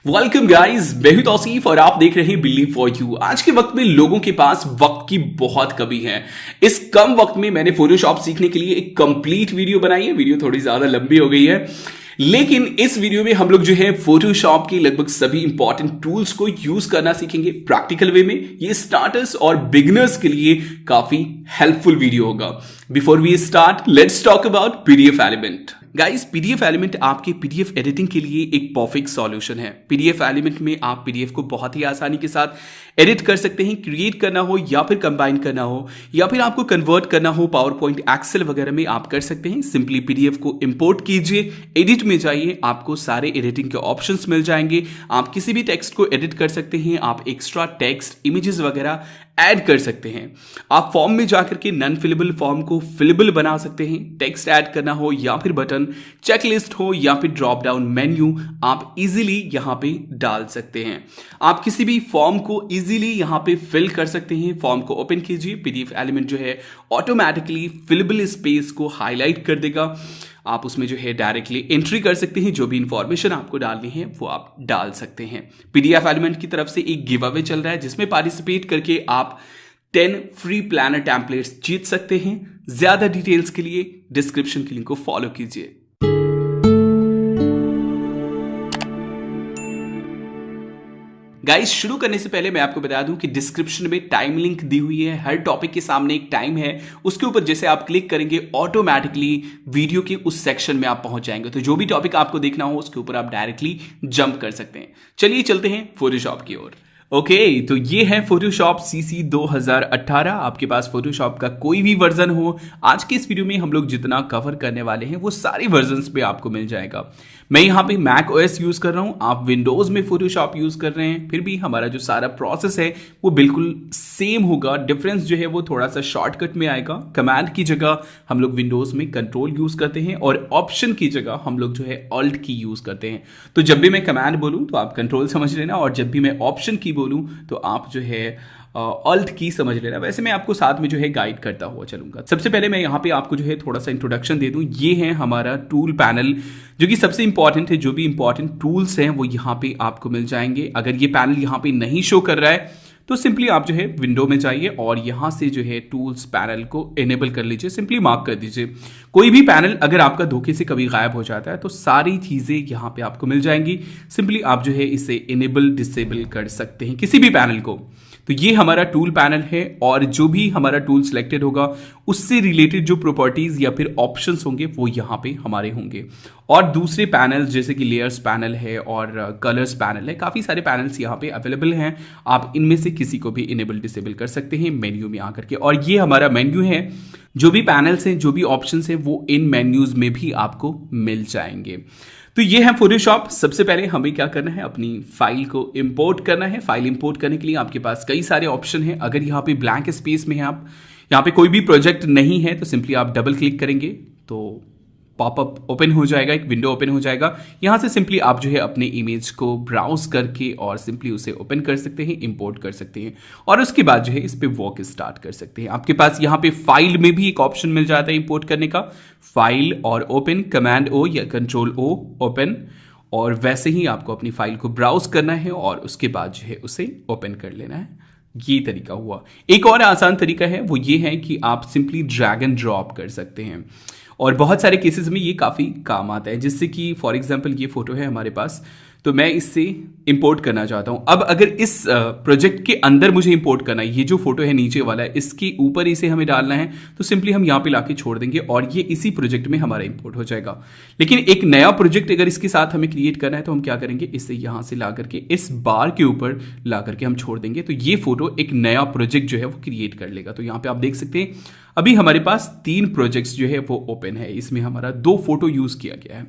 Welcome guys, मैं हूं तौसीफ और आप देख रहे हैं बिलीव फॉर यू। आज के वक्त में लोगों के पास वक्त की बहुत कमी है। इस कम वक्त में मैंने फोटोशॉप सीखने के लिए एक कंप्लीट वीडियो बनाई है। वीडियो थोड़ी ज्यादा लंबी हो गई है, लेकिन इस वीडियो में हम लोग जो है फोटोशॉप के लगभग सभी इंपॉर्टेंट टूल्स को यूज करना सीखेंगे प्रैक्टिकल वे में। ये स्टार्टर्स और बिगिनर्स के लिए काफी हेल्पफुल वीडियो होगा। Before we start, let's talk about PDF element. Guys, PDF element आपके पीडीएफ एडिटिंग के लिए एक परफेक्ट सॉल्यूशन है। पीडीएफ एलिमेंट में आप पीडीएफ को बहुत ही आसानी के साथ एडिट कर सकते हैं। क्रिएट करना हो या फिर कंबाइन करना हो या फिर आपको कन्वर्ट करना हो पावर पॉइंट, एक्सेल वगैरह में आप कर सकते हैं। सिंपली पीडीएफ को इंपोर्ट कीजिए, एडिट में जाइए, आपको सारे एडिटिंग के ऑप्शंस मिल जाएंगे। आप किसी भी टेक्स्ट को एडिट कर सकते हैं। आप एक्स्ट्रा टेक्स्ट, इमेजेस वगैरह ऐड कर सकते हैं। आप फॉर्म में जाकर के नॉन फिलेबल फॉर्म को फिलेबल बना सकते हैं। टेक्स्ट ऐड करना हो या फिर बटन, चेकलिस्ट हो या फिर ड्रॉप डाउन मेन्यू आप इजीली यहां पे डाल सकते हैं। आप किसी भी फॉर्म को इजीली यहां पे फिल कर सकते हैं। फॉर्म को ओपन कीजिए, पीडीएफ एलिमेंट जो है ऑटोमेटिकली फिलेबल स्पेस को हाईलाइट कर देगा। आप उसमें जो है डायरेक्टली एंट्री कर सकते हैं। जो भी इंफॉर्मेशन आपको डालनी है वो आप डाल सकते हैं। पीडीएफ एलिमेंट की तरफ से एक गिव अवे चल रहा है जिसमें पार्टिसिपेट करके आप 10 फ्री प्लानर टेम्पलेट्स जीत सकते हैं। ज्यादा डिटेल्स के लिए डिस्क्रिप्शन की लिंक को फॉलो कीजिए। गाइस, शुरू करने से पहले मैं आपको बता दूं कि डिस्क्रिप्शन में टाइम लिंक दी हुई है। हर टॉपिक के सामने एक टाइम है, उसके ऊपर जैसे आप क्लिक करेंगे ऑटोमेटिकली वीडियो के उस सेक्शन में आप पहुंच जाएंगे। तो जो भी टॉपिक आपको देखना हो उसके ऊपर आप डायरेक्टली जंप कर सकते हैं। चलिए चलते हैं फोटोशॉप की ओर। ओके, तो ये है फोटोशॉप सीसी 2018। आपके पास फोटोशॉप का कोई भी वर्जन हो, आज के इस वीडियो में हम लोग जितना कवर करने वाले हैं वो सारे वर्जन्स पे आपको मिल जाएगा। मैं यहाँ पे मैक ओएस यूज कर रहा हूँ, आप विंडोज में फोटोशॉप यूज कर रहे हैं, फिर भी हमारा जो सारा प्रोसेस है वो बिल्कुल सेम होगा। डिफरेंस जो है वो थोड़ा सा शॉर्टकट में आएगा। कमांड की जगह हम लोग विंडोज में कंट्रोल यूज करते हैं और ऑप्शन की जगह हम लोग जो है ऑल्ट की यूज करते हैं। तो जब भी मैं कमांड बोलूँ तो आप कंट्रोल समझ लेना, और जब भी मैं ऑप्शन की बोलूँ तो आप जो है ऑल्ट की समझ लेना। वैसे मैं आपको साथ में जो है गाइड करता हुआ चलूंगा। सबसे पहले मैं यहाँ पे आपको जो है थोड़ा सा इंट्रोडक्शन दे दूं। ये है हमारा टूल पैनल, जो कि सबसे इंपॉर्टेंट है। जो भी इंपॉर्टेंट टूल्स हैं वो यहाँ पे आपको मिल जाएंगे। अगर ये पैनल यहाँ पे नहीं शो कर रहा है तो सिंपली आप जो है विंडो में जाइए और यहाँ से जो है टूल्स पैनल को इनेबल कर लीजिए। सिंपली मार्क कर दीजिए। कोई भी पैनल अगर आपका धोखे से कभी गायब हो जाता है तो सारी चीजें यहाँ पे आपको मिल जाएंगी। सिंपली आप जो है इसे इनेबल डिसेबल कर सकते हैं किसी भी पैनल को। तो ये हमारा टूल पैनल है, और जो भी हमारा टूल सिलेक्टेड होगा उससे रिलेटेड जो प्रॉपर्टीज या फिर ऑप्शंस होंगे वो यहाँ पे हमारे होंगे। और दूसरे पैनल्स जैसे कि लेयर्स पैनल है और कलर्स पैनल है, काफ़ी सारे पैनल्स यहाँ पे अवेलेबल हैं। आप इनमें से किसी को भी इनेबल डिसेबल कर सकते हैं मेन्यू में आकर के। और ये हमारा मेन्यू है। जो भी पैनल्स हैं, जो भी ऑप्शंस हैं वो इन मेन्यूज में भी आपको मिल जाएंगे। तो ये है फोटोशॉप। सबसे पहले हमें क्या करना है, अपनी फाइल को इंपोर्ट करना है। फाइल इंपोर्ट करने के लिए आपके पास कई सारे ऑप्शन हैं। अगर यहाँ पे ब्लैंक स्पेस में है, आप यहाँ पे कोई भी प्रोजेक्ट नहीं है, तो सिंपली आप डबल क्लिक करेंगे तो पॉपअप ओपन हो जाएगा, एक विंडो ओपन हो जाएगा। यहाँ से सिंपली आप जो है अपने इमेज को ब्राउज करके और सिंपली उसे ओपन कर सकते हैं, इंपोर्ट कर सकते हैं, और उसके बाद जो है इस पे वर्क स्टार्ट कर सकते हैं। आपके पास यहाँ पे फाइल में भी एक ऑप्शन मिल जाता है इंपोर्ट करने का, फाइल और ओपन, कमांड ओ या कंट्रोल ओ ओपन, और वैसे ही आपको अपनी फाइल को ब्राउज करना है और उसके बाद जो है उसे ओपन कर लेना है। ये तरीका हुआ। एक और आसान तरीका है, वो ये है कि आप सिंपली ड्रैग एंड ड्रॉप कर सकते हैं, और बहुत सारे केसेस में ये काफ़ी काम आता है। जिससे कि फॉर एग्जांपल ये फोटो है हमारे पास, तो मैं इससे इंपोर्ट करना चाहता हूं। अब अगर इस प्रोजेक्ट के अंदर मुझे इंपोर्ट करना है, ये जो फोटो है नीचे वाला है, इसके ऊपर इसे हमें डालना है, तो सिंपली हम यहाँ पे लाके छोड़ देंगे और ये इसी प्रोजेक्ट में हमारा इंपोर्ट हो जाएगा। लेकिन एक नया प्रोजेक्ट अगर इसके साथ हमें क्रिएट करना है तो हम क्या करेंगे, इसे यहाँ से ला करके इस बार के ऊपर ला करके हम छोड़ देंगे, तो ये फोटो एक नया प्रोजेक्ट जो है वो क्रिएट कर लेगा। तो यहाँ पे आप देख सकते हैं अभी हमारे पास 3 प्रोजेक्ट्स जो है वो ओपन है। इसमें हमारा 2 फोटो यूज किया गया है।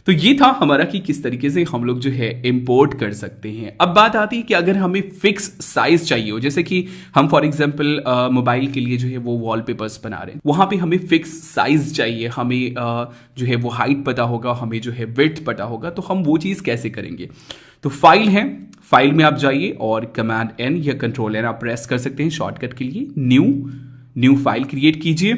तो ये था हमारा कि किस तरीके से हम लोग जो है इंपोर्ट कर सकते हैं। अब बात आती है कि अगर हमें फिक्स साइज चाहिए हो, जैसे कि हम फॉर एग्जांपल मोबाइल के लिए जो है वो वॉलपेपर्स बना रहे हैं, वहां पे हमें फिक्स साइज चाहिए, हमें जो है वो हाइट पता होगा, हमें जो है विड्थ पता होगा, तो हम वो चीज कैसे करेंगे। तो फाइल है, फाइल में आप जाइए और कमांड एन या कंट्रोल एन आप प्रेस कर सकते हैं शॉर्टकट के लिए। न्यू फाइल क्रिएट कीजिए।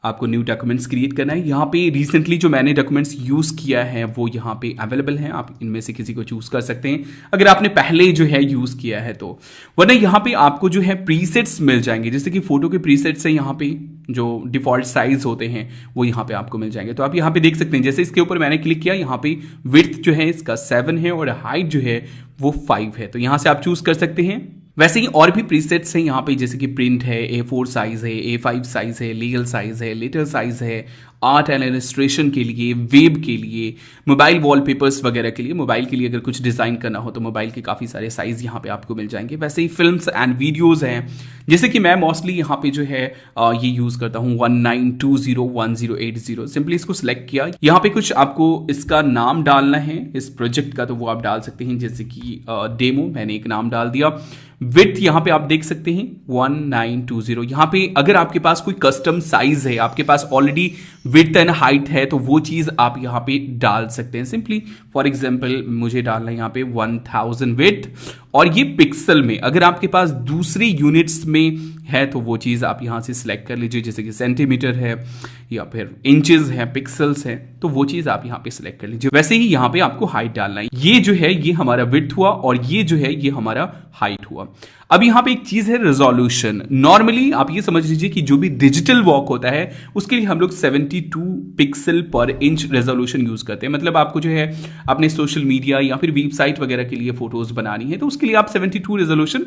आपको न्यू डॉक्यूमेंट्स क्रिएट करना है। यहाँ पे रिसेंटली जो मैंने डॉक्यूमेंट्स यूज़ किया है वो यहाँ पे अवेलेबल हैं, आप इनमें से किसी को चूज़ कर सकते हैं अगर आपने पहले जो है यूज़ किया है तो। वरना यहाँ पे आपको जो है प्रीसेट्स मिल जाएंगे, जैसे कि फोटो के प्रीसेट्स हैं, यहाँ पे जो डिफॉल्ट साइज होते हैं वो यहाँ पे आपको मिल जाएंगे। तो आप यहाँ पे देख सकते हैं, जैसे इसके ऊपर मैंने क्लिक किया, यहाँ पे विड्थ जो है इसका 7 है और हाइट जो है वो 5 है, तो यहाँ से आप चूज़ कर सकते हैं। वैसे ही और भी प्रीसेट्स हैं यहाँ पे, जैसे कि प्रिंट है, A4 साइज है, A5 साइज है, लीगल साइज है, लेटर साइज है, आर्ट एंड इलस्ट्रेशन के लिए, वेब के लिए, मोबाइल वॉलपेपर्स वगैरह के लिए, मोबाइल के लिए अगर कुछ डिज़ाइन करना हो तो मोबाइल के काफ़ी सारे साइज़ यहाँ पे आपको मिल जाएंगे। वैसे ही फिल्म्स एंड वीडियोज़ हैं, जैसे कि मैं मोस्टली यहाँ पे जो है ये यूज़ करता हूँ 19201080। सिंपली इसको सिलेक्ट किया, यहाँ पे कुछ आपको इसका नाम डालना है इस प्रोजेक्ट का, तो वो आप डाल सकते हैं, जैसे कि डेमो मैंने एक नाम डाल दिया। विड्थ यहाँ पे आप देख सकते हैं 1920। यहाँ पे अगर आपके पास कोई कस्टम साइज है, आपके पास ऑलरेडी विड्थ एंड हाइट है, तो वो चीज़ आप यहाँ पे डाल सकते हैं। सिंपली फॉर एग्जांपल मुझे डालना है यहाँ पे 1000 विड्थ, और ये पिक्सल में, अगर आपके पास दूसरी यूनिट्स में है तो वो चीज़ आप यहाँ से सिलेक्ट कर लीजिए, जैसे कि सेंटीमीटर है या फिर इंचेस है, पिक्सल्स है, तो वो चीज़ आप यहाँ पे सिलेक्ट कर लीजिए। वैसे ही यहाँ पे आपको हाइट डालना है, ये जो है ये हमारा विड्थ हुआ और ये जो है ये हमारा हाइट हुआ। अब यहाँ पे एक चीज है रेजोल्यूशन। नॉर्मली आप ये समझ लीजिए कि जो भी डिजिटल वॉक होता है उसके लिए हम लोग 72 पिक्सल पर इंच रेजोल्यूशन यूज करते हैं। मतलब आपको जो है अपने सोशल मीडिया या फिर वेबसाइट वगैरह के लिए फोटोज बनानी है तो उसके लिए आप 72 रेजोल्यूशन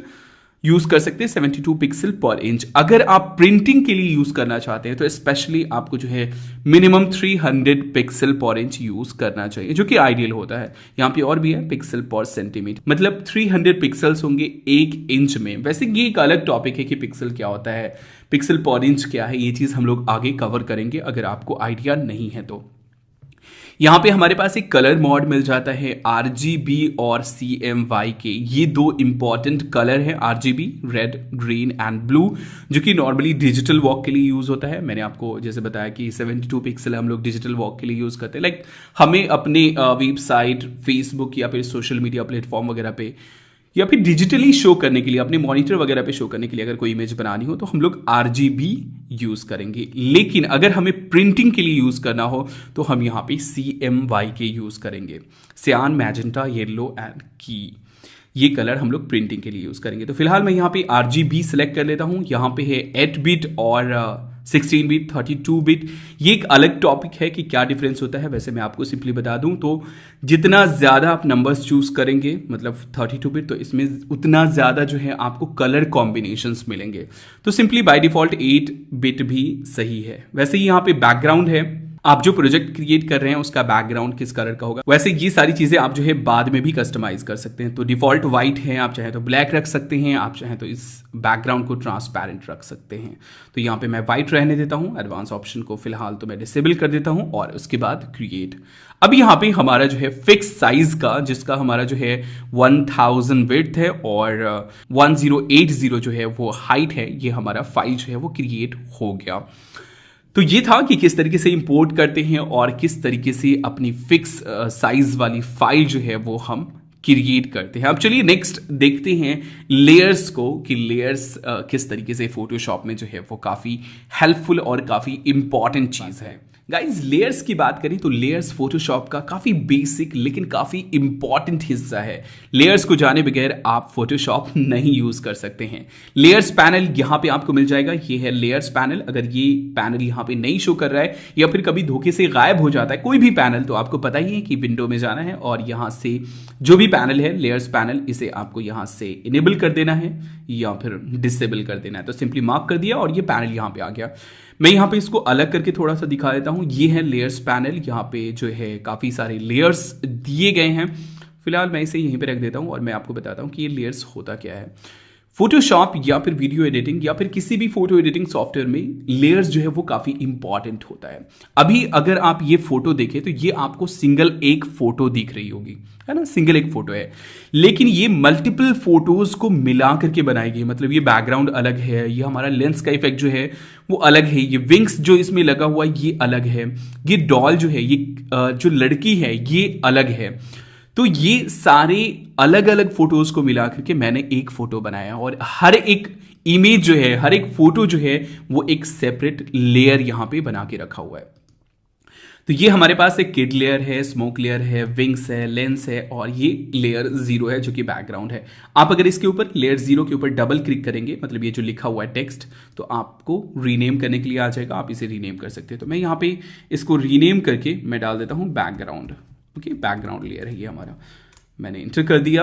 यूज कर सकते हैं, 72 पिक्सल पर इंच। अगर आप प्रिंटिंग के लिए यूज करना चाहते हैं तो स्पेशली आपको जो है मिनिमम 300 पिक्सल पर इंच यूज करना चाहिए, जो कि आइडियल होता है। यहाँ पे और भी है पिक्सल पर सेंटीमीटर, मतलब 300 पिक्सल्स होंगे 1 इंच में। वैसे ये एक अलग टॉपिक है कि पिक्सल क्या होता है, पिक्सल पर इंच क्या है, ये चीज हम लोग आगे कवर करेंगे अगर आपको आइडिया नहीं है तो। यहाँ पे हमारे पास एक कलर मोड मिल जाता है RGB और CMY के, ये दो इंपॉर्टेंट कलर है, RGB red, green and blue, जो कि नॉर्मली डिजिटल वॉक के लिए यूज होता है। मैंने आपको जैसे बताया कि 72 पिक्सल हम लोग डिजिटल वॉक के लिए यूज करते हैं। लाइक हमें अपने वेबसाइट, फेसबुक या फिर सोशल मीडिया प्लेटफॉर्म वगैरह पे या फिर डिजिटली शो करने के लिए, अपने मॉनिटर वगैरह पे शो करने के लिए अगर कोई इमेज बनानी हो तो हम लोग RGB यूज करेंगे। लेकिन अगर हमें प्रिंटिंग के लिए यूज करना हो तो हम यहाँ पे CMY के यूज करेंगे, सियान, मैजेंटा, येलो एंड की। ये कलर हम लोग प्रिंटिंग के लिए यूज करेंगे। तो फिलहाल मैं यहाँ पे RGB सिलेक्ट कर लेता हूँ। यहाँ पे है 8 बिट और 16 बिट, 32 बिट। ये एक अलग टॉपिक है कि क्या डिफरेंस होता है। वैसे मैं आपको सिंपली बता दूं तो जितना ज़्यादा आप नंबर्स चूज करेंगे, मतलब 32 बिट, तो इसमें उतना ज़्यादा जो है आपको कलर कॉम्बिनेशंस मिलेंगे। तो सिंपली बाय डिफॉल्ट 8 बिट भी सही है। वैसे ही यहाँ पे बैकग्राउंड है, आप जो प्रोजेक्ट क्रिएट कर रहे हैं उसका बैकग्राउंड किस कलर का होगा। वैसे ये सारी चीजें आप जो है बाद में भी कस्टमाइज कर सकते हैं। तो डिफॉल्ट वाइट है, आप चाहें तो ब्लैक रख सकते हैं, आप चाहें तो इस बैकग्राउंड को ट्रांसपेरेंट रख सकते हैं। तो यहाँ पे मैं वाइट रहने देता हूँ, एडवांस ऑप्शन को फिलहाल तो मैं डिसेबल कर देता हूँ और उसके बाद क्रिएट। अब यहाँ पे हमारा जो है फिक्स साइज का, जिसका हमारा जो है 1000 विड्थ है और 1080 जो है वो हाइट है, ये हमारा फाइल जो है वो क्रिएट हो गया। तो ये था कि किस तरीके से इंपोर्ट करते हैं और किस तरीके से अपनी फिक्स साइज वाली फाइल जो है वो हम क्रिएट करते हैं। अब चलिए नेक्स्ट देखते हैं लेयर्स को, कि लेयर्स किस तरीके से फोटोशॉप में जो है वो काफ़ी हेल्पफुल और काफ़ी इंपॉर्टेंट चीज़ है। गाइज लेयर्स की बात करें तो लेयर्स फोटोशॉप का काफ़ी बेसिक लेकिन काफ़ी इंपॉर्टेंट हिस्सा है। लेयर्स को जाने बगैर आप फोटोशॉप नहीं यूज़ कर सकते हैं। लेयर्स पैनल यहाँ पे आपको मिल जाएगा, ये है लेयर्स पैनल। अगर ये पैनल यहाँ पे नहीं शो कर रहा है या फिर कभी धोखे से गायब हो जाता है कोई भी पैनल, तो आपको पता ही है कि विंडो में जाना है और यहाँ से जो भी पैनल है लेयर्स पैनल, इसे आपको यहाँ से इनेबल कर देना है या फिर डिसेबल कर देना है। तो सिंपली मार्क कर दिया और ये पैनल यहाँ पे आ गया। मैं यहाँ पे इसको अलग करके थोड़ा सा दिखा देता हूँ। ये है लेयर्स पैनल, यहाँ पे जो है काफ़ी सारे लेयर्स दिए गए हैं। फिलहाल मैं इसे यहीं पे रख देता हूँ और मैं आपको बताता हूँ कि ये लेयर्स होता क्या है। फोटोशॉप या फिर वीडियो एडिटिंग या फिर किसी भी फोटो एडिटिंग सॉफ्टवेयर में लेयर्स जो है वो काफ़ी इंपॉर्टेंट होता है। अभी अगर आप ये फोटो देखें तो ये आपको सिंगल एक फोटो दिख रही होगी, है ना, सिंगल एक फोटो है, लेकिन ये मल्टीपल फोटोज को मिला करके बनाई गई। मतलब ये बैकग्राउंड अलग है, ये हमारा लेंस का इफेक्ट जो है वो अलग है, ये विंग्स जो इसमें लगा हुआ ये अलग है, ये डॉल जो है, ये जो लड़की है ये अलग है। तो ये सारे अलग अलग फोटोज को मिला करके मैंने एक फोटो बनाया और हर एक इमेज जो है, हर एक फोटो जो है वो एक सेपरेट लेयर यहां पे बना के रखा हुआ है। तो ये हमारे पास एक किड लेयर है, स्मोक लेयर है, विंग्स है, लेंस है, और ये लेयर 0 है जो कि बैकग्राउंड है। आप अगर इसके ऊपर लेयर 0 के ऊपर डबल क्लिक करेंगे, मतलब ये जो लिखा हुआ है टेक्स्ट, तो आपको रीनेम करने के लिए आ जाएगा, आप इसे रीनेम कर सकते हैं। तो मैं यहाँ पे इसको रीनेम करके मैं डाल देता हूँ बैकग्राउंड। ओके, बैकग्राउंड लेयर है ये हमारा, मैंने इंटर कर दिया।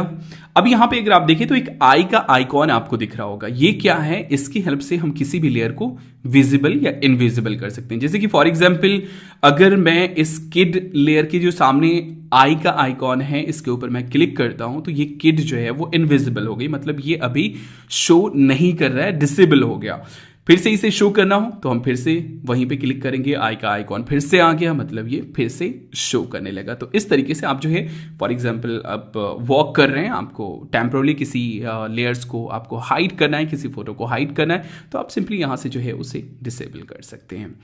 अब यहां पे अगर आप देखें तो एक आई का आइकॉन आपको दिख रहा होगा। ये क्या है? इसकी हेल्प से हम किसी भी लेयर को विजिबल या इनविजिबल कर सकते हैं। जैसे कि फॉर एग्जांपल अगर मैं इस किड लेयर के जो सामने आई का आइकॉन है इसके ऊपर मैं क्लिक करता हूं तो ये किड जो है वो इनविजिबल हो गई, मतलब ये अभी शो नहीं कर रहा है, डिसेबल हो गया। फिर से इसे शो करना हो तो हम फिर से वहीं पे क्लिक करेंगे, आई का आइकॉन फिर से आ गया, मतलब ये फिर से शो करने लगा। तो इस तरीके से आप जो है फॉर एग्जांपल आप वॉक कर रहे हैं, आपको टेम्पोरली किसी लेयर्स को आपको हाइड करना है, किसी फोटो को हाइड करना है, तो आप सिंपली यहां से जो है उसे डिसेबल कर सकते हैं।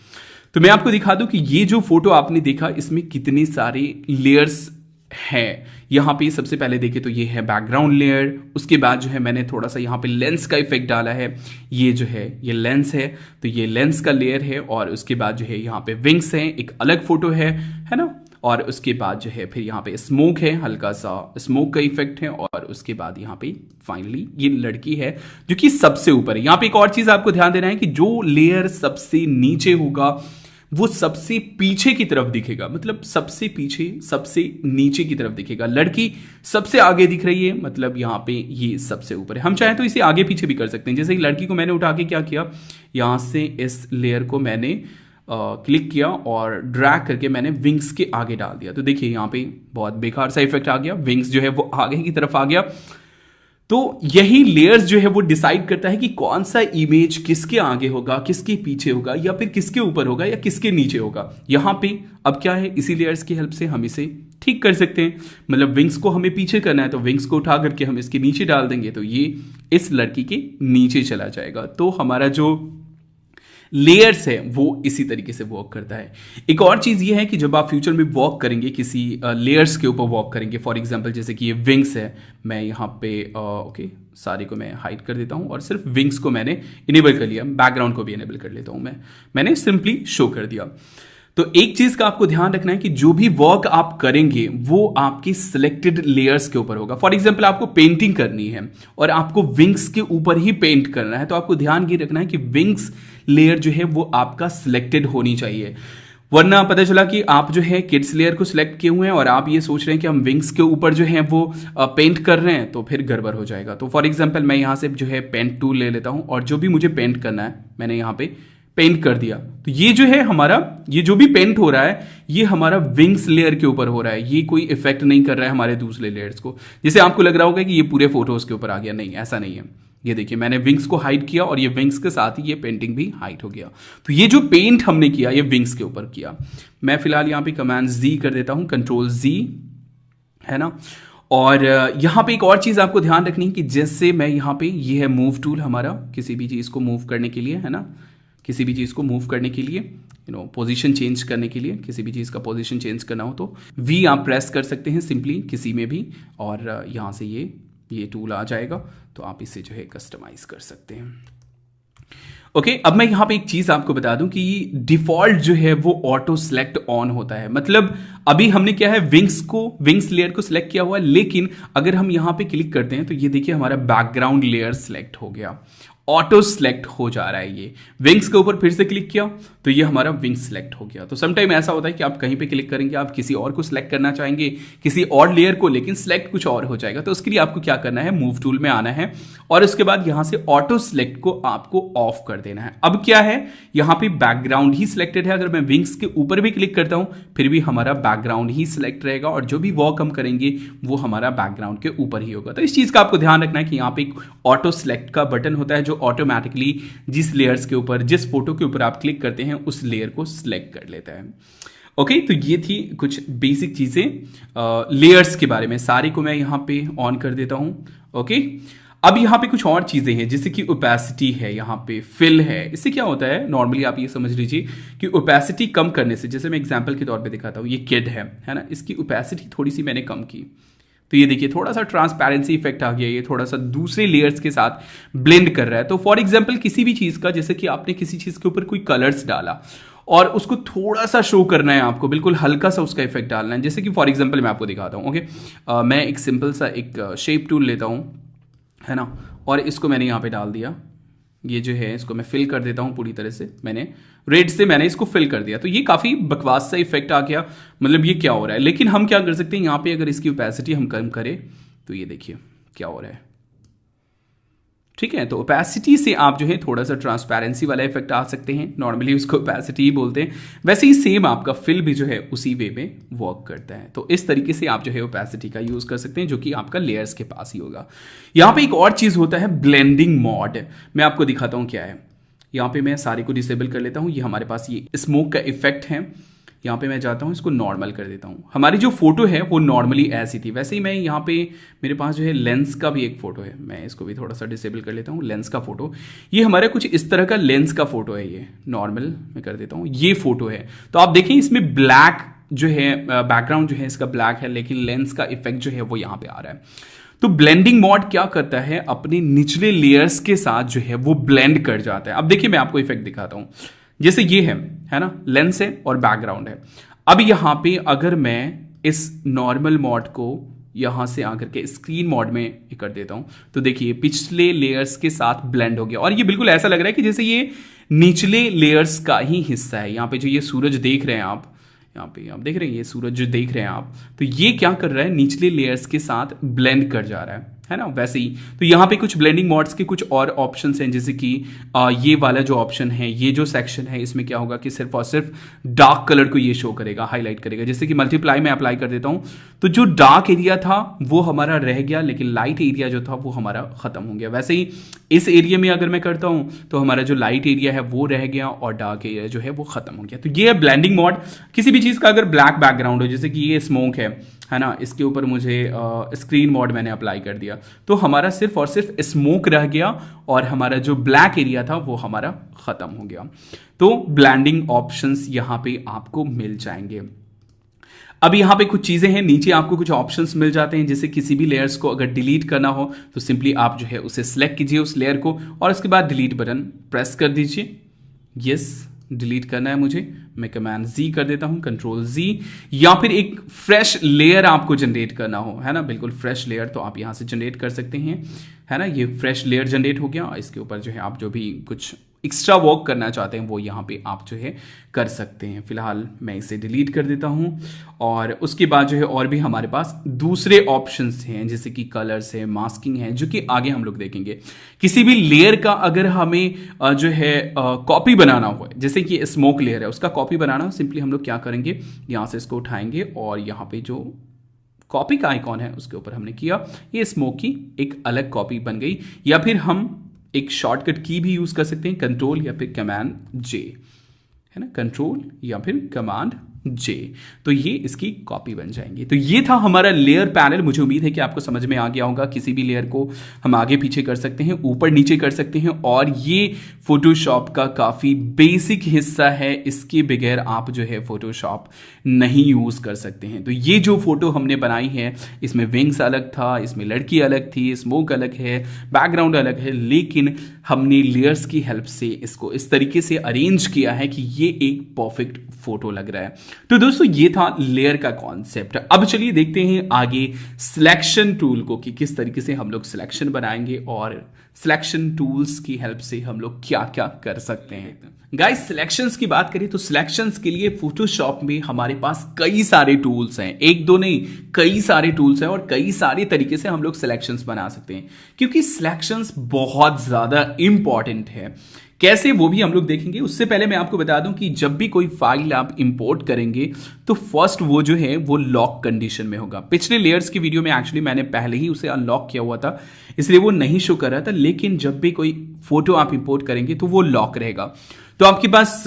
तो मैं आपको दिखा दूं कि ये जो फोटो आपने देखा इसमें कितने सारे लेयर्स है। यहां पे सबसे पहले देखें तो ये है बैकग्राउंड लेयर, उसके बाद जो है मैंने थोड़ा सा यहां पे लेंस का इफेक्ट डाला है, ये जो है ये लेंस है, तो ये लेंस का लेयर है, और उसके बाद जो है यहां पे विंग्स हैं, एक अलग फोटो है ना, और उसके बाद जो है फिर यहाँ पे स्मोक है, हल्का सा स्मोक का इफेक्ट है, और उसके बाद यहाँ पे फाइनली ये लड़की है जो कि सबसे ऊपर है। यहाँ पे एक और चीज आपको ध्यान देना है कि जो लेयर सबसे नीचे होगा वो सबसे पीछे की तरफ दिखेगा, मतलब सबसे पीछे सबसे नीचे की तरफ दिखेगा। लड़की सबसे आगे दिख रही है, मतलब यहाँ पे ये सबसे ऊपर है। हम चाहें तो इसे आगे पीछे भी कर सकते हैं। जैसे कि लड़की को मैंने उठा के क्या किया, यहां से इस लेयर को मैंने क्लिक किया और ड्रैग करके मैंने विंग्स के आगे डाल दिया। तो देखिए यहाँ पे बहुत बेकार सा इफेक्ट आ गया, विंग्स जो है वो आगे की तरफ आ गया। तो यही लेयर्स जो है वो डिसाइड करता है कि कौन सा इमेज किसके आगे होगा, किसके पीछे होगा, या फिर किसके ऊपर होगा या किसके नीचे होगा। यहां पे अब क्या है, इसी लेयर्स की हेल्प से हम इसे ठीक कर सकते हैं। मतलब विंग्स को हमें पीछे करना है तो विंग्स को उठा करके हम इसके नीचे डाल देंगे, तो ये इस लड़की के नीचे चला जाएगा। तो हमारा जो लेयर्स है वो इसी तरीके से वर्क करता है। एक और चीज ये है कि जब आप फ्यूचर में वॉक करेंगे, किसी लेयर्स के ऊपर वॉक करेंगे, फॉर एग्जांपल जैसे कि ये विंग्स है, मैं यहाँ पे ओके सारे को मैं हाइड कर देता हूँ और सिर्फ विंग्स को मैंने इनेबल कर लिया, बैकग्राउंड को भी इनेबल कर लेता हूँ, मैंने सिंपली शो कर दिया। तो एक चीज का आपको ध्यान रखना है कि जो भी वर्क आप करेंगे वो आपकी सिलेक्टेड लेयर्स के ऊपर होगा। फॉर एग्जांपल आपको पेंटिंग करनी है और आपको विंग्स के ऊपर ही पेंट करना है, तो आपको ध्यान ये रखना है कि विंग्स लेयर जो है वो आपका सिलेक्टेड होनी चाहिए। वरना पता चला कि आप जो है किड्स लेयर को सिलेक्ट किए हुए हैं और आप ये सोच रहे हैं कि हम विंग्स के ऊपर जो है वो पेंट कर रहे हैं, तो फिर गड़बड़ हो जाएगा। तो फॉर एग्जांपल मैं यहां से जो है पेंट टूल ले लेता हूं और जो भी मुझे पेंट करना है मैंने यहां पे पेंट कर दिया। तो ये जो है हमारा, ये जो भी पेंट हो रहा है ये हमारा विंग्स लेयर के ऊपर हो रहा है, ये कोई इफेक्ट नहीं कर रहा है हमारे दूसरे लेयर्स को। जैसे आपको लग रहा होगा कि ये पूरे फोटोज के ऊपर आ गया, नहीं ऐसा नहीं है। ये देखिए मैंने विंग्स को हाइड किया और ये विंग्स के साथ ही ये पेंटिंग भी हाइड हो गया। तो ये जो पेंट हमने किया ये विंग्स के ऊपर किया। मैं फिलहाल यहाँ पे कमांड Z कर देता हूं, कंट्रोल Z है ना। और यहाँ पे एक और चीज आपको ध्यान रखनी है कि जैसे मैं यहाँ पे ये है मूव टूल हमारा, किसी भी चीज को मूव करने के लिए है ना, किसी भी चीज को मूव करने के लिए पोजीशन चेंज करने के लिए, किसी भी चीज का पोजीशन चेंज करना हो तो V आप प्रेस कर सकते हैं सिंपली किसी में भी, और यहां से ये टूल आ जाएगा, तो आप इसे जो है कस्टमाइज कर सकते हैं। ओके, अब मैं यहां पे एक चीज आपको बता दूं कि डिफॉल्ट जो है वो ऑटो सिलेक्ट ऑन होता है। मतलब अभी हमने क्या है विंग्स लेयर को सिलेक्ट किया हुआ है, लेकिन अगर हम यहां पे क्लिक करते हैं तो ये देखिए हमारा बैकग्राउंड लेयर सिलेक्ट हो गया, ऑटो सिलेक्ट हो जा रहा है। ये विंग्स के ऊपर फिर से क्लिक किया तो ये हमारा विंग्स सिलेक्ट हो गया। तो समटाइम ऐसा होता है कि आप कहीं पे क्लिक करेंगे, आप किसी और को सिलेक्ट करना चाहेंगे, किसी और लेयर को, लेकिन सिलेक्ट कुछ और हो जाएगा। तो उसके लिए आपको क्या करना है, मूव टूल में आना है और उसके बाद यहां से ऑटो सिलेक्ट को आपको ऑफ कर देना है। अब क्या है, यहां पे बैकग्राउंड ही सिलेक्टेड है। अगर मैं विंग्स के ऊपर भी क्लिक करता हूं फिर भी हमारा बैकग्राउंड ही सिलेक्ट रहेगा और जो भी वॉक हम करेंगे वो हमारा बैकग्राउंड के ऊपर ही होगा। तो इस चीज का आपको ध्यान रखना है कि यहां पे एक ऑटो सिलेक्ट का बटन होता है जो ऑटोमेटिकली जिस लेयर्स के ऊपर, जिस फोटो के ऊपर आप क्लिक करते हैं उस लेयर को सिलेक्ट कर लेता है। ओके, तो ये थी कुछ बेसिक चीजें लेयर्स के बारे में। सारी को मैं यहां पे ऑन कर देता हूं। ओके, अब यहां पे कुछ और चीजें हैं जैसे कि ओपेसिटी है, यहां पे फिल है। इससे क्या होता है, नॉर्मली आप ये समझ लीजिए कि ओपेसिटी कम करने से, जैसे मैं एग्जांपल के तौर पे दिखाता हूं, ये किड है ना, इसकी ओपेसिटी थोड़ी सी मैंने कम की, तो ये देखिए थोड़ा सा ट्रांसपेरेंसी इफेक्ट आ गया, ये थोड़ा सा दूसरे लेयर्स के साथ ब्लेंड कर रहा है। तो फॉर एग्जांपल किसी भी चीज़ का, जैसे कि आपने किसी चीज़ के ऊपर कोई कलर्स डाला और उसको थोड़ा सा शो करना है आपको, बिल्कुल हल्का सा उसका इफेक्ट डालना है। जैसे कि फॉर एग्जांपल मैं आपको दिखाता हूँ। ओके, मैं एक सिंपल सा एक शेप टूल लेता हूँ, है ना, और इसको मैंने यहाँ पे डाल दिया। ये जो है इसको मैं फिल कर देता हूँ पूरी तरह से, मैंने रेड से मैंने इसको फिल कर दिया। तो ये काफ़ी बकवास सा इफेक्ट आ गया, मतलब ये क्या हो रहा है। लेकिन हम क्या कर सकते हैं, यहाँ पे अगर इसकी ओपेसिटी हम कम करें तो ये देखिए क्या हो रहा है। ठीक है, तो ओपेसिटी से आप जो है थोड़ा सा ट्रांसपेरेंसी वाला इफेक्ट आ सकते हैं, नॉर्मली उसको ओपेसिटी ही बोलते हैं। वैसे ही सेम आपका फिल भी जो है उसी वे में वर्क करता है। तो इस तरीके से आप जो है ओपेसिटी का यूज कर सकते हैं, जो कि आपका लेयर्स के पास ही होगा। यहाँ पे एक और चीज होता है ब्लेंडिंग मोड, मैं आपको दिखाता हूँ क्या है। यहाँ पे मैं सारे को डिसेबल कर लेता हूँ। ये हमारे पास ये स्मोक का इफेक्ट है, यहाँ पे मैं जाता हूँ इसको नॉर्मल कर देता हूँ। हमारी जो फोटो है वो नॉर्मली ऐसी थी, वैसे ही मैं यहाँ पे मेरे पास जो है लेंस का भी एक फोटो है, मैं इसको भी थोड़ा सा डिसेबल कर लेता हूँ। लेंस का फोटो, ये हमारा कुछ इस तरह का लेंस का फोटो है, ये नॉर्मल मैं कर देता हूँ। ये फोटो है, तो आप देखें इसमें ब्लैक जो है बैकग्राउंड जो है इसका ब्लैक है, लेकिन लेंस का इफेक्ट जो है वो यहाँ पे आ रहा है। तो ब्लेंडिंग मोड क्या करता है, अपने निचले लेयर्स के साथ जो है वो ब्लेंड कर जाता है। अब देखिए मैं आपको इफेक्ट दिखाता हूं। जैसे ये है ना, लेंस है और बैकग्राउंड है। अब यहां पे अगर मैं इस नॉर्मल मोड को यहां से आकर के स्क्रीन मोड में कर देता हूं, तो देखिए पिछले लेयर्स के साथ ब्लेंड हो गया और ये बिल्कुल ऐसा लग रहा है कि जैसे ये निचले लेयर्स का ही हिस्सा है। यहां पे जो ये सूरज देख रहे हैं आप, यहाँ पे आप देख रहे हैं ये सूरज जो देख रहे हैं आप, तो ये क्या कर रहा है, निचले लेयर्स के साथ ब्लेंड कर जा रहा है ना। वैसे ही तो यहाँ पे कुछ ब्लेंडिंग मोड्स के कुछ और ऑप्शंस हैं, जैसे कि ये वाला जो ऑप्शन है, ये जो सेक्शन है, इसमें क्या होगा कि सिर्फ और सिर्फ डार्क कलर को ये शो करेगा, हाईलाइट करेगा। जैसे कि मल्टीप्लाई में अप्लाई कर देता हूँ, तो जो डार्क एरिया था वो हमारा रह गया, लेकिन लाइट एरिया जो था वो हमारा खत्म हो गया। वैसे ही इस एरिया में अगर मैं करता हूँ तो हमारा जो लाइट एरिया है वो रह गया और डार्क एरिया जो है वो खत्म हो गया। तो ये है ब्लेंडिंग मोड। किसी भी चीज़ का अगर ब्लैक बैकग्राउंड हो, जैसे कि ये स्मोक है ना, इसके ऊपर मुझे स्क्रीन मोड मैंने अप्लाई कर दिया, तो हमारा सिर्फ और सिर्फ स्मोक रह गया और हमारा जो ब्लैक एरिया था वो हमारा खत्म हो गया। तो ब्लेंडिंग ऑप्शंस यहाँ पे आपको मिल जाएंगे। अब यहाँ पे कुछ चीज़ें हैं, नीचे आपको कुछ ऑप्शंस मिल जाते हैं, जैसे किसी भी लेयर्स को अगर डिलीट करना हो तो सिंपली आप जो है उसे सिलेक्ट कीजिए उस लेयर को और उसके बाद डिलीट बटन प्रेस कर दीजिए। यस, डिलीट करना है मुझे, मैं कमांड जी कर देता हूं, कंट्रोल जी। या फिर एक फ्रेश लेयर आपको जनरेट करना हो, है ना, बिल्कुल फ्रेश लेयर, तो आप यहां से जनरेट कर सकते हैं, है ना। ये फ्रेश लेयर जनरेट हो गया, इसके ऊपर जो है आप जो भी कुछ एक्स्ट्रा वर्क करना चाहते हैं वो यहाँ पे आप जो है कर सकते हैं। फिलहाल मैं इसे डिलीट कर देता हूँ और उसके बाद जो है और भी हमारे पास दूसरे ऑप्शंस हैं, जैसे कि कलर्स है, मास्किंग है, जो कि आगे हम लोग देखेंगे। किसी भी लेयर का अगर हमें जो है कॉपी बनाना हो, जैसे कि स्मोक लेयर है उसका कॉपी बनाना हो, सिंपली हम लोग क्या करेंगे, यहाँ से इसको उठाएंगे और यहाँ पे जो कॉपी का आइकॉन है उसके ऊपर हमने किया, ये स्मोक की एक अलग कॉपी बन गई। या फिर हम एक शॉर्टकट की भी यूज कर सकते हैं, कंट्रोल या फिर कमांड जे, है ना, कंट्रोल या फिर कमांड जे, तो ये इसकी कॉपी बन जाएंगी। तो ये था हमारा लेयर पैनल। मुझे उम्मीद है कि आपको समझ में आ गया होगा। किसी भी लेयर को हम आगे पीछे कर सकते हैं, ऊपर नीचे कर सकते हैं और ये फोटोशॉप का काफ़ी बेसिक हिस्सा है। इसके बगैर आप जो है फोटोशॉप नहीं यूज़ कर सकते हैं। तो ये जो फोटो हमने बनाई है, इसमें विंग्स अलग था, इसमें लड़की अलग थी, स्मोक अलग है, बैकग्राउंड अलग है, लेकिन हमने लेयर्स की हेल्प से इसको इस तरीके से अरेंज किया है कि ये एक परफेक्ट फोटो लग रहा है। तो दोस्तों ये था लेयर का कॉन्सेप्ट। अब चलिए देखते हैं आगे सिलेक्शन टूल को, कि किस तरीके से हम लोग सिलेक्शन बनाएंगे और सिलेक्शन टूल्स की हेल्प से हम लोग क्या क्या कर सकते हैं। गाइस, सिलेक्शंस की बात करें तो सिलेक्शंस के लिए फोटोशॉप में हमारे पास कई सारे टूल्स हैं, एक दो नहीं, कई सारे टूल्स हैं और कई सारे तरीके से हम लोग सिलेक्शंस बना सकते हैं, क्योंकि सिलेक्शंस बहुत ज्यादा इंपॉर्टेंट है। कैसे, वो भी हम लोग देखेंगे। उससे पहले मैं आपको बता दूं कि जब भी कोई फाइल आप इंपोर्ट करेंगे तो फर्स्ट वो जो है वो लॉक कंडीशन में होगा। पिछले लेयर्स की वीडियो में एक्चुअली मैंने पहले ही उसे अनलॉक किया हुआ था, इसलिए वो नहीं शो कर रहा था, लेकिन जब भी कोई फोटो आप इंपोर्ट करेंगे तो वो लॉक रहेगा। तो आपके पास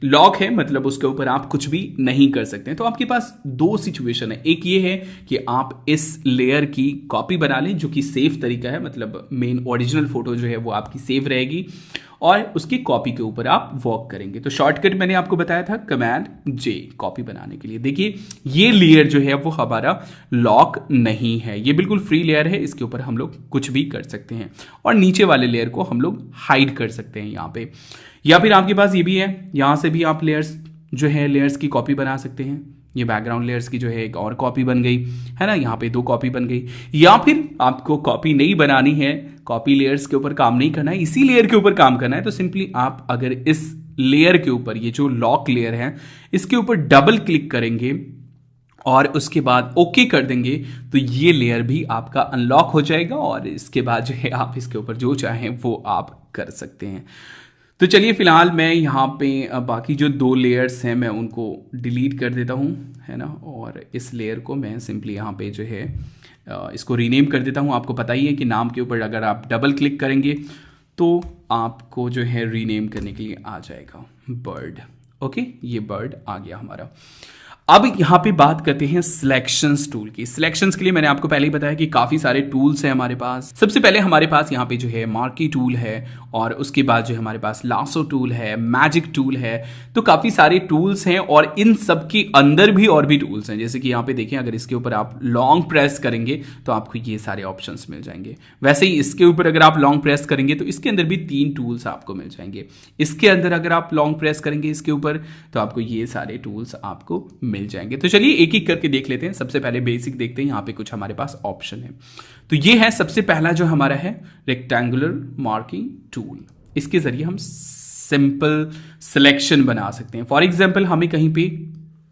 लॉक है, मतलब उसके ऊपर आप कुछ भी नहीं कर सकते हैं। तो आपके पास दो सिचुएशन है, एक ये है कि आप इस लेयर की कॉपी बना लें, जो कि सेफ तरीका है, मतलब मेन ओरिजिनल फोटो जो है वो आपकी सेव रहेगी, और उसकी कॉपी के ऊपर आप वर्क करेंगे। तो शॉर्टकट मैंने आपको बताया था कमांड जे कॉपी बनाने के लिए। देखिए ये लेयर जो है वो हमारा लॉक नहीं है, ये बिल्कुल फ्री लेयर है, इसके ऊपर हम लोग कुछ भी कर सकते हैं और नीचे वाले लेयर को हम लोग हाइड कर सकते हैं यहाँ पे। या फिर आपके पास ये भी है, यहाँ से भी आप लेयर्स जो है लेयर्स की कॉपी बना सकते हैं। ये बैकग्राउंड लेयर्स की जो है एक और कॉपी बन गई है ना, यहाँ पे 2 कॉपी बन गई। या फिर आपको कॉपी नहीं बनानी है, कॉपी लेयर्स के ऊपर काम नहीं करना है, इसी लेयर के ऊपर काम करना है, तो सिंपली आप अगर इस लेयर के ऊपर, ये जो लॉक लेयर है इसके ऊपर डबल क्लिक करेंगे और उसके बाद ओके कर देंगे तो ये लेयर भी आपका अनलॉक हो जाएगा और इसके बाद जो है आप इसके ऊपर जो चाहें वो आप कर सकते हैं। तो चलिए फिलहाल मैं यहाँ पे बाकी जो 2 लेयर्स हैं मैं उनको डिलीट कर देता हूँ, है ना, और इस लेयर को मैं सिंपली यहाँ पे जो है इसको रीनेम कर देता हूँ। आपको पता ही है कि नाम के ऊपर अगर आप डबल क्लिक करेंगे तो आपको जो है रीनेम करने के लिए आ जाएगा बर्ड। ओके, ये बर्ड आ गया हमारा। अब यहाँ पे बात करते हैं सिलेक्शंस टूल की। सिलेक्शंस के लिए मैंने आपको पहले ही बताया कि काफ़ी सारे टूल्स हैं हमारे पास। सबसे पहले हमारे पास यहाँ पे जो है मार्की टूल है और उसके बाद जो है हमारे पास लासो टूल है, मैजिक टूल है। तो काफ़ी सारे टूल्स हैं और इन सब के अंदर भी और भी टूल्स हैं। जैसे कि यहाँ पे देखें, अगर इसके ऊपर आप लॉन्ग प्रेस करेंगे तो आपको ये सारे ऑप्शंस मिल जाएंगे। वैसे ही इसके ऊपर अगर आप लॉन्ग प्रेस करेंगे तो इसके अंदर भी 3 टूल्स आपको मिल जाएंगे। इसके अंदर अगर आप लॉन्ग प्रेस करेंगे इसके ऊपर तो आपको ये सारे टूल्स आपको मिल जाएंगे। तो चलिए एक एक करके देख लेते हैं। सबसे पहले बेसिक देखते हैं, यहाँ पे कुछ हमारे पास ऑप्शन है। तो ये है सबसे पहला जो हमारा है रेक्टेंगुलर मार्किंग टूल। इसके जरिए हम सिंपल सिलेक्शन बना सकते हैं। फॉर एग्जांपल हमें कहीं पे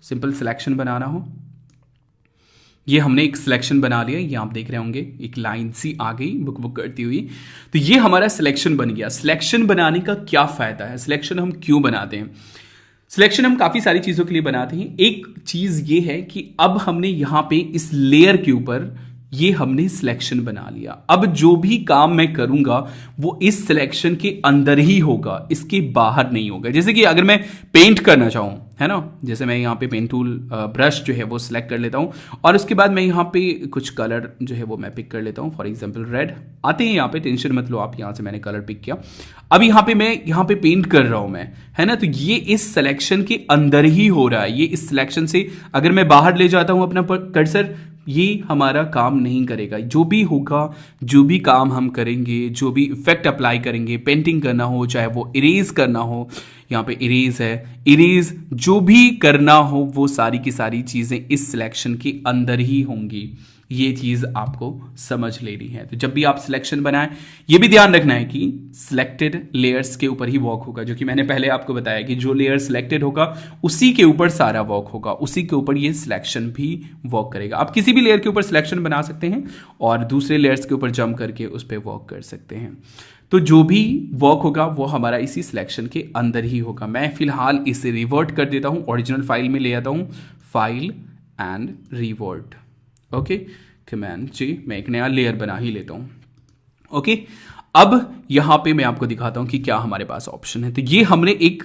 सिंपल सिलेक्शन बनाना हो, ये हमने एक सिलेक्शन बना लिया, ये आप देख रहे होंगे एक लाइन सी आ गई बुक बुक करती हुई। तो ये हमारा सिलेक्शन बन गया। सिलेक्शन बनाने का क्या फायदा है, सिलेक्शन हम क्यों बनाते हैं? सिलेक्शन हम काफ़ी सारी चीज़ों के लिए बनाते हैं। एक चीज़ ये है कि अब हमने यहाँ पे इस लेयर के ऊपर ये हमने सिलेक्शन बना लिया। अब जो भी काम मैं करूंगा वो इस सिलेक्शन के अंदर ही होगा, इसके बाहर नहीं होगा। जैसे कि अगर मैं पेंट करना चाहूँ, है ना, जैसे मैं यहाँ पे पेन टूल ब्रश जो है वो सिलेक्ट कर लेता हूँ और उसके बाद मैं यहाँ पे कुछ कलर जो है वो मैं पिक कर लेता हूँ। फॉर एग्जांपल रेड आते हैं यहाँ पे, टेंशन मत लो आप, यहाँ से मैंने कलर पिक किया। अब यहाँ पे मैं यहाँ पे पेंट कर रहा हूँ मैं, है ना, तो ये इस सिलेक्शन के अंदर ही हो रहा है। ये इस सिलेक्शन से अगर मैं बाहर ले जाता हूँ अपना कर्सर, ये हमारा काम नहीं करेगा। जो भी होगा, जो भी काम हम करेंगे, जो भी इफेक्ट अप्लाई करेंगे, पेंटिंग करना हो, चाहे वो इरेज करना हो, यहाँ पे इरेज है, इरेज जो भी करना हो वो सारी की सारी चीज़ें इस सिलेक्शन के अंदर ही होंगी। ये चीज़ आपको समझ लेनी है। तो जब भी आप सिलेक्शन बनाएं ये भी ध्यान रखना है कि सिलेक्टेड लेयर्स के ऊपर ही वर्क होगा, जो कि मैंने पहले आपको बताया कि जो लेयर सिलेक्टेड होगा उसी के ऊपर सारा वर्क होगा, उसी के ऊपर ये सिलेक्शन भी वर्क करेगा। आप किसी भी लेयर के ऊपर सिलेक्शन बना सकते हैं और दूसरे लेयर्स के ऊपर जंप करके उस पर वर्क कर सकते हैं। तो जो भी वर्क होगा वो हमारा इसी सिलेक्शन के अंदर ही होगा। मैं फिलहाल इसे रिवर्ट कर देता हूँ, ओरिजिनल फाइल में ले आता हूँ, file and revert. Okay, command G, मैं एक नया लेयर बना ही लेता हूं। ओके, अब यहां पे मैं आपको दिखाता हूं कि क्या हमारे पास ऑप्शन है। तो ये हमने एक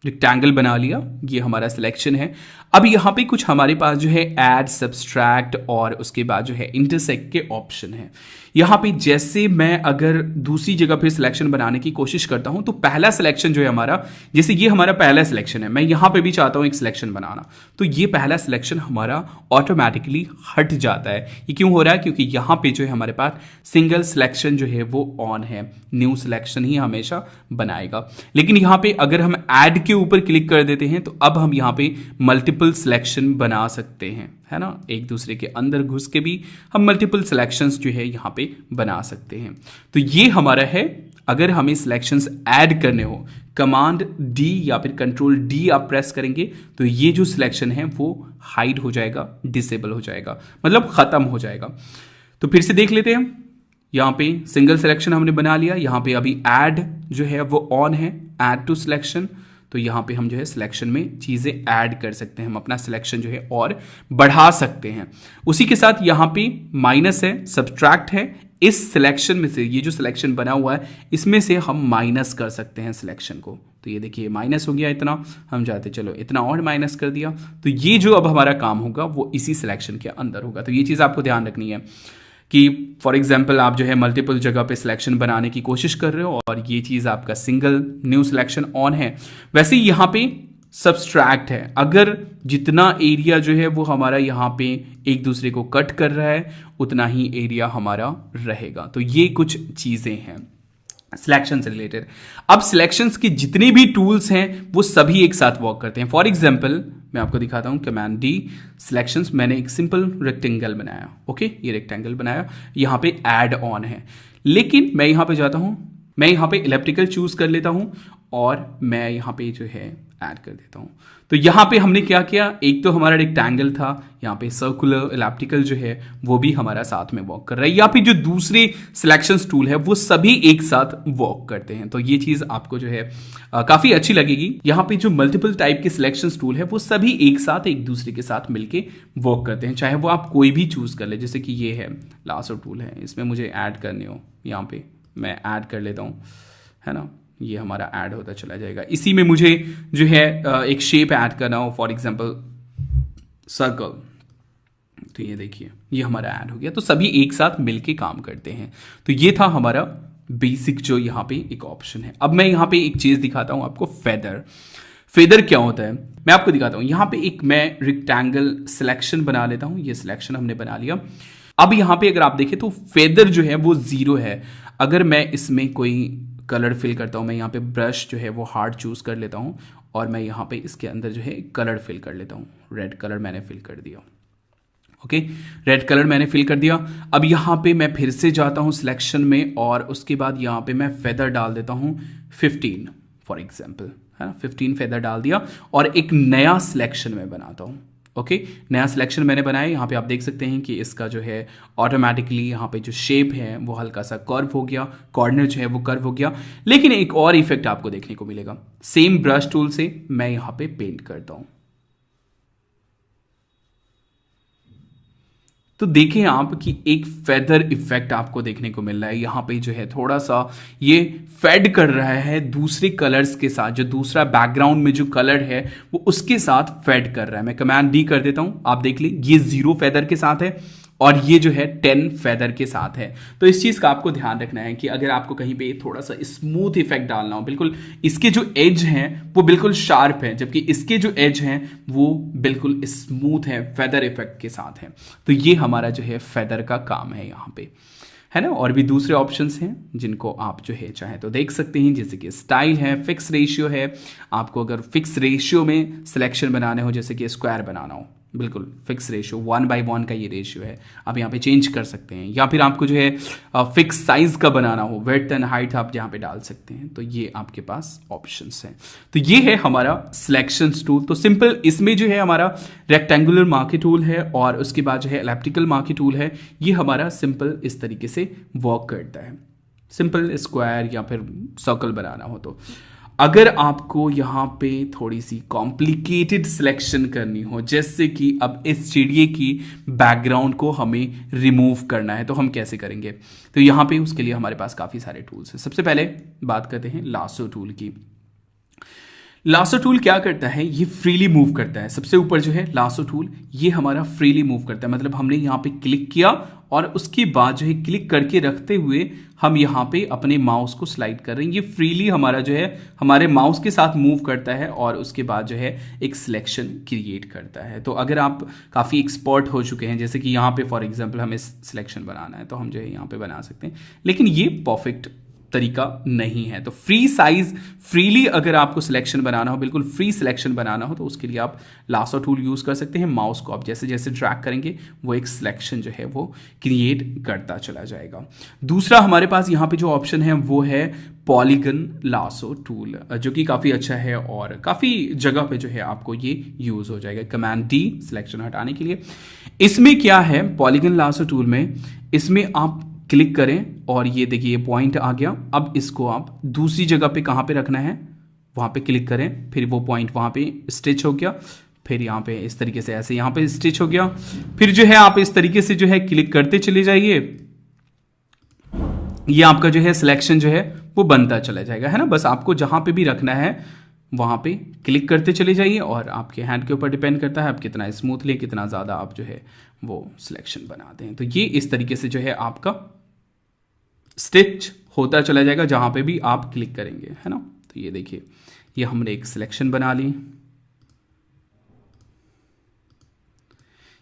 रेक्टेंगल बना लिया, ये हमारा सिलेक्शन है। अब यहां पे कुछ हमारे पास जो है ऐड, सब्सट्रैक्ट और उसके बाद जो है इंटरसेक्ट के ऑप्शन है। यहां पे जैसे मैं अगर दूसरी जगह फिर सिलेक्शन बनाने की कोशिश करता हूं तो पहला सिलेक्शन जो है हमारा, जैसे ये हमारा पहला सिलेक्शन है, मैं यहां पे भी चाहता हूं एक सिलेक्शन बनाना, तो ये पहला सिलेक्शन हमारा ऑटोमेटिकली हट जाता है। ये क्यों हो रहा है? क्योंकि यहां पे जो है हमारे पास सिंगल सिलेक्शन जो है वो ऑन है, न्यू सिलेक्शन ही हमेशा बनाएगा। लेकिन यहां पे अगर हम ऐड के ऊपर क्लिक कर देते हैं तो अब हम यहां पे मल्टीपल सिलेक्शन बना सकते हैं, है ना, एक दूसरे के अंदर घुस के भी हम मल्टीपल सिलेक्शंस जो है यहाँ पे बना सकते हैं। तो ये हमारा है, अगर हमें सिलेक्शंस ऐड करने हो, कमांड डी या फिर कंट्रोल डी आप प्रेस करेंगे तो ये जो सिलेक्शन है वो हाइड हो जाएगा, डिसेबल हो जाएगा, मतलब खत्म हो जाएगा। तो फिर से देख लेते हैं, यहाँ पे सिंगल सिलेक्शन हमने बना लिया, यहाँ पे अभी ऐड जो है वो ऑन है, ऐड टू सिलेक्शन। तो यहाँ पे हम जो है सिलेक्शन में चीज़ें ऐड कर सकते हैं, हम अपना सिलेक्शन जो है और बढ़ा सकते हैं। उसी के साथ यहाँ पे माइनस है, सब्ट्रैक्ट है, इस सिलेक्शन में से ये जो सिलेक्शन बना हुआ है इसमें से हम माइनस कर सकते हैं सिलेक्शन को। तो ये देखिए माइनस हो गया इतना, हम चाहते चलो इतना और माइनस कर दिया, तो ये जो अब हमारा काम होगा वो इसी सिलेक्शन के अंदर होगा। तो ये चीज़ आपको ध्यान रखनी है कि फॉर एग्जांपल आप जो है मल्टीपल जगह पे सिलेक्शन बनाने की कोशिश कर रहे हो और ये चीज़ आपका सिंगल न्यू सिलेक्शन ऑन है। वैसे ही यहाँ पे सब्सट्रैक्ट है, अगर जितना एरिया जो है वो हमारा यहाँ पे एक दूसरे को कट कर रहा है उतना ही एरिया हमारा रहेगा। तो ये कुछ चीज़ें हैं सिलेक्शन से रिलेटेड। अब सिलेक्शंस के जितने भी टूल्स हैं वो सभी एक साथ वर्क करते हैं। फॉर एग्जांपल मैं आपको दिखाता हूं, कमांड डी सिलेक्शंस, मैंने एक सिंपल रेक्टेंगल बनाया। ओके, ये रेक्टेंगल बनाया, यहां पे ऐड ऑन है, लेकिन मैं यहां पे जाता हूं, मैं यहां पे इलेप्टिकल चूज कर लेता हूं और मैं यहां पे जो है ऐड कर देता हूं। तो यहां पे हमने क्या किया, एक तो हमारा रेक्टेंगल था, यहां पे सर्कुलर इलेप्टिकल जो है वो भी हमारा साथ में वर्क कर रहा है, या फिर जो दूसरे सिलेक्शंस टूल है वो सभी एक साथ वर्क करते हैं। तो ये चीज आपको जो है काफी अच्छी लगेगी। यहां पे जो मल्टीपल टाइप के सिलेक्शंस टूल है वो सभी एक साथ एक दूसरे के साथ मिलके वर्क करते हैं, चाहे वो आप कोई भी चूज कर ले। जैसे कि ये है लासो टूल है, इसमें मुझे ऐड करने हो, यहाँ पे मैं ऐड कर लेता हूँ, है ना, ये हमारा ऐड होता चला जाएगा। इसी में मुझे जो है एक शेप ऐड करना हो, फॉर एग्जांपल सर्कल, तो ये देखिए ये हमारा ऐड हो गया। तो सभी एक साथ मिलके काम करते हैं। तो ये था हमारा बेसिक जो यहाँ पे एक ऑप्शन है। अब मैं यहाँ पे एक चीज दिखाता हूं आपको, फेदर। फेदर क्या होता है मैं आपको दिखाता हूं। यहाँ पे एक मैं रेक्टेंगल सिलेक्शन बना लेता हूं, ये सिलेक्शन हमने बना लिया। अब यहाँ पे अगर आप देखें तो फेदर जो है वो 0 है। अगर मैं इसमें कोई कलर फिल करता हूं, मैं यहाँ पे ब्रश जो है वो हार्ड चूज कर लेता हूं और मैं यहाँ पे इसके अंदर जो है कलर फिल कर लेता हूं। रेड कलर मैंने फिल कर दिया। ओके, रेड कलर मैंने फिल कर दिया। अब यहाँ पे मैं फिर से जाता हूँ सिलेक्शन में और उसके बाद यहाँ पे मैं फेदर डाल देता हूँ 15 फॉर एग्जाम्पल, है ना, 15 फेदर डाल दिया और एक नया सिलेक्शन में बनाता हूँ। ओके, नया सिलेक्शन मैंने बनाया। यहाँ पे आप देख सकते हैं कि इसका जो है ऑटोमेटिकली यहाँ पे जो शेप है वो हल्का सा कर्व हो गया, कॉर्नर जो है वो कर्व हो गया। लेकिन एक और इफेक्ट आपको देखने को मिलेगा, सेम ब्रश टूल से मैं यहाँ पे पेंट करता हूँ। तो देखें आप कि एक फेदर इफेक्ट आपको देखने को मिल रहा है। यहाँ पे जो है थोड़ा सा ये फेड कर रहा है दूसरे कलर्स के साथ, जो दूसरा बैकग्राउंड में जो कलर है वो उसके साथ फेड कर रहा है। मैं कमांड डी कर देता हूं, आप देख लीजिए ये 0 फेदर के साथ है और ये जो है 10 फेदर के साथ है। तो इस चीज का आपको ध्यान रखना है कि अगर आपको कहीं पे थोड़ा सा स्मूथ इफेक्ट डालना हो, बिल्कुल इसके जो एज हैं वो बिल्कुल शार्प है, जबकि इसके जो एज हैं वो बिल्कुल स्मूथ है, फेदर इफेक्ट के साथ है। तो ये हमारा जो है फेदर का काम है यहाँ पे, है ना। और भी दूसरे ऑप्शंस हैं जिनको आप जो है चाहे तो देख सकते हैं, जैसे कि स्टाइल है, फिक्स रेशियो है। आपको अगर फिक्स रेशियो में सिलेक्शन बनाने हो, जैसे कि स्क्वायर बनाना हो, बिल्कुल फिक्स रेशियो 1/1 का ये रेशियो है, आप यहाँ पे चेंज कर सकते हैं। या फिर आपको जो है फिक्स साइज का बनाना हो, विड्थ एंड हाइट आप यहाँ पे डाल सकते हैं। तो ये आपके पास ऑप्शंस हैं। तो ये है हमारा सिलेक्शंस टूल। तो सिंपल इसमें जो है हमारा रेक्टेंगुलर मार्की टूल है और उसके बाद जो है इलेप्टिकल मार्की टूल है। ये हमारा सिंपल इस तरीके से वर्क करता है, सिंपल स्क्वायर या फिर सर्कल बनाना हो। तो अगर आपको यहाँ पे थोड़ी सी कॉम्प्लिकेटेड सिलेक्शन करनी हो, जैसे कि अब इस चिड़िए की बैकग्राउंड को हमें रिमूव करना है, तो हम कैसे करेंगे? तो यहाँ पे उसके लिए हमारे पास काफ़ी सारे टूल्स हैं। सबसे पहले बात करते हैं लासो टूल की। लासो टूल क्या करता है, ये फ्रीली मूव करता है। सबसे ऊपर जो है लासो टूल, ये हमारा फ्रीली मूव करता है, मतलब हमने यहाँ पे क्लिक किया और उसके बाद जो है क्लिक करके रखते हुए हम यहाँ पे अपने माउस को स्लाइड कर रहे हैं। ये फ्रीली हमारा जो है हमारे माउस के साथ मूव करता है और उसके बाद जो है एक सिलेक्शन क्रिएट करता है। तो अगर आप काफ़ी एक्सपर्ट हो चुके हैं, जैसे कि यहाँ पे फॉर एग्जांपल हमें सिलेक्शन बनाना है, तो हम जो है यहाँ पे बना सकते हैं, लेकिन ये परफेक्ट तरीका नहीं है। तो फ्री साइज फ्रीली अगर आपको सिलेक्शन बनाना हो, बिल्कुल फ्री सिलेक्शन बनाना हो, तो उसके लिए आप लासो टूल यूज कर सकते हैं। माउस को आप जैसे जैसे ड्रैग करेंगे वो एक सिलेक्शन जो है वो क्रिएट करता चला जाएगा। दूसरा हमारे पास यहाँ पे जो ऑप्शन है वो है पॉलीगन लासो टूल, जो कि काफ़ी अच्छा है और काफ़ी जगह पे जो है आपको ये यूज हो जाएगा। कमांड डी सिलेक्शन हटाने के लिए। इसमें क्या है पॉलीगन लासो टूल में, इसमें आप क्लिक करें और ये देखिए ये पॉइंट आ गया। अब इसको आप दूसरी जगह पे कहाँ पे रखना है, वहाँ पे क्लिक करें, फिर वो पॉइंट वहाँ पे स्टिच हो गया, फिर यहाँ पे इस तरीके से ऐसे यहाँ पे स्टिच हो गया। फिर जो है आप इस तरीके से जो है क्लिक करते चले जाइए, ये आपका जो है सिलेक्शन जो है वो बनता चला जाएगा, है ना। बस आपको जहाँ पे भी रखना है वहाँ पे क्लिक करते चले जाइए और आपके हैंड के ऊपर डिपेंड करता है आप कितना स्मूथली, कितना ज़्यादा आप जो है वो सिलेक्शन बनाते हैं। तो ये इस तरीके से जो है आपका स्टिच होता चला जाएगा जहां पे भी आप क्लिक करेंगे, है ना। तो ये देखिए, ये हमने एक सिलेक्शन बना ली,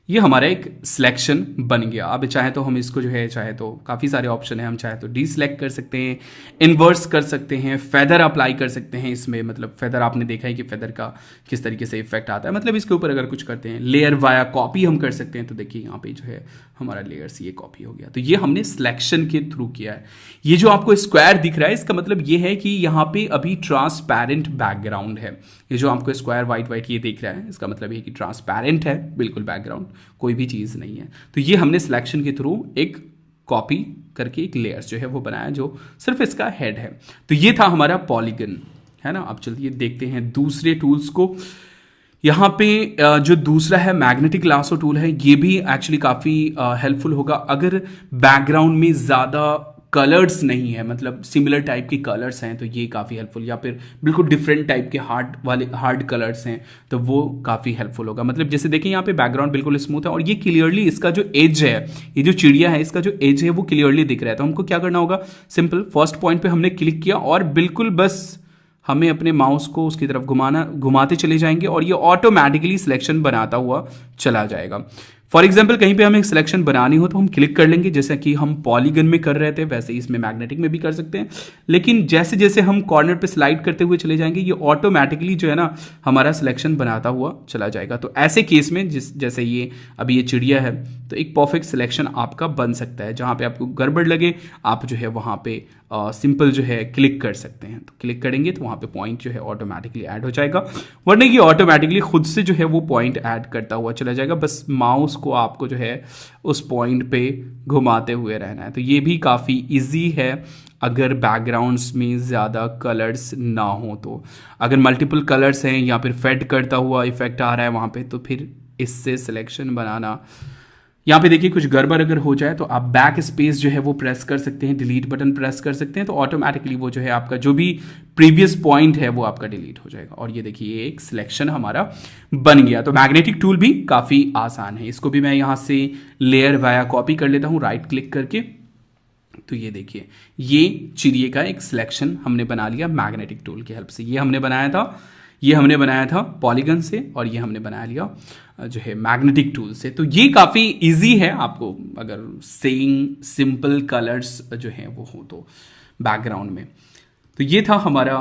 ये हमारा एक सिलेक्शन बन गया। अब चाहे तो हम इसको जो है, चाहे तो काफ़ी सारे ऑप्शन है, हम चाहे तो डीसेलेक्ट कर सकते हैं, इन्वर्स कर सकते हैं, फेदर अप्लाई कर सकते हैं इसमें। मतलब फेदर आपने देखा है कि फेदर का किस तरीके से इफेक्ट आता है, मतलब इसके ऊपर अगर कुछ करते हैं। लेयर वाया कॉपी हम कर सकते हैं। तो देखिए यहाँ पे जो है हमारा लेयर्स ये कॉपी हो गया। तो ये हमने सिलेक्शन के थ्रू किया है। ये जो आपको स्क्वायर दिख रहा है, इसका मतलब ये है कि यहाँ पे अभी ट्रांसपेरेंट बैकग्राउंड है। ये जो आपको स्क्वायर वाइट ये दिख रहा है, इसका मतलब ये कि ट्रांसपेरेंट है बिल्कुल बैकग्राउंड, कोई भी चीज़ नहीं है। तो ये हमने सिलेक्शन के थ्रू एक कॉपी करके एक लेयर्स जो है वो बनाया, जो सिर्फ इसका हेड है। तो ये था हमारा पॉलीगन, है ना। अब चलिए देखते हैं दूसरे टूल्स को। यहाँ पे जो दूसरा है मैग्नेटिक लासो टूल है, ये भी एक्चुअली काफ़ी हेल्पफुल होगा अगर बैकग्राउंड में ज़्यादा कलर्स नहीं है, मतलब सिमिलर टाइप के कलर्स हैं तो ये काफ़ी हेल्पफुल, या फिर बिल्कुल डिफरेंट टाइप के हार्ड कलर्स हैं तो वो काफ़ी हेल्पफुल होगा। मतलब जैसे देखिए यहाँ पे बैकग्राउंड बिल्कुल स्मूथ है और ये क्लियरली इसका जो एज है, ये जो चिड़िया है इसका जो एज है वो क्लियरली दिख रहा है। तो हमको क्या करना होगा, सिंपल फर्स्ट पॉइंट पे हमने क्लिक किया और बिल्कुल बस हमें अपने माउस को उसकी तरफ घुमाते चले जाएंगे और ये ऑटोमेटिकली सिलेक्शन बनाता हुआ चला जाएगा। फॉर एग्जाम्पल कहीं पे हमें एक सिलेक्शन बनानी हो तो हम क्लिक कर लेंगे, जैसा कि हम पॉलीगन में कर रहे थे वैसे ही इसमें मैग्नेटिक में भी कर सकते हैं। लेकिन जैसे जैसे हम कॉर्नर पे स्लाइड करते हुए चले जाएंगे ये ऑटोमेटिकली जो है ना हमारा सिलेक्शन बनाता हुआ चला जाएगा। तो ऐसे केस में जैसे ये अभी ये चिड़िया है तो एक परफेक्ट सिलेक्शन आपका बन सकता है। जहाँ पे आपको गड़बड़ लगे आप जो है वहाँ पे सिंपल जो है क्लिक कर सकते हैं। तो क्लिक करेंगे तो वहाँ पे पॉइंट जो है ऑटोमेटिकली ऐड हो जाएगा, वरना ये ऑटोमेटिकली खुद से जो है वो पॉइंट ऐड करता हुआ चला जाएगा। बस माउस को आपको जो है उस पॉइंट पे घुमाते हुए रहना है। तो ये भी काफ़ी इजी है अगर बैकग्राउंड्स में ज़्यादा कलर्स ना हो। तो अगर मल्टीपल कलर्स हैं या फिर फेड करता हुआ इफेक्ट आ रहा है वहाँ पे, तो फिर इससे सिलेक्शन बनाना, यहाँ पे देखिए कुछ गड़बड़ अगर हो जाए तो आप बैक स्पेस जो है वो प्रेस कर सकते हैं, डिलीट बटन प्रेस कर सकते हैं, तो ऑटोमेटिकली वो जो है आपका जो भी प्रीवियस पॉइंट है वो आपका डिलीट हो जाएगा। और ये देखिए एक सिलेक्शन हमारा बन गया। तो मैग्नेटिक टूल भी काफ़ी आसान है। इसको भी मैं यहाँ से लेयर वाया कॉपी कर लेता हूँ राइट क्लिक करके। तो ये देखिए ये चिड़िए का एक सिलेक्शन हमने बना लिया मैग्नेटिक टूल की हेल्प से। ये हमने बनाया था पॉलीगन से और ये हमने बना लिया जो है मैग्नेटिक टूल से। तो ये काफ़ी इजी है आपको अगर सेइंग सिंपल कलर्स जो हैं वो हो तो बैकग्राउंड में। तो ये था हमारा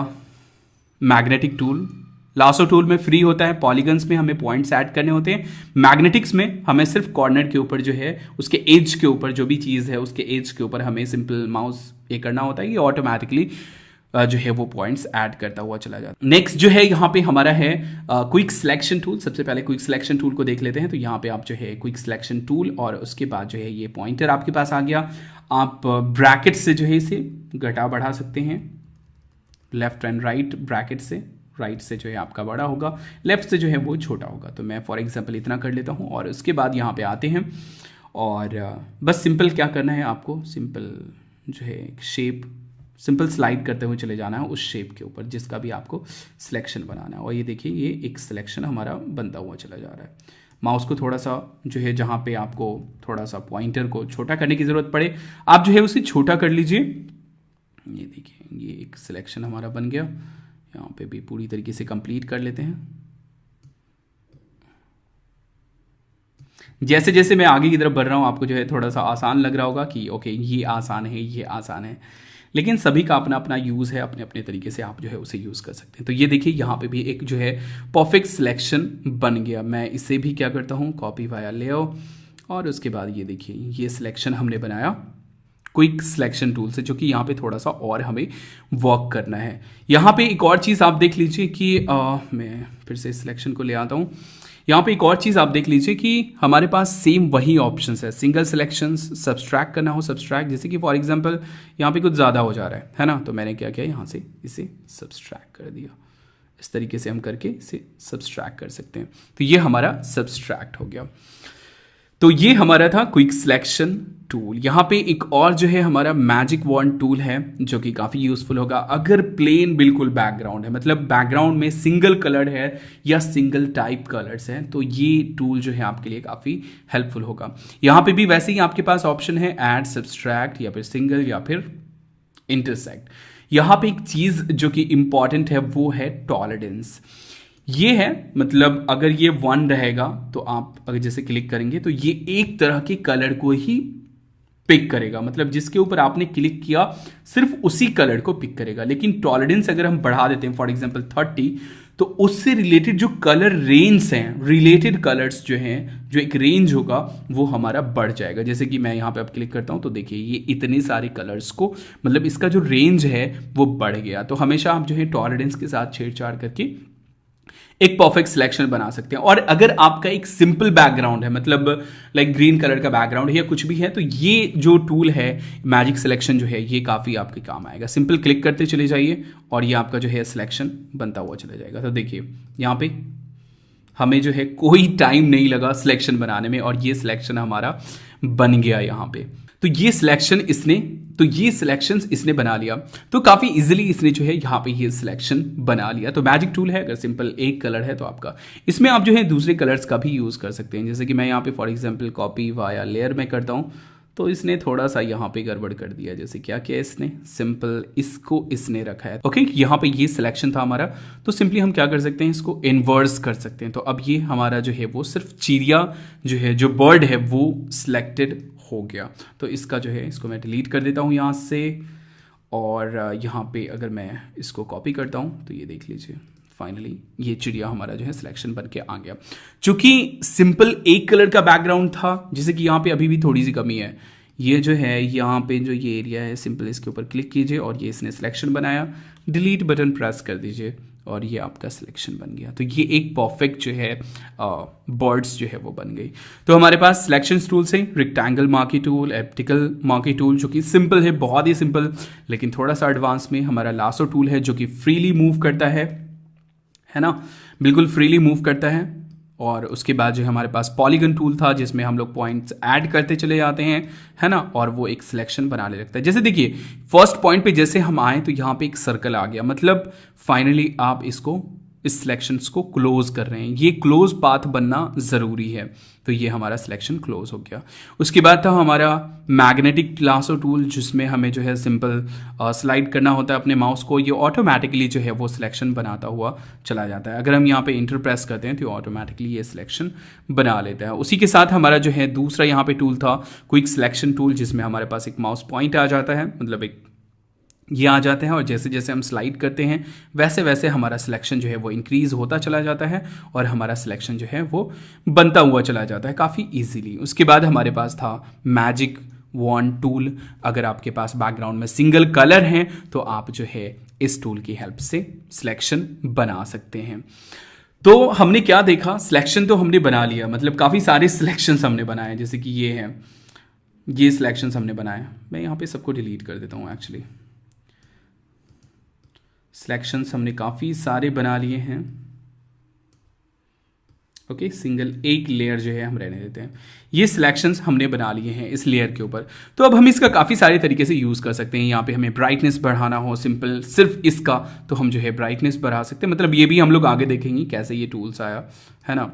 मैग्नेटिक टूल। लासो टूल में फ्री होता है, पॉलीगन्स में हमें पॉइंट्स ऐड करने होते हैं, मैग्नेटिक्स में हमें सिर्फ कॉर्नर के ऊपर जो है उसके एज के ऊपर जो भी चीज़ है उसके एज के ऊपर हमें सिंपल माउस ये करना होता है, ये ऑटोमेटिकली जो है वो पॉइंट्स ऐड करता हुआ चला जाता है। नेक्स्ट जो है यहाँ पे हमारा है क्विक सिलेक्शन टूल। सबसे पहले क्विक सिलेक्शन टूल को देख लेते हैं। तो यहाँ पे आप जो है क्विक सिलेक्शन टूल और उसके बाद जो है ये पॉइंटर आपके पास आ गया। आप ब्रैकेट से जो है इसे घटा बढ़ा सकते हैं, लेफ्ट एंड राइट ब्रैकेट से। राइट से जो है आपका बड़ा होगा, लेफ्ट से जो है वो छोटा होगा। तो मैं फॉर एग्जाम्पल इतना कर लेता हूँ और उसके बाद यहाँ पे आते हैं और बस सिंपल क्या करना है आपको, सिंपल जो है शेप सिंपल स्लाइड करते हुए चले जाना है उस शेप के ऊपर जिसका भी आपको सिलेक्शन बनाना है। और ये देखिए ये एक सिलेक्शन हमारा बनता हुआ चला जा रहा है। माउस को थोड़ा सा जो है जहाँ पे आपको थोड़ा सा पॉइंटर को छोटा करने की ज़रूरत पड़े आप जो है उसे छोटा कर लीजिए। ये देखिए ये एक सिलेक्शन हमारा बन गया। यहाँ पे भी पूरी तरीके से कंप्लीट कर लेते हैं। जैसे जैसे मैं आगे की तरफ बढ़ रहा हूँ आपको जो है थोड़ा सा आसान लग रहा होगा कि ओके ये आसान है, ये आसान है, लेकिन सभी का अपना अपना यूज़ है, अपने अपने तरीके से आप जो है उसे यूज़ कर सकते हैं। तो ये देखिए यहाँ पे भी एक जो है परफेक्ट सिलेक्शन बन गया। मैं इसे भी क्या करता हूँ कॉपी वाया लेयर और उसके बाद ये देखिए ये सिलेक्शन हमने बनाया क्विक सिलेक्शन टूल से, जो कि यहाँ पे थोड़ा सा और हमें वर्क करना है। यहाँ पे एक और चीज़ आप देख लीजिए कि मैं फिर से सिलेक्शन को ले आता हूँ। यहाँ पे एक और चीज़ आप देख लीजिए कि हमारे पास सेम वही ऑप्शंस है, सिंगल सिलेक्शंस, सब्सट्रैक्ट करना हो सब्सट्रैक्ट, जैसे कि फॉर एग्जांपल यहाँ पे कुछ ज़्यादा हो जा रहा है ना, तो मैंने क्या किया यहाँ से इसे सब्सट्रैक्ट कर दिया। इस तरीके से हम करके इसे सब्सट्रैक्ट कर सकते हैं। तो ये हमारा सब्सट्रैक्ट हो गया। तो ये हमारा था क्विक सिलेक्शन टूल। यहाँ पे एक और जो है हमारा मैजिक वॉन्ड टूल है जो कि काफ़ी यूज़फुल होगा अगर प्लेन बिल्कुल बैकग्राउंड है, मतलब बैकग्राउंड में सिंगल कलर है या सिंगल टाइप कलर्स हैं, तो ये टूल जो है आपके लिए काफ़ी हेल्पफुल होगा। यहाँ पे भी वैसे ही आपके पास ऑप्शन है ऐड, सब्सट्रैक्ट या फिर सिंगल या फिर इंटरसेक्ट। यहाँ पे एक चीज़ जो कि इंपॉर्टेंट है वो है टॉलरेंस। ये है मतलब अगर ये 1 रहेगा तो आप अगर जैसे क्लिक करेंगे तो ये एक तरह के कलर को ही पिक करेगा, मतलब जिसके ऊपर आपने क्लिक किया सिर्फ उसी कलर को पिक करेगा। लेकिन टॉलरेंस अगर हम बढ़ा देते हैं फॉर एग्जांपल 30, तो उससे रिलेटेड जो कलर रेंज हैं, रिलेटेड कलर्स जो हैं, जो एक रेंज होगा वो हमारा बढ़ जाएगा। जैसे कि मैं यहाँ पे अब क्लिक करता हूँ तो देखिए ये इतने सारे कलर्स को, मतलब इसका जो रेंज है वो बढ़ गया। तो हमेशा आप जो है टॉलरेंस के साथ छेड़छाड़ करके एक परफेक्ट सिलेक्शन बना सकते हैं। और अगर आपका एक सिंपल बैकग्राउंड है, मतलब लाइक ग्रीन कलर का बैकग्राउंड है या कुछ भी है, तो ये जो टूल है मैजिक सिलेक्शन जो है ये काफ़ी आपके काम आएगा। सिंपल क्लिक करते चले जाइए और ये आपका जो है सिलेक्शन बनता हुआ चला जाएगा। तो देखिए यहाँ पे हमें जो है कोई टाइम नहीं लगा सिलेक्शन बनाने में और ये सिलेक्शन हमारा बन गया यहाँ पे। तो ये सिलेक्शंस इसने बना लिया, तो काफ़ी इजीली इसने जो है यहाँ पे ये सिलेक्शन बना लिया। तो मैजिक टूल है, अगर सिंपल एक कलर है तो आपका इसमें आप जो है दूसरे कलर्स का भी यूज़ कर सकते हैं। जैसे कि मैं यहाँ पे for example copy via layer में करता हूँ तो इसने थोड़ा सा यहाँ पे गड़बड़ कर दिया। जैसे क्या किया इसने, सिंपल इसको इसने रखा है। ओके, यहाँ पे ये सिलेक्शन था हमारा, तो सिंपली हम क्या कर सकते हैं, इसको इन्वर्स कर सकते हैं। तो अब ये हमारा जो है वो सिर्फ चिड़िया जो है, जो बर्ड है वो सिलेक्टेड हो गया। तो इसका जो है इसको मैं डिलीट कर देता हूँ यहाँ से, और यहाँ पे अगर मैं इसको कॉपी करता हूँ तो ये देख लीजिए फाइनली ये चिड़िया हमारा जो है सिलेक्शन बन के आ गया। चूंकि सिंपल एक कलर का बैकग्राउंड था, जैसे कि यहाँ पे अभी भी थोड़ी सी कमी है, ये जो है यहाँ पे जो ये एरिया है सिंपल इसके ऊपर क्लिक कीजिए और ये इसने सिलेक्शन बनाया, डिलीट बटन प्रेस कर दीजिए और ये आपका सिलेक्शन बन गया। तो ये एक परफेक्ट जो है बर्ड्स जो है वो बन गई। तो हमारे पास सिलेक्शन टूल्स हैं, rectangle marquee tool, elliptical marquee tool जो कि सिंपल है, बहुत ही सिंपल, लेकिन थोड़ा सा एडवांस में हमारा लासो टूल है जो कि फ्रीली मूव करता है ना, बिल्कुल फ्रीली मूव करता है। और उसके बाद जो हमारे पास पॉलीगन टूल था जिसमें हम लोग पॉइंट्स ऐड करते चले जाते हैं, है ना, और वो एक सिलेक्शन बनाने लगता है। जैसे देखिए फर्स्ट पॉइंट पे जैसे हम आए तो यहाँ पे एक सर्कल आ गया, मतलब फाइनली आप इसको इस सिलेक्शंस को क्लोज कर रहे हैं, ये क्लोज पाथ बनना ज़रूरी है। तो ये हमारा सिलेक्शन क्लोज हो गया। उसके बाद था हमारा मैग्नेटिक लासो टूल जिसमें हमें जो है सिंपल स्लाइड करना होता है अपने माउस को, ये ऑटोमेटिकली जो है वो सिलेक्शन बनाता हुआ चला जाता है। अगर हम यहाँ पे इंटर प्रेस करते हैं तो ऑटोमेटिकली ये सिलेक्शन बना लेता है। उसी के साथ हमारा जो है दूसरा यहाँ पे टूल था क्विक सिलेक्शन टूल, जिसमें हमारे पास एक माउस पॉइंट आ जाता है, मतलब एक ये आ जाते हैं, और जैसे जैसे हम स्लाइड करते हैं वैसे वैसे हमारा सिलेक्शन जो है वो इंक्रीज होता चला जाता है और हमारा सिलेक्शन जो है वो बनता हुआ चला जाता है काफ़ी इजीली। उसके बाद हमारे पास था मैजिक वॉन्ड टूल। अगर आपके पास बैकग्राउंड में सिंगल कलर हैं तो आप जो है इस टूल की हेल्प से सिलेक्शन बना सकते हैं। तो हमने क्या देखा, सिलेक्शन तो हमने बना लिया, मतलब काफ़ी सारे सिलेक्शंस हमने बनाए, जैसे कि ये हैं, ये सिलेक्शंस हमने बनाए। मैं यहाँ पे सबको डिलीट कर देता हूँ, एक्चुअली सिलेक्शंस हमने काफ़ी सारे बना लिए हैं। ओके, सिंगल एक लेयर जो है हम रहने देते हैं। ये सिलेक्शंस हमने बना लिए हैं इस लेयर के ऊपर। तो अब हम इसका काफ़ी सारे तरीके से यूज़ कर सकते हैं। यहाँ पे हमें ब्राइटनेस बढ़ाना हो सिंपल सिर्फ इसका, तो हम जो है ब्राइटनेस बढ़ा सकते हैं, मतलब ये भी हम लोग आगे देखेंगे कैसे ये टूल्स आया, है ना।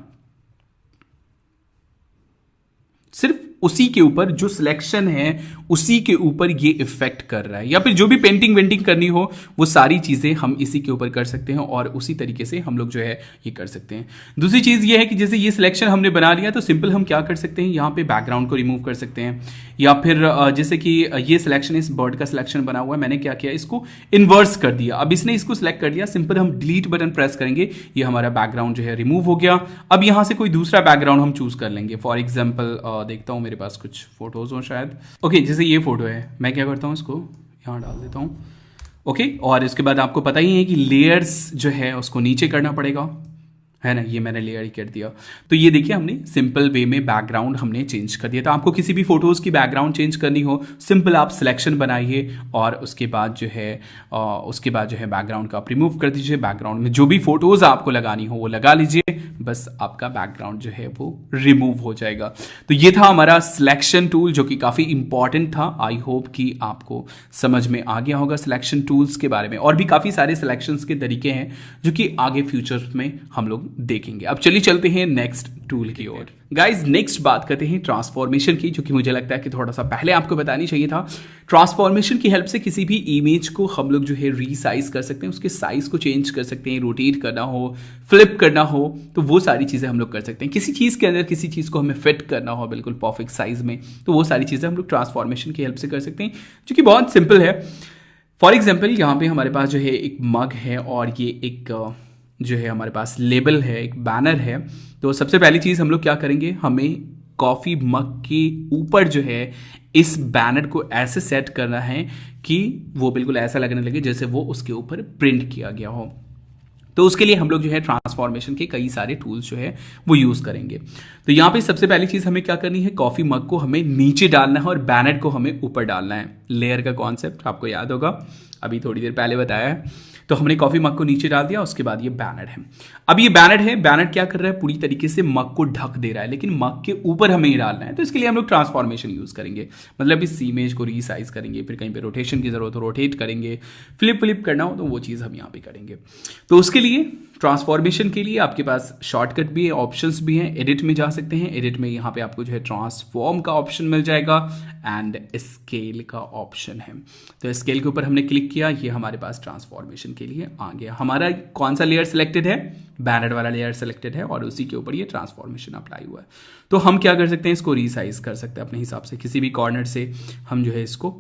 सिर्फ उसी के ऊपर जो सिलेक्शन है उसी के ऊपर ये इफेक्ट कर रहा है, या फिर जो भी पेंटिंग वेंटिंग करनी हो वो सारी चीज़ें हम इसी के ऊपर कर सकते हैं और उसी तरीके से हम लोग जो है ये कर सकते हैं। दूसरी चीज़ ये है कि जैसे ये सिलेक्शन हमने बना लिया तो सिंपल हम क्या कर सकते हैं, यहाँ पे बैकग्राउंड को रिमूव कर सकते हैं, या फिर जैसे कि ये सिलेक्शन इस बर्ड का सिलेक्शन बना हुआ है, मैंने क्या किया इसको इन्वर्स कर दिया। अब इसने इसको सिलेक्ट कर लिया, सिंपल हम डिलीट बटन प्रेस करेंगे, ये हमारा बैकग्राउंड जो है रिमूव हो गया। अब यहाँ से कोई दूसरा बैकग्राउंड हम चूज कर लेंगे। फॉर एग्जाम्पल देखता हूँ मेरे पास कुछ फोटोज हो शायद। ओके, जैसे ये फोटो है, मैं क्या करता हूँ इसको यहाँ डाल देता हूँ। ओके, और इसके बाद आपको पता ही है कि लेयर्स जो है उसको नीचे करना पड़ेगा, है ना। ये मैंने लेयर ही कर दिया। तो ये देखिए हमने सिंपल वे में बैकग्राउंड हमने चेंज कर दिया। तो आपको किसी भी फोटोज़ की बैकग्राउंड चेंज करनी हो, सिंपल आप सिलेक्शन बनाइए और उसके बाद जो है बैकग्राउंड को आप रिमूव कर दीजिए। बैकग्राउंड में जो भी फोटोज़ आपको लगानी हो वो लगा लीजिए, बस आपका बैकग्राउंड जो है वो रिमूव हो जाएगा। तो ये था हमारा सिलेक्शन टूल जो कि काफ़ी इंपॉर्टेंट था। आई होप कि आपको समझ में आ गया होगा सिलेक्शन टूल्स के बारे में। और भी काफ़ी सारे सिलेक्शंस के तरीके हैं जो कि आगे फ्यूचर में हम लोग देखेंगे। अब चलिए चलते हैं नेक्स्ट टूल की ओर। गाइज नेक्स्ट बात करते हैं ट्रांसफॉर्मेशन की, जो कि मुझे लगता है कि थोड़ा सा पहले आपको बतानी चाहिए था। ट्रांसफॉर्मेशन की हेल्प से किसी भी इमेज को हम लोग जो है रीसाइज कर सकते हैं, उसके साइज को चेंज कर सकते हैं, रोटेट करना हो, फ्लिप करना हो, तो वो सारी चीज़ें हम लोग कर सकते हैं। किसी चीज़ के अंदर किसी चीज़ को हमें फिट करना हो बिल्कुल परफेक्ट साइज में, तो वो सारी चीज़ें हम लोग ट्रांसफॉर्मेशन की हेल्प से कर सकते हैं, जो कि बहुत सिंपल है। फॉर एग्जाम्पल यहाँ पे हमारे पास जो है एक मग है और ये एक जो है हमारे पास लेबल है, एक बैनर है। तो सबसे पहली चीज़ हम लोग क्या करेंगे, हमें कॉफ़ी मग के ऊपर जो है इस बैनर को ऐसे सेट करना है कि वो बिल्कुल ऐसा लगने लगे जैसे वो उसके ऊपर प्रिंट किया गया हो। तो उसके लिए हम लोग जो है ट्रांसफॉर्मेशन के कई सारे टूल्स जो है वो यूज़ करेंगे। तो यहाँ पे सबसे पहली चीज़ हमें क्या करनी है, कॉफ़ी मग को हमें नीचे डालना है और बैनर को हमें ऊपर डालना है। लेयर का कॉन्सेप्ट आपको याद होगा, अभी थोड़ी देर पहले बताया है। तो हमने कॉफ़ी मग को नीचे डाल दिया, उसके बाद ये बैनर है। अब ये बैनर है, बैनर क्या कर रहा है, पूरी तरीके से मग को ढक दे रहा है, लेकिन मग के ऊपर हमें ये डालना है। तो इसके लिए हम लोग ट्रांसफॉर्मेशन यूज़ करेंगे, मतलब इस इमेज को रीसाइज करेंगे, फिर कहीं पे रोटेशन की जरूरत हो रोटेट करेंगे, फ्लिप करना हो तो वो चीज़ हम यहाँ पे करेंगे। तो उसके लिए ट्रांसफॉर्मेशन के लिए आपके पास शॉर्टकट भी है, ऑप्शंस भी हैं। एडिट में जा सकते हैं, एडिट में यहाँ पे आपको जो है ट्रांसफॉर्म का ऑप्शन मिल जाएगा एंड स्केल का ऑप्शन है। तो स्केल के ऊपर हमने क्लिक किया, ये हमारे पास ट्रांसफॉर्मेशन के लिए आ गया। हमारा कौन सा लेयर सिलेक्टेड है, बैनर वाला लेयर सिलेक्टेड है और उसी के ऊपर ये ट्रांसफॉर्मेशन अप्लाई हुआ है। तो हम क्या कर सकते हैं, इसको रीसाइज कर सकते हैं अपने हिसाब से, किसी भी कॉर्नर से हम जो है इसको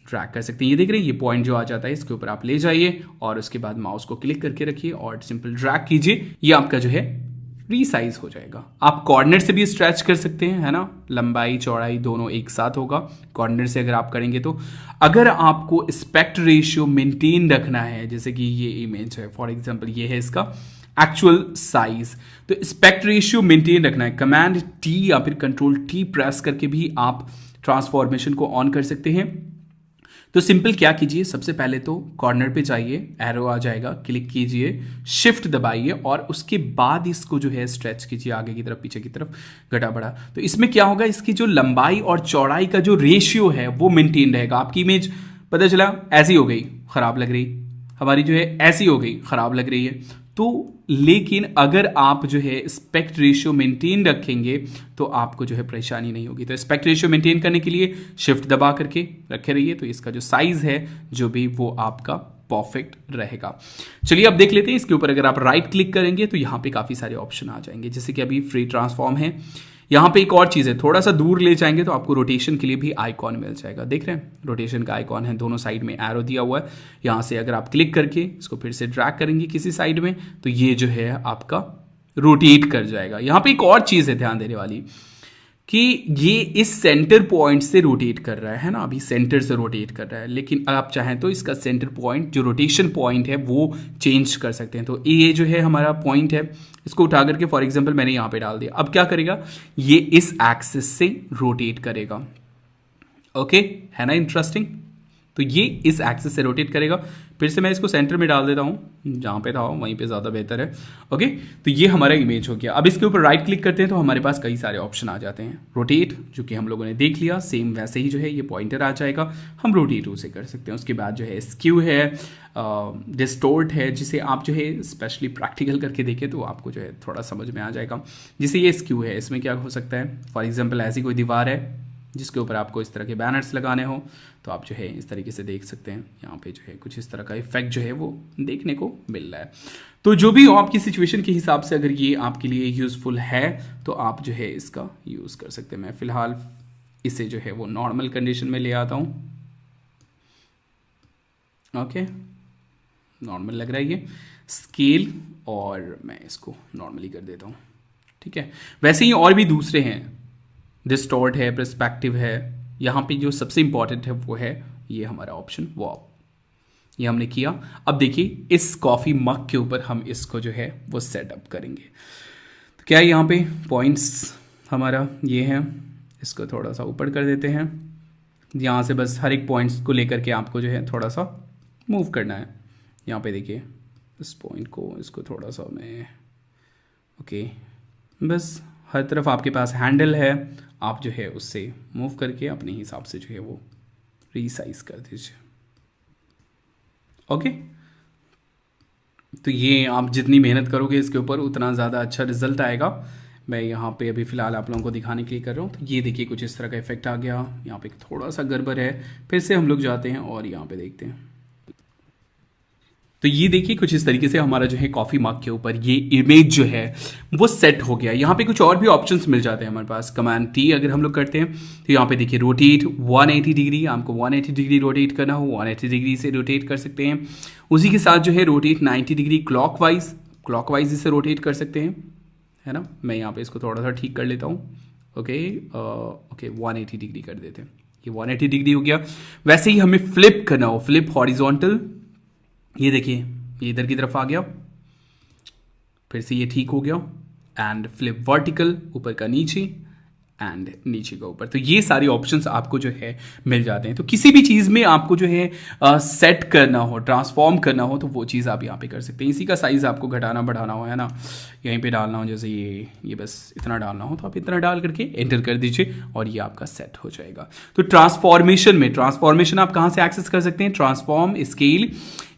ट्रैक कर सकते हैं। ये देख रहे हैं, ये पॉइंट जो आ जाता है इसके ऊपर आप ले जाइए और उसके बाद माउस को क्लिक करके रखिए और सिंपल ड्रैग कीजिए, ये आपका जो है रीसाइज हो जाएगा। आप कॉर्नर से भी स्ट्रेच कर सकते हैं, है ना, लंबाई चौड़ाई दोनों एक साथ होगा कॉर्नर से अगर आप करेंगे तो। अगर आपको एस्पेक्ट रेशियो मेंटेन रखना है, जैसे कि ये इमेज है फॉर एग्जांपल, ये है इसका एक्चुअल साइज, तो एस्पेक्ट रेशियो मेंटेन रखना है, कमांड टी या फिर कंट्रोल टी प्रेस करके भी आप ट्रांसफॉर्मेशन को ऑन कर सकते हैं। तो सिंपल क्या कीजिए, सबसे पहले तो कॉर्नर पे जाइए, एरो आ जाएगा, क्लिक कीजिए, शिफ्ट दबाइए और उसके बाद इसको जो है स्ट्रेच कीजिए आगे की तरफ पीछे की तरफ, घटा बढ़ा। तो इसमें क्या होगा, इसकी जो लंबाई और चौड़ाई का जो रेशियो है वो मेंटेन रहेगा। आपकी इमेज पता चला ऐसी हो गई खराब लग रही, हमारी जो है ऐसी हो गई खराब लग रही है। तो लेकिन अगर आप जो है एस्पेक्ट रेशियो मेंटेन रखेंगे तो आपको जो है परेशानी नहीं होगी। तो एस्पेक्ट रेशियो मेंटेन करने के लिए शिफ्ट दबा करके रखे रहिए, तो इसका जो साइज है जो भी वो आपका परफेक्ट रहेगा। चलिए अब देख लेते हैं, इसके ऊपर अगर आप राइट क्लिक करेंगे तो यहाँ पे काफ़ी सारे ऑप्शन आ जाएंगे, जैसे कि अभी फ्री ट्रांसफॉर्म है। यहाँ पे एक और चीज़ है, थोड़ा सा दूर ले जाएंगे तो आपको रोटेशन के लिए भी आइकॉन मिल जाएगा। देख रहे हैं, रोटेशन का आइकॉन है, दोनों साइड में एरो दिया हुआ है। यहाँ से अगर आप क्लिक करके इसको फिर से ड्रैग करेंगे किसी साइड में तो ये जो है आपका रोटेट कर जाएगा। यहाँ पे एक और चीज़ है ध्यान देने वाली कि ये इस सेंटर पॉइंट से रोटेट कर रहा है ना, अभी सेंटर से रोटेट कर रहा है, लेकिन आप चाहें तो इसका सेंटर पॉइंट जो रोटेशन पॉइंट है वो चेंज कर सकते हैं। तो ये जो है हमारा पॉइंट है, इसको उठा करके फॉर एग्जांपल मैंने यहाँ पे डाल दिया। अब क्या करेगा, ये इस एक्सिस से रोटेट करेगा। ओके, है ना इंटरेस्टिंग। तो ये इस एक्सिस से रोटेट करेगा। फिर से मैं इसको सेंटर में डाल देता हूँ, जहाँ पे था वहीं पे ज़्यादा बेहतर है। ओके, तो ये हमारा इमेज हो गया। अब इसके ऊपर राइट क्लिक करते हैं तो हमारे पास कई सारे ऑप्शन आ जाते हैं। रोटेट जो कि हम लोगों ने देख लिया, सेम वैसे ही जो है ये पॉइंटर आ जाएगा, हम रोटेट उसे कर सकते हैं। उसके बाद जो है स्क्यू है, डिस्टोर्ट है, जिसे आप जो है स्पेशली प्रैक्टिकल करके देखें तो आपको जो है थोड़ा समझ में आ जाएगा। जिसे ये स्क्यू है, इसमें क्या हो सकता है, फॉर एग्जाम्पल ऐसी कोई दीवार है जिसके ऊपर आपको इस तरह के बैनर्स लगाने हो तो आप जो है इस तरीके से देख सकते हैं। यहाँ पे जो है कुछ इस तरह का इफेक्ट जो है वो देखने को मिल रहा है। तो जो भी हो आपकी सिचुएशन के हिसाब से अगर ये आपके लिए यूज़फुल है तो आप जो है इसका यूज़ कर सकते हैं। मैं फ़िलहाल इसे जो है वो नॉर्मल कंडीशन में ले आता हूँ। ओके, नॉर्मल लग रहा है ये स्केल, और मैं इसको नॉर्मली कर देता हूँ। ठीक है, वैसे ही और भी दूसरे हैं, डिस्टॉर्ट है, पर्सपेक्टिव है। यहाँ पे जो सबसे इंपॉर्टेंट है वो है ये हमारा ऑप्शन वॉप, ये हमने किया। अब देखिए इस कॉफ़ी मग के ऊपर हम इसको जो है वो सेटअप करेंगे। तो क्या है, यहाँ पे पॉइंट्स हमारा ये है, इसको थोड़ा सा ऊपर कर देते हैं। यहाँ से बस हर एक पॉइंट्स को लेकर के आपको जो है थोड़ा सा मूव करना है। यहाँ पे देखिए इस पॉइंट को, इसको थोड़ा सा मैं ओके, बस हर तरफ आपके पास हैंडल है, आप जो है उससे मूव करके अपने हिसाब से जो है वो रीसाइज कर दीजिए। ओके, तो ये आप जितनी मेहनत करोगे इसके ऊपर उतना ज़्यादा अच्छा रिजल्ट आएगा। मैं यहाँ पे अभी फ़िलहाल आप लोगों को दिखाने के लिए कर रहा हूँ। तो ये देखिए कुछ इस तरह का इफेक्ट आ गया। यहाँ पे थोड़ा सा गड़बड़ है, फिर से हम लोग जाते हैं और यहाँ पे देखते हैं। तो ये देखिए कुछ इस तरीके से हमारा जो है कॉफ़ी मग के ऊपर ये इमेज जो है वो सेट हो गया। यहाँ पे कुछ और भी ऑप्शंस मिल जाते हैं हमारे पास। कमांड टी अगर हम लोग करते हैं तो यहाँ पे देखिए रोटेट 180 डिग्री, आपको 180 डिग्री रोटेट करना हो 180 डिग्री से रोटेट कर सकते हैं। उसी के साथ जो है रोटेट 90 डिग्री क्लॉकवाइज इसे रोटेट कर सकते हैं, है ना। मैं यहाँ पे इसको थोड़ा सा ठीक कर लेता हूँ। ओके 180 डिग्री कर देते हैं। ये 180 डिग्री हो गया। वैसे ही हमें फ्लिप करना हो, फ्लिप हॉरिजॉन्टल, ये देखिए ये इधर की तरफ आ गया, फिर से ये ठीक हो गया। एंड फ्लिप वर्टिकल, ऊपर का नीचे एंड नीचे का ऊपर। तो ये सारे ऑप्शंस आपको जो है मिल जाते हैं। तो किसी भी चीज़ में आपको जो है सेट करना हो, ट्रांसफॉर्म करना हो, तो वो चीज़ आप यहाँ पे कर सकते हैं। इसी का साइज़ आपको घटाना बढ़ाना हो, है ना, यहीं पे डालना हो, जैसे ये बस इतना डालना हो तो आप इतना डाल करके एंटर कर दीजिए और ये आपका सेट हो जाएगा। तो ट्रांसफॉर्मेशन आप कहाँ से एक्सेस कर सकते हैं? ट्रांसफॉर्म, स्केल,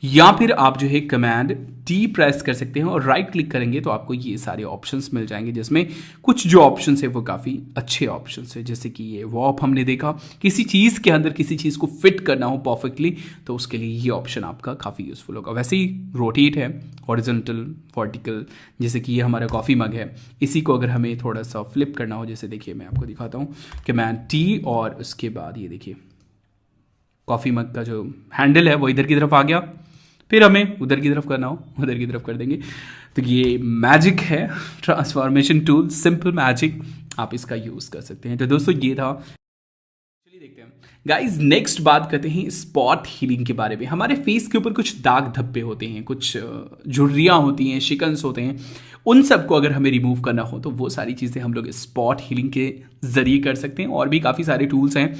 या फिर आप जो है कमांड टी प्रेस कर सकते हैं और राइट क्लिक करेंगे तो आपको ये सारे ऑप्शंस मिल जाएंगे, जिसमें कुछ जो ऑप्शंस है वो काफ़ी अच्छे ऑप्शंस है। जैसे कि ये वॉप हमने देखा, किसी चीज़ के अंदर किसी चीज़ को फिट करना हो परफेक्टली, तो उसके लिए ये ऑप्शन आपका काफ़ी यूजफुल होगा। वैसे ही रोटेट है, हॉरिजॉन्टल, वर्टिकल, जैसे कि ये हमारा कॉफ़ी मग है, इसी को अगर हमें थोड़ा सा फ्लिप करना हो, जैसे देखिए मैं आपको दिखाता हूँ, कमांड टी और उसके बाद ये देखिए कॉफ़ी मग का जो हैंडल है वो इधर की तरफ आ गया, फिर हमें उधर की तरफ करना हो उधर की तरफ कर देंगे। तो ये मैजिक है, ट्रांसफॉर्मेशन टूल, सिंपल मैजिक, आप इसका यूज़ कर सकते हैं। तो दोस्तों ये था। चलिए देखते हैं गाइज, नेक्स्ट बात करते हैं स्पॉट हीलिंग के बारे में। हमारे फेस के ऊपर कुछ दाग धब्बे होते हैं, कुछ झुर्रियाँ होती हैं, शिकन्स होते हैं, उन सबको अगर हमें रिमूव करना हो तो वो सारी चीज़ें हम लोग स्पॉट हीलिंग के ज़रिए कर सकते हैं। और भी काफ़ी सारे टूल्स हैं,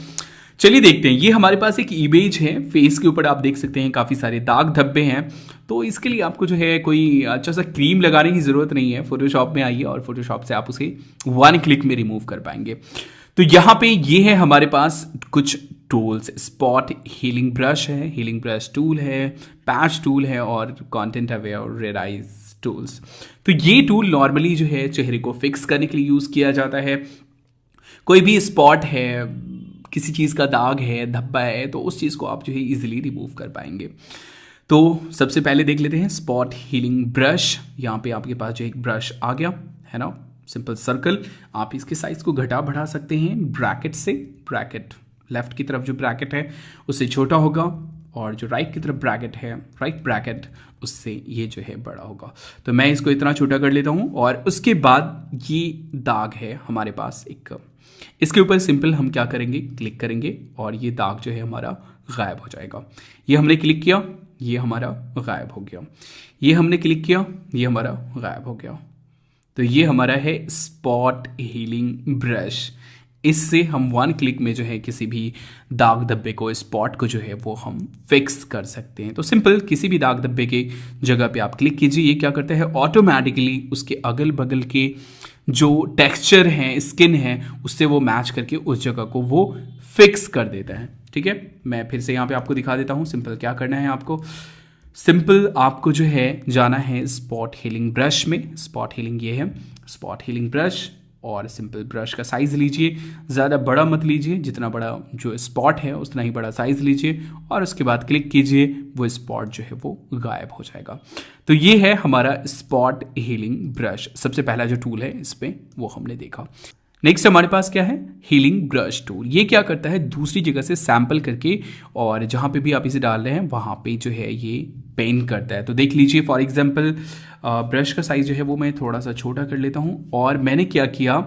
चलिए देखते हैं। ये हमारे पास एक इमेज है, फेस के ऊपर आप देख सकते हैं काफ़ी सारे दाग धब्बे हैं। तो इसके लिए आपको जो है कोई अच्छा सा क्रीम लगाने की ज़रूरत नहीं है। फोटोशॉप में आइए और फोटोशॉप से आप उसे 1 क्लिक में रिमूव कर पाएंगे। तो यहाँ पे ये है हमारे पास कुछ टूल्स, स्पॉट हीलिंग ब्रश है, हीलिंग ब्रश टूल है, पैच टूल है और content aware red eyes tools. तो ये टूल नॉर्मली जो है चेहरे को फिक्स करने के लिए यूज़ किया जाता है। कोई भी स्पॉट है, किसी चीज़ का दाग है, धब्बा है, तो उस चीज़ को आप जो है इजीली रिमूव कर पाएंगे। तो सबसे पहले देख लेते हैं स्पॉट हीलिंग ब्रश। यहाँ पे आपके पास जो एक ब्रश आ गया है ना, सिंपल सर्कल। आप इसके साइज को घटा बढ़ा सकते हैं ब्रैकेट से। ब्रैकेट लेफ्ट की तरफ जो ब्रैकेट है उससे छोटा होगा और जो राइट की तरफ ब्रैकेट है, राइट ब्रैकेट, उससे ये जो है बड़ा होगा। तो मैं इसको इतना छोटा कर लेता हूँ और उसके बाद ये दाग है हमारे पास एक, इसके ऊपर सिंपल हम क्या करेंगे, क्लिक करेंगे और ये दाग जो है हमारा गायब हो जाएगा। ये हमने क्लिक किया, ये हमारा गायब हो गया। ये हमने क्लिक किया, ये हमारा गायब हो गया। तो ये हमारा है स्पॉट हीलिंग ब्रश। इससे हम 1 क्लिक में जो है किसी भी दाग धब्बे को, स्पॉट को जो है वो हम फिक्स कर सकते हैं। तो सिंपल किसी भी दाग धब्बे के जगह पे आप क्लिक कीजिए, ये क्या करता है ऑटोमेटिकली उसके अगल बगल के जो टेक्सचर है, स्किन है, उससे वो मैच करके उस जगह को वो फिक्स कर देता है। ठीक है, मैं फिर से यहाँ पे आपको दिखा देता हूँ सिंपल क्या करना है आपको। सिंपल आपको जो है जाना है स्पॉट हीलिंग ब्रश में। स्पॉट हीलिंग ये है स्पॉट हीलिंग ब्रश, और सिंपल ब्रश का साइज़ लीजिए, ज़्यादा बड़ा मत लीजिए, जितना बड़ा जो स्पॉट है उतना ही बड़ा साइज़ लीजिए और उसके बाद क्लिक कीजिए, वो स्पॉट जो है वो गायब हो जाएगा। तो ये है हमारा स्पॉट हीलिंग ब्रश। सबसे पहला जो टूल है इस पर वो हमने देखा। नेक्स्ट हमारे पास क्या है, हीलिंग ब्रश टूल। ये क्या करता है, दूसरी जगह से सैंपल करके और जहाँ पे भी आप इसे डाल रहे हैं वहाँ पे जो है ये पेंट करता है। तो देख लीजिए फॉर एग्जांपल ब्रश का साइज़ जो है वो मैं थोड़ा सा छोटा कर लेता हूँ और मैंने क्या किया,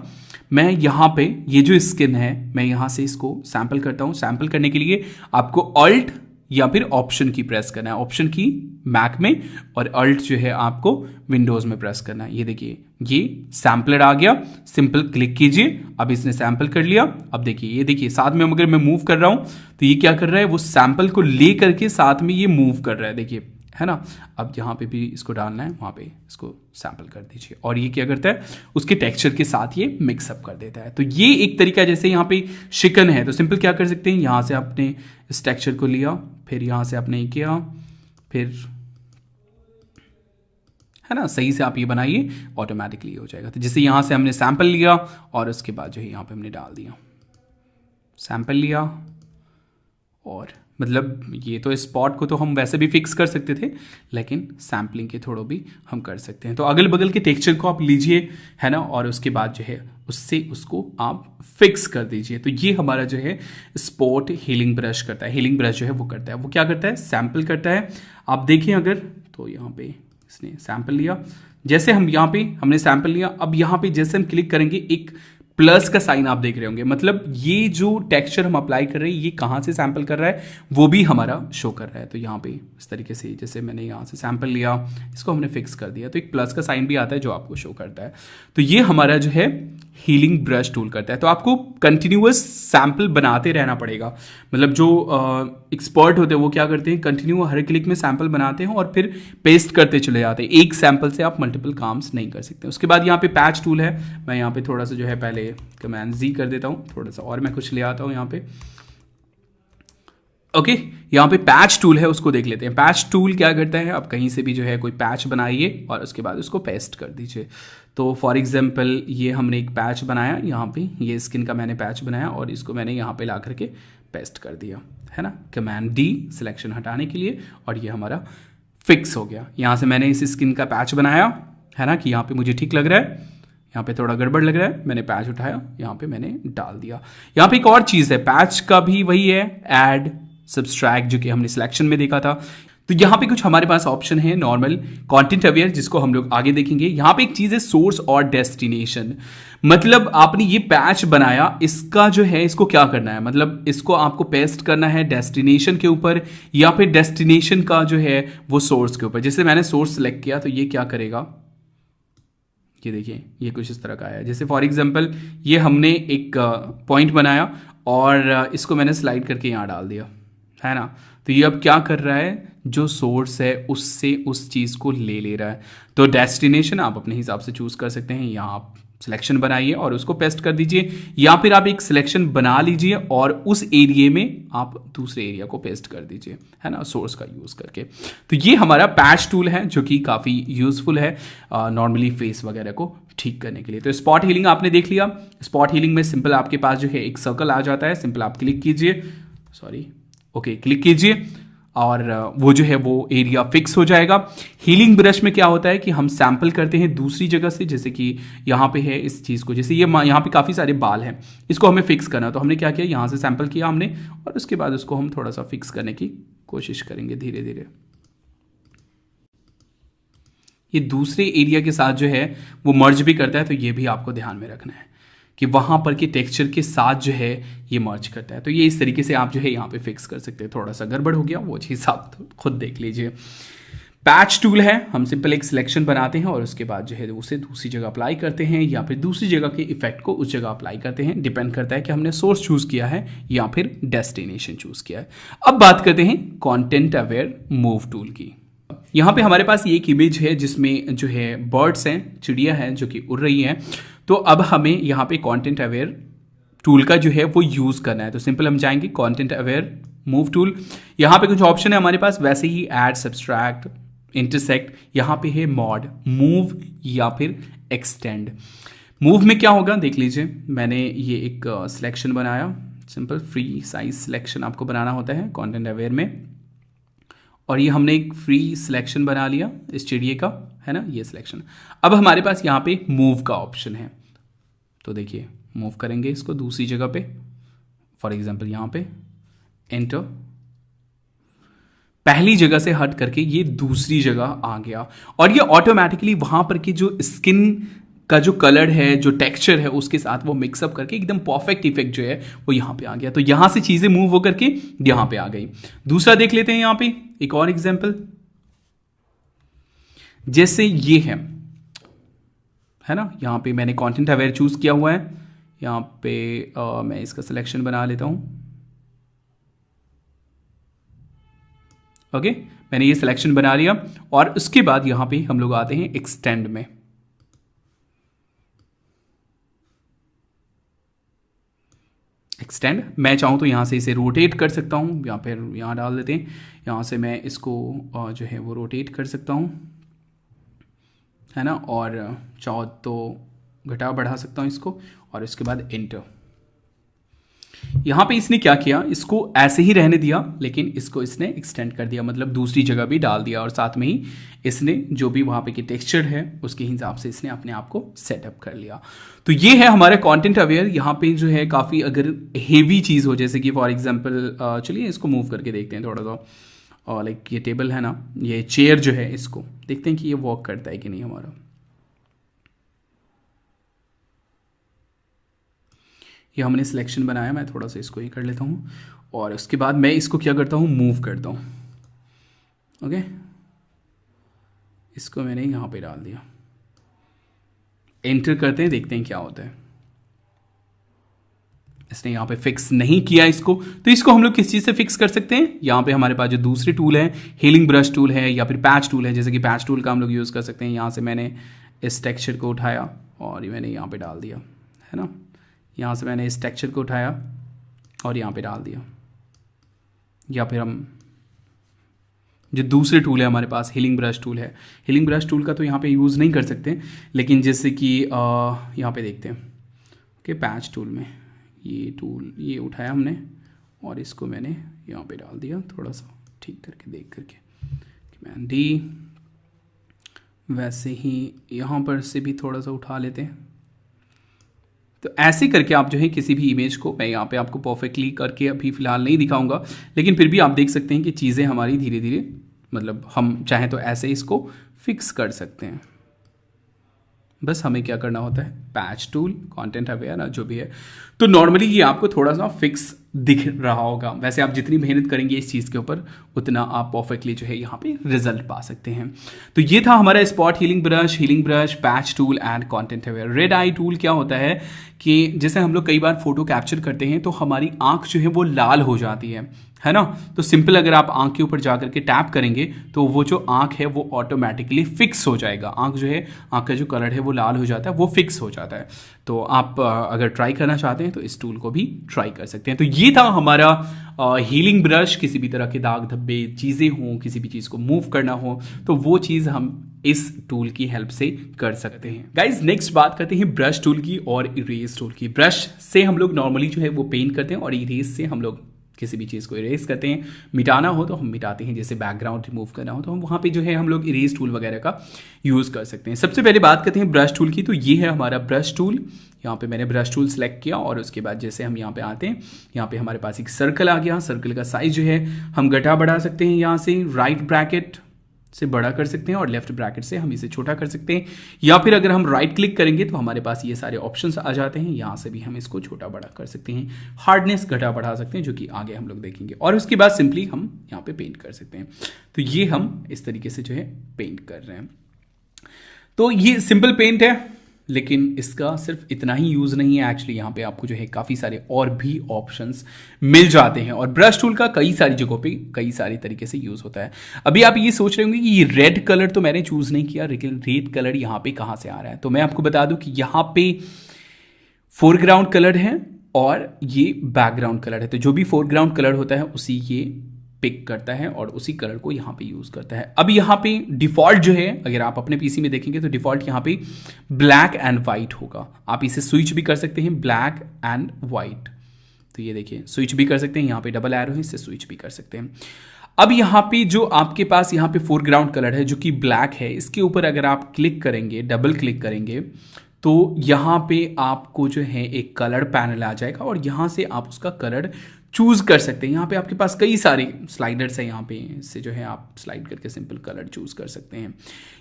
मैं यहाँ पे ये जो स्किन है मैं यहाँ से इसको सैंपल करता हूँ। सैंपल करने के लिए आपको ऑल्ट या फिर ऑप्शन की प्रेस करना है, ऑप्शन की मैक में और अल्ट जो है आपको विंडोज़ में प्रेस करना है। ये देखिए ये सैम्पलर आ गया, सिंपल क्लिक कीजिए, अब इसने सैंपल कर लिया। अब देखिए ये देखिए साथ में अगर मैं मूव कर रहा हूँ तो ये क्या कर रहा है, वो सैंपल को ले करके साथ में ये मूव कर रहा है। देखिए है ना। अब यहाँ पे भी इसको डालना है, वहाँ पे इसको सैंपल कर दीजिए और ये क्या करता है, उसके टेक्सचर के साथ ये मिक्सअप कर देता है। तो ये एक तरीका, जैसे यहाँ पे शिकन है तो सिंपल क्या कर सकते हैं, यहाँ से आपने इस टेक्सचर को लिया, फिर यहाँ से आपने किया, फिर है ना, सही से आप ये बनाइए, ऑटोमेटिकली हो जाएगा। तो जैसे यहाँ से हमने सैंपल लिया और उसके बाद जो है यहाँ पे हमने डाल दिया, सैंपल लिया, और मतलब ये तो स्पॉट को तो हम वैसे भी फिक्स कर सकते थे, लेकिन सैम्पलिंग के थोड़ो भी हम कर सकते हैं। तो अगल बगल के टेक्सचर को आप लीजिए, है ना, और उसके बाद जो है उससे उसको आप फिक्स कर दीजिए। तो ये हमारा जो है स्पॉट हीलिंग ब्रश करता है। हीलिंग ब्रश जो है वो करता है, वो क्या करता है, सैंपल करता है। आप देखें अगर तो यहाँ पे इसने सैंपल लिया, जैसे हम यहाँ पे हमने सैंपल लिया, अब यहाँ पे जैसे हम क्लिक करेंगे एक प्लस का साइन आप देख रहे होंगे, मतलब ये जो टेक्सचर हम अप्लाई कर रहे हैं ये कहाँ से सैंपल कर रहा है वो भी हमारा शो कर रहा है। तो यहाँ पे इस तरीके से जैसे मैंने यहाँ से सैंपल लिया, इसको हमने फिक्स कर दिया, तो एक प्लस का साइन भी आता है जो आपको शो करता है। तो ये हमारा जो है हीलिंग ब्रश टूल करता है। तो आपको कंटिन्यूअस सैंपल बनाते रहना पड़ेगा, मतलब जो एक्सपर्ट होते हैं वो क्या करते हैं, कंटिन्यू हर क्लिक में सैंपल बनाते हैं और फिर पेस्ट करते चले जाते हैं। एक सैंपल से आप मल्टीपल काम्स नहीं कर सकते। उसके बाद यहाँ पे पैच टूल है, मैं यहाँ पे थोड़ा सा जो है पहले कमांड Z कर देता हूँ, थोड़ा सा और मैं कुछ ले आता हूँ यहाँ पे। ओके, यहाँ पे पैच टूल है, उसको देख लेते हैं। पैच टूल क्या करता है, आप कहीं से भी जो है कोई पैच बनाइए और उसके बाद उसको पेस्ट कर दीजिए। तो फॉर एग्जांपल ये हमने एक पैच बनाया, यहाँ पे ये स्किन का मैंने पैच बनाया और इसको मैंने यहाँ पे ला करके पेस्ट कर दिया, है ना, कमांड D सिलेक्शन हटाने के लिए, और ये हमारा फिक्स हो गया। यहाँ से मैंने इस स्किन का पैच बनाया, है ना, कि यहाँ पे मुझे ठीक लग रहा है, यहाँ पे थोड़ा गड़बड़ लग रहा है, मैंने पैच उठाया, यहाँ पे मैंने डाल दिया। यहाँ पे एक और चीज़ है, पैच का भी वही है, ऐड सब्सट्रैक्ट, जो कि हमने सिलेक्शन में देखा था। तो यहाँ पे कुछ हमारे पास ऑप्शन है, नॉर्मल, कंटेंट अवेयर, जिसको हम लोग आगे देखेंगे। यहाँ पे एक चीज़ है सोर्स और डेस्टिनेशन, मतलब आपने ये पैच बनाया, इसका जो है इसको क्या करना है, मतलब इसको आपको पेस्ट करना है डेस्टिनेशन के ऊपर या फिर डेस्टिनेशन का जो है वो सोर्स के ऊपर। जैसे मैंने सोर्स सेलेक्ट किया तो ये क्या करेगा, ये देखिए ये कुछ इस तरह का है। जैसे फॉर एग्जांपल ये हमने एक पॉइंट बनाया और इसको मैंने स्लाइड करके यहाँ डाल दिया, है ना। तो ये अब क्या कर रहा है, जो सोर्स है उससे उस चीज़ को ले रहा है। तो डेस्टिनेशन आप अपने हिसाब से चूज़ कर सकते हैं, यहाँ आप सिलेक्शन बनाइए और उसको पेस्ट कर दीजिए, या फिर आप एक सिलेक्शन बना लीजिए और उस एरिया में आप दूसरे एरिया को पेस्ट कर दीजिए, है ना, सोर्स का यूज़ करके। तो ये हमारा पैच टूल है जो कि काफ़ी यूज़फुल है नॉर्मली फेस वगैरह को ठीक करने के लिए। तो स्पॉट हीलिंग आपने देख लिया। स्पॉट हीलिंग में सिंपल आपके पास जो है एक सर्कल आ जाता है, सिंपल आप क्लिक कीजिए, ओके क्लिक कीजिए और वो जो है वो एरिया फिक्स हो जाएगा। हीलिंग ब्रश में क्या होता है कि हम सैंपल करते हैं दूसरी जगह से, जैसे कि यहाँ पे है इस चीज़ को, जैसे ये यहाँ पे काफ़ी सारे बाल हैं, इसको हमें फिक्स करना। तो हमने क्या किया, यहाँ से सैंपल किया हमने और उसके बाद उसको हम थोड़ा सा फिक्स करने की कोशिश करेंगे धीरे धीरे। ये दूसरे एरिया के साथ जो है वो मर्ज भी करता है, तो ये भी आपको ध्यान में रखना है कि वहाँ पर के टेक्सचर के साथ जो है ये मर्ज करता है। तो ये इस तरीके से आप जो है यहाँ पे फिक्स कर सकते हैं। थोड़ा सा गड़बड़ हो गया वो चीज़ आप खुद देख लीजिए। पैच टूल है, हम सिंपल एक सिलेक्शन बनाते हैं और उसके बाद जो है उसे दूसरी जगह अप्लाई करते हैं या फिर दूसरी जगह के इफेक्ट को उस जगह अप्लाई करते हैं। डिपेंड करता है कि हमने सोर्स चूज़ किया है या फिर डेस्टिनेशन चूज़ किया है। अब बात करते हैं कंटेंट अवेयर मूव टूल की। यहाँ पे हमारे पास ये एक इमेज है जिसमें जो है बर्ड्स हैं, चिड़िया हैं जो कि उड़ रही हैं। तो अब हमें यहाँ पे कंटेंट अवेयर टूल का जो है वो यूज़ करना है। तो सिंपल हम जाएंगे कंटेंट अवेयर मूव टूल, यहाँ पे कुछ ऑप्शन है हमारे पास, वैसे ही ऐड सब्सट्रैक्ट इंटरसेक्ट, यहाँ पे है मॉड, मूव या फिर एक्सटेंड। मूव में क्या होगा देख लीजिए, मैंने ये एक सिलेक्शन बनाया, सिंपल फ्री साइज सिलेक्शन आपको बनाना होता है कंटेंट अवेयर में, और ये हमने एक फ्री सिलेक्शन बना लिया इस चिड़िए का, है ना, ये सिलेक्शन। अब हमारे पास यहाँ पे मूव का ऑप्शन है, तो देखिए मूव करेंगे इसको दूसरी जगह पे, फॉर एग्जांपल यहाँ पे एंटर, पहली जगह से हट करके ये दूसरी जगह आ गया और ये ऑटोमेटिकली वहाँ पर की जो स्किन का जो कलर है, जो टेक्सचर है, उसके साथ वो मिक्सअप करके एकदम परफेक्ट इफेक्ट जो है वो यहाँ पे आ गया। तो यहाँ से चीज़ें मूव होकर के यहाँ पे आ गई। दूसरा देख लेते हैं यहाँ पे एक और एग्जांपल, जैसे ये है ना, यहाँ पे मैंने कंटेंट अवेयर चूज किया हुआ है, यहाँ पे मैं इसका सिलेक्शन बना लेता हूँ, ओके, मैंने ये सिलेक्शन बना लिया और उसके बाद यहां पे हम लोग आते हैं एक्सटेंड में। एक्सटेंड, मैं चाहूँ तो यहाँ से इसे रोटेट कर सकता हूँ, या फिर यहाँ डाल देते हैं, यहाँ से मैं इसको जो है वो रोटेट कर सकता हूँ, है ना, और चाहो तो घटा बढ़ा सकता हूँ इसको, और इसके बाद एंटर। यहाँ पे इसने क्या किया, इसको ऐसे ही रहने दिया, लेकिन इसको इसने एक्सटेंड कर दिया, मतलब दूसरी जगह भी डाल दिया, और साथ में ही इसने जो भी वहाँ पे की टेक्सचर है उसके हिसाब से इसने अपने आप को सेटअप कर लिया। तो ये है हमारे कंटेंट अवेयर। यहाँ पे जो है काफ़ी अगर हेवी चीज़ हो, जैसे कि फॉर एग्जांपल चलिए इसको मूव करके देखते हैं थोड़ा सा, और लाइक ये टेबल है ना, ये चेयर जो है, इसको देखते हैं कि ये वर्क करता है कि नहीं हमारा। ये हमने सिलेक्शन बनाया, मैं थोड़ा सा इसको ये कर लेता हूँ, और उसके बाद मैं इसको क्या करता हूँ, मूव करता हूँ। ओके, इसको मैंने यहाँ पे डाल दिया, एंटर करते हैं, देखते हैं क्या होता है। इसने यहाँ पे फिक्स नहीं किया इसको, तो इसको हम लोग किस चीज़ से फिक्स कर सकते हैं, यहाँ पे हमारे पास जो दूसरे टूल है, हीलिंग ब्रश टूल है या फिर पैच टूल है, जैसे कि पैच टूल का हम लोग यूज़ कर सकते हैं। यहाँ से मैंने इस टेक्सचर को उठाया और ये मैंने यहाँ पे डाल दिया, है ना, यहाँ से मैंने इस टेक्सचर को उठाया और यहाँ पे डाल दिया, या फिर हम जो दूसरे टूल है हमारे पास, हीलिंग ब्रश टूल है, हीलिंग ब्रश टूल का तो यहाँ पे यूज़ नहीं कर सकते, लेकिन जैसे कि यहाँ पे देखते हैं कि पैच टूल में ये टूल ये उठाया हमने और इसको मैंने यहाँ पे डाल दिया, थोड़ा सा ठीक करके देख करके, कमांड डी। वैसे ही यहाँ पर से भी थोड़ा सा उठा लेते हैं। तो ऐसे करके आप जो है किसी भी इमेज को, मैं यहाँ पे आपको परफेक्टली करके अभी फ़िलहाल नहीं दिखाऊंगा, लेकिन फिर भी आप देख सकते हैं कि चीज़ें हमारी धीरे धीरे, मतलब हम चाहें तो ऐसे इसको फिक्स कर सकते हैं। बस हमें क्या करना होता है, पैच टूल, कंटेंट अवेयर ना जो भी है, तो नॉर्मली ये आपको थोड़ा सा फिक्स दिख रहा होगा। वैसे आप जितनी मेहनत करेंगे इस चीज़ के ऊपर, उतना आप परफेक्टली जो है यहाँ पे रिजल्ट पा सकते हैं। तो ये था हमारा spot healing brush, patch tool and content aware. Red I tool क्या होता है कि जैसे हम लोग कई बार फोटो कैप्चर करते हैं तो हमारी आंख जो है वो लाल हो जाती है ना, तो सिंपल अगर आप आंख के ऊपर जाकर के टैप करेंगे तो वो जो आंख है वो ऑटोमेटिकली फिक्स हो जाएगा। आंख जो है, आंख का जो कलर है वो लाल हो जाता है, वो फिक्स हो जाता है। तो आप अगर ट्राई करना चाहते हैं तो इस टूल को भी ट्राई कर सकते हैं। तो ये था हमारा हीलिंग ब्रश। किसी भी तरह के दाग धब्बे चीज़ें हों, किसी भी चीज़ को मूव करना हो, तो वो चीज़ हम इस टूल की हेल्प से कर सकते हैं। गाइज नेक्स्ट बात करते हैं ब्रश टूल की और इरेज टूल की। ब्रश से हम लोग नॉर्मली जो है वो पेंट करते हैं और इरेज से हम लोग किसी भी चीज़ को इरेज करते हैं। मिटाना हो तो हम मिटाते हैं, जैसे बैकग्राउंड रिमूव करना हो तो हम वहाँ पे जो है हम लोग इरेज टूल वगैरह का यूज़ कर सकते हैं। सबसे पहले बात करते हैं ब्रश टूल की। तो ये है हमारा ब्रश टूल। यहाँ पे मैंने ब्रश टूल सेलेक्ट किया और उसके बाद जैसे हम यहाँ पे आते हैं, यहाँ पे हमारे पास एक सर्कल आ गया। सर्कल का साइज जो है हम घटा बढ़ा सकते हैं। यहाँ से राइट ब्रैकेट से बड़ा कर सकते हैं और लेफ्ट ब्रैकेट से हम इसे छोटा कर सकते हैं, या फिर अगर हम राइट क्लिक करेंगे तो हमारे पास ये सारे ऑप्शंस आ जाते हैं। यहाँ से भी हम इसको छोटा बड़ा कर सकते हैं, हार्डनेस घटा बढ़ा सकते हैं, जो कि आगे हम लोग देखेंगे। और उसके बाद सिंपली हम यहाँ पे पेंट कर सकते हैं। तो ये हम इस तरीके से जो है पेंट कर रहे हैं। तो ये सिंपल पेंट है, लेकिन इसका सिर्फ इतना ही यूज़ नहीं है। एक्चुअली यहाँ पे आपको जो है काफ़ी सारे और भी ऑप्शंस मिल जाते हैं और ब्रश टूल का कई सारी जगहों पे कई सारे तरीके से यूज़ होता है। अभी आप ये सोच रहे होंगे कि ये रेड कलर तो मैंने चूज़ नहीं किया, लेकिन रेड कलर यहाँ पे कहाँ से आ रहा है। तो मैं आपको बता दूं कि यहाँ पे फोरग्राउंड कलर है और ये बैकग्राउंड कलर है। तो जो भी फोरग्राउंड कलर होता है उसी ये पिक करता है और उसी कलर को यहाँ पे यूज़ करता है। अब यहाँ पे डिफ़ॉल्ट जो है, अगर आप अपने पीसी में देखेंगे तो डिफ़ॉल्ट यहाँ पे ब्लैक एंड वाइट होगा। आप इसे स्विच भी कर सकते हैं ब्लैक एंड वाइट। तो ये देखिए स्विच भी कर सकते हैं, यहाँ पे डबल एरो है, इससे स्विच भी कर सकते हैं। अब यहाँ पे जो आपके पास यहाँ पे फोरग्राउंड कलर है जो कि ब्लैक है, इसके ऊपर अगर आप क्लिक करेंगे, डबल क्लिक करेंगे, तो यहाँ पे आपको जो है एक कलर पैनल आ जाएगा और यहाँ से आप उसका कलर चूज़ कर सकते हैं। यहाँ पे आपके पास कई सारे स्लाइडर्स हैं, यहाँ पे इससे जो है आप स्लाइड करके सिंपल कलर चूज़ कर सकते हैं।